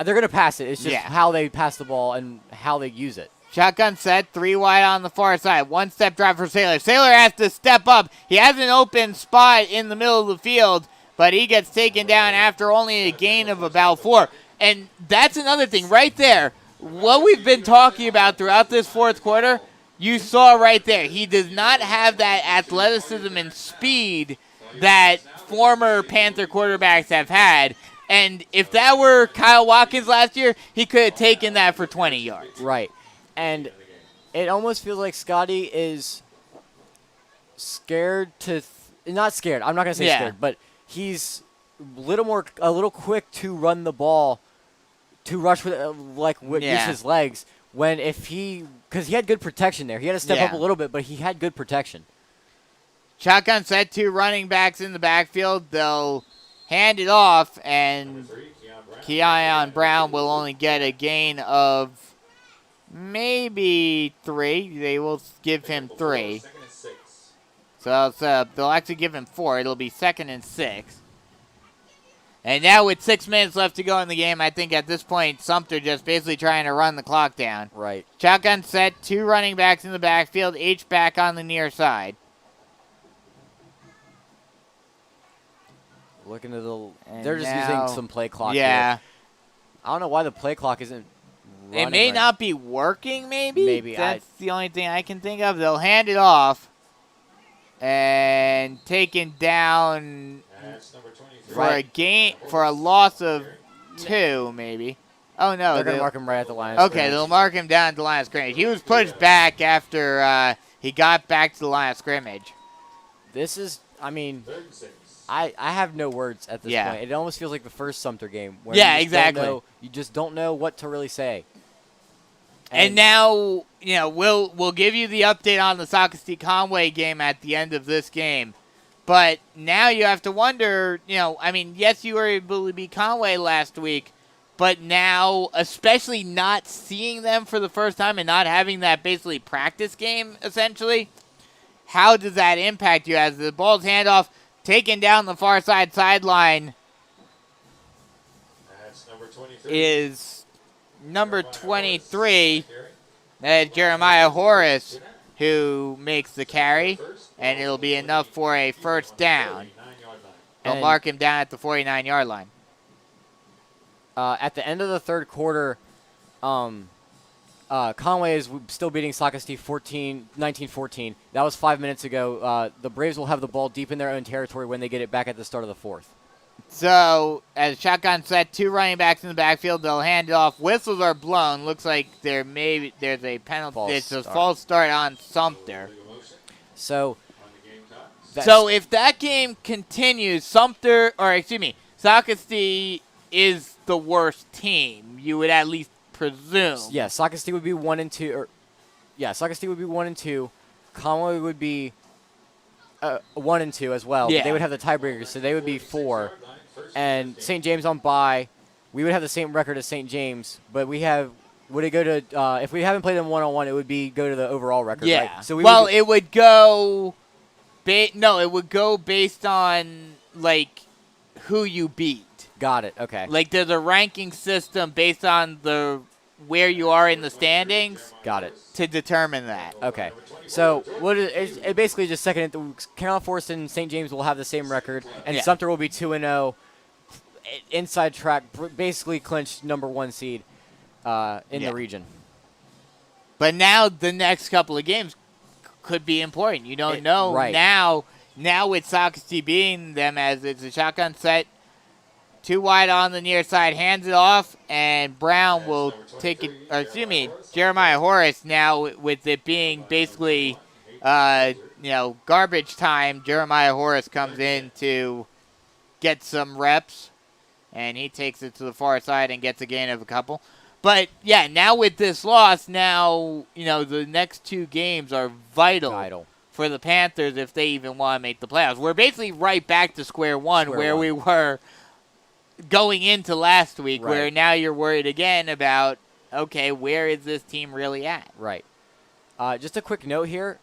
going to pass it. It's just how they pass the ball and how they use it.
Shotgun set, 3 wide on the far side. 1-step drop for Sailor. Sailor has to step up. He has an open spot in the middle of the field, but he gets taken down after only a gain of about 4. And that's another thing right there. What we've been talking about throughout this fourth quarter, you saw right there. He does not have that athleticism and speed that former Panther quarterbacks have had. And if that were Kyle Watkins last year, he could have taken that for 20 yards.
Right. And it almost feels like Scotty is scared to not scared. I'm not going to say scared, but he's a little quick to run the ball, to rush with use his legs, because he had good protection there. He had to step up a little bit, but he had good protection.
Shotgun set, 2 running backs in the backfield. They'll hand it off, and Keon Brown will only get a gain of maybe 3. They will give him 3. So they'll actually give him 4. It'll be 2nd and 6. And now with 6 minutes left to go in the game, I think at this point, Sumter just basically trying to run the clock down.
Right.
Shotgun set, 2 running backs in the backfield, each back on the near side.
Looking at they're just using some play clock.
Yeah.
Here. I don't know why the play clock isn't running.
It may not be working, maybe? Maybe. That's the only thing I can think of. They'll hand it off and taken down for a loss of 2, maybe. Oh, no.
They're going to mark him right at the line of scrimmage.
Okay, they'll mark him down at the line of scrimmage. He was pushed back after he got back to the line of scrimmage.
This is, I mean, I have no words at this point. It almost feels like the first Sumter game. Where
exactly.
You just don't know what to really say.
And now, we'll give you the update on the Socastee-Conway game at the end of this game. But now you have to wonder, yes, you were able to beat Conway last week, but now, especially not seeing them for the first time and not having that basically practice game, essentially, how does that impact you as the ball's handoff taken down the far sideline is number 23, Jeremiah Horace, who makes the carry, and it'll be enough for a first down. They'll mark him down at the 49-yard line.
At the end of the third quarter, Conway is still beating Socastee 19-14. That was 5 minutes ago. The Braves will have the ball deep in their own territory when they get it back at the start of the fourth.
So, as shotgun set, 2 running backs in the backfield, they'll hand it off. Whistles are blown. Looks like there's a penalty. It's a false start on Sumter.
So
if that game continues, Socastee is the worst team. You would at least presume.
Yeah, Socastee would be 1-2. Socastee would be 1-2. Conway would be 1-2 as well.
Yeah.
They would have the tiebreakers, so they would be 4. And St. James on bye. We would have the same record as St. James, but would it go to if we haven't played them 1-on-1, it would go to the overall record,
yeah.
Right? So
it would go it would go based on who you beat.
Got it. Okay.
There's a ranking system based on where you are in the standings.
Got it.
To determine that.
Okay. So it basically just second. Carolina Forest and St. James will have the same record, and Sumter will be 2-0. Inside track, basically clinched number 1 seed in the region.
But now the next couple of games could be important. You don't know.
Right.
Now with Socastee beating them as it's a shotgun set, 2 wide on the near side, hands it off, and Brown will take it. Jeremiah Horace now with it being basically, garbage time. Jeremiah Horace comes in to get some reps, and he takes it to the far side and gets a gain of a couple. But now with this loss, the next 2 games are vital for the Panthers if they even want to make the playoffs. We're basically right back to square one where we were going into last week, where now you're worried again about, okay, where is this team really at?
Right. Just a quick note here.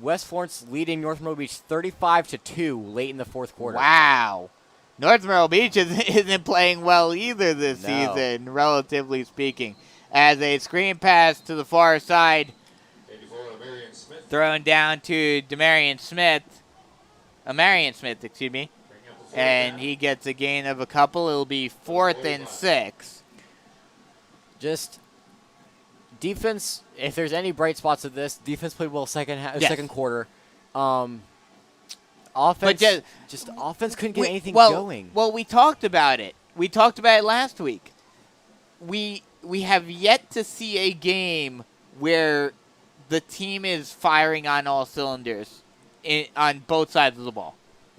West Florence leading North Myrtle Beach 35-2 late in the fourth quarter.
Wow. North Myrtle Beach isn't playing well either this season, relatively speaking. As a screen pass to the far side, thrown down to Amarian Smith, and he gets a gain of a couple. It'll be 4th and 6.
Just defense, if there's any bright spots of this, defense played well second quarter. Offense, but offense couldn't get anything going.
Well, we talked about it. We talked about it last week. We have yet to see a game where the team is firing on all cylinders on both sides of the ball.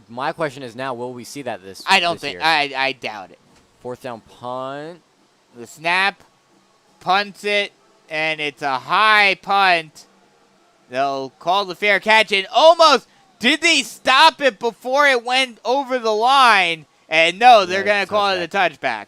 My question is now, will we see that this
I don't think.
year?
I doubt it.
4th down punt.
The snap, punts it, and it's a high punt. They'll call the fair catch, and almost did they stop it before it went over the line? And no, they're going to call it a touchback.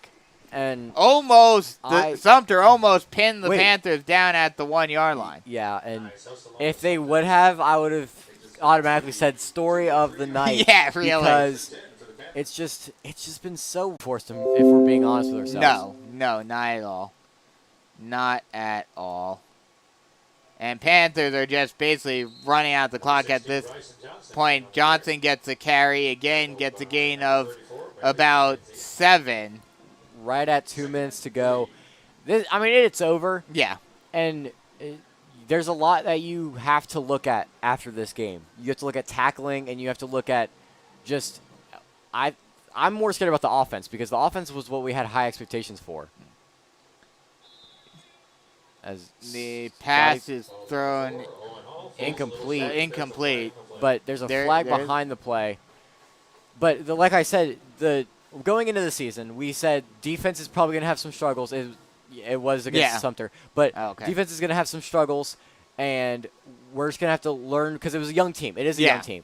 And
almost, Sumter almost pinned the Panthers down at the 1 yard line.
Yeah, and if they would have, I would have automatically said story of the night.
Yeah, really.
Because it's just been so forced, if we're being honest with ourselves.
No, not at all. Not at all. And Panthers are just basically running out the clock at this point. Johnson gets a carry, again gets a gain of about 7.
Right at 2 minutes to go. It's over.
Yeah.
And there's a lot that you have to look at after this game. You have to look at tackling, and you have to look at just I'm more scared about the offense because the offense was what we had high expectations for. As
the pass is thrown incomplete.
But there's a flag behind the play. But like I said, going into the season, we said defense is probably going to have some struggles. It was against Sumter. But defense is going to have some struggles, and we're just going to have to learn because it was a young team. It is a young team.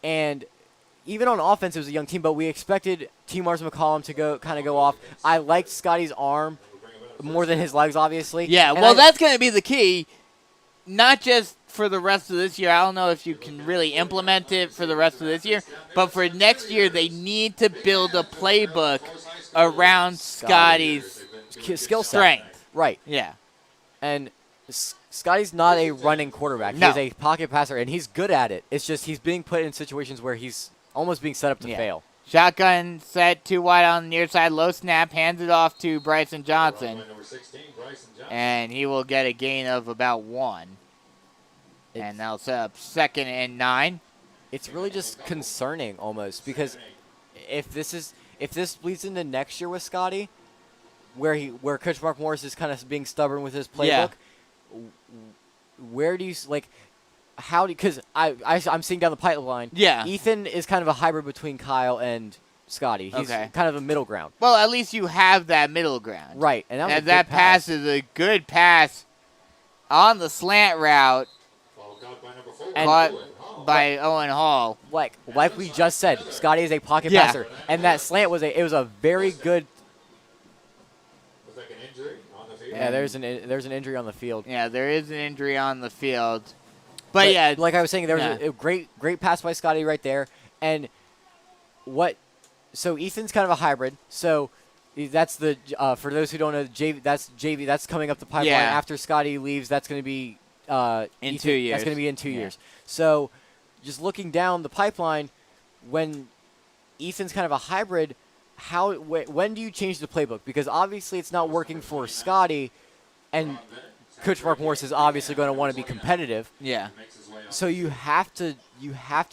And even on offense, it was a young team, but we expected T. Mars McCollum to go off. I liked Scotty's arm more than his legs, obviously.
Yeah, and that's going to be the key, not just for the rest of this year. I don't know if you can really implement it for the rest of this year, but for next year, they need to build a playbook around Scotty's
skill set.
Strength.
Right.
Yeah.
And Scotty's not a running quarterback.
No.
He's a pocket passer, and he's good at it. It's just he's being put in situations where he's almost being set up to fail.
Shotgun set 2 wide on the near side. Low snap. Hands it off to Bryson Johnson. And he will get a gain of about 1. And that'll set up 2nd and 9.
It's really just concerning almost because if this bleeds into next year with Scotty, where Coach Mark Morris is kind of being stubborn with his playbook, where do you because I'm seeing down the pipeline.
Yeah.
Ethan is kind of a hybrid between Kyle and Scotty. He's kind of a middle ground.
Well, at least you have that middle ground.
Right.
And that pass is a good pass on the slant route.
And
caught by Owen Hall.
Like we just said, Scotty is a pocket passer. And that slant was a very good. Yeah, there's an injury on the field.
Yeah, there is an injury on the field. But yeah,
like I was saying, there was a great pass by Scotty right there. And so Ethan's kind of a hybrid. So that's for those who don't know, JV. That's coming up the pipeline after Scotty leaves. That's going to be
in 2 years.
That's going to be in 2 years. So just looking down the pipeline, when Ethan's kind of a hybrid, when do you change the playbook? Because obviously it's not working for Scotty, and Coach Mark Morris is obviously going to want to be competitive.
Yeah.
So you have to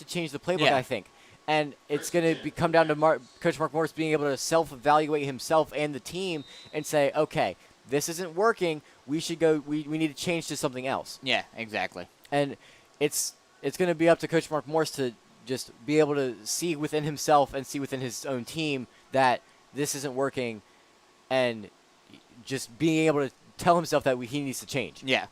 change the playbook, I think. And it's going to come down to Coach Mark Morris being able to self-evaluate himself and the team and say, okay, this isn't working. We should go. We need to change to something else.
Yeah, exactly.
And it's going to be up to Coach Mark Morris to just be able to see within himself and see within his own team that this isn't working, and just being able to tell himself that he needs to change.
Yeah.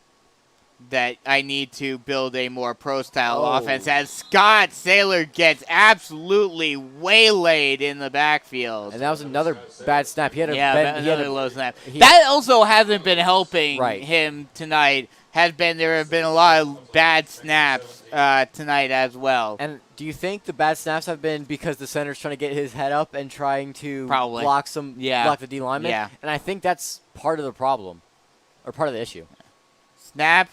That I need to build a more pro-style offense as Scott Saylor gets absolutely waylaid in the backfield.
And that was another bad snap. He had
another low snap. That also hasn't been helping him tonight. There have been a lot of bad snaps tonight as well.
And do you think the bad snaps have been because the center's trying to get his head up and trying to block the D lineman?
Yeah.
And I think that's part of the problem, or part of the issue.
Snap.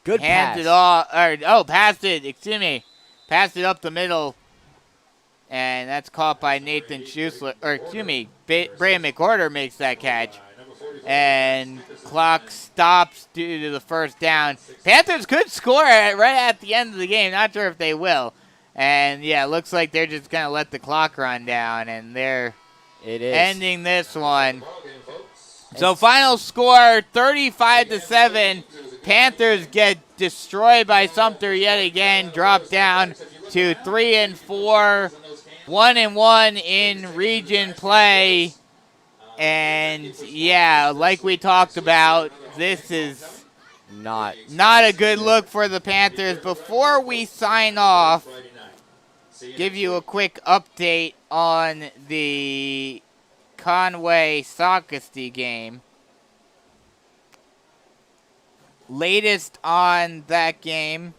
Good
pass. Passed it. Excuse me. Passed it up the middle. And that's caught by Nathan Schussler. Brandon McWhorter makes that catch. And clock stops due to the first down. Panthers could score right at the end of the game. Not sure if they will. And, yeah, it looks like they're just going to let the clock run down. And they're ending this one. So final score, 35-7. Panthers get destroyed by Sumter yet again. Drop down to 3-4, 1-1 in region play. And, yeah, like we talked about, this is
Not.
not a good look for the Panthers. Before we sign off,
Friday night. See you
give you a quick update on the Conway-Sockesty game. Latest on that game,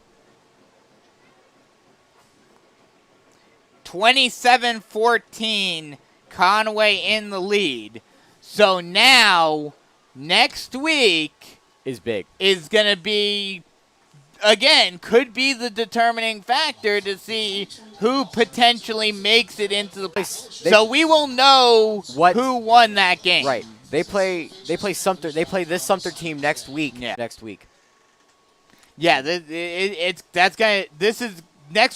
27-14, Conway in the lead. So now, next week
Is big.
is going to be, again, could be the determining factor to see who potentially makes it into the playoffs. So we will know who won that game.
Right. They play Sumter. They play this Sumter team next week.
Yeah.
Next week.
Yeah, next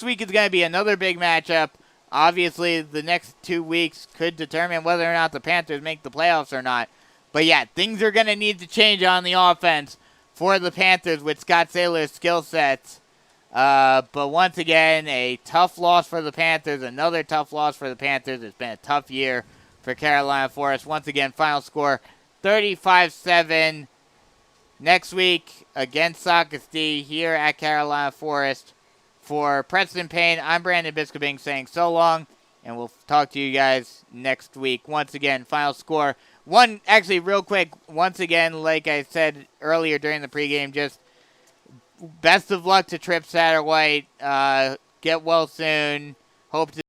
week is going to be another big matchup. Obviously, the next 2 weeks could determine whether or not the Panthers make the playoffs or not. But yeah, things are going to need to change on the offense for the Panthers with Scott Saylor's skill sets. But once again, a tough loss for the Panthers. Another tough loss for the Panthers. It's been a tough year for Carolina Forest. Once again, final score 35-7. Next week against Sockesty here at Carolina Forest. For Preston Payne, I'm Brandon Biskobing saying so long, and we'll talk to you guys next week. Once again, final score. Real quick, once again, like I said earlier during the pregame, just best of luck to Trip Satterwhite. Get well soon. Hope to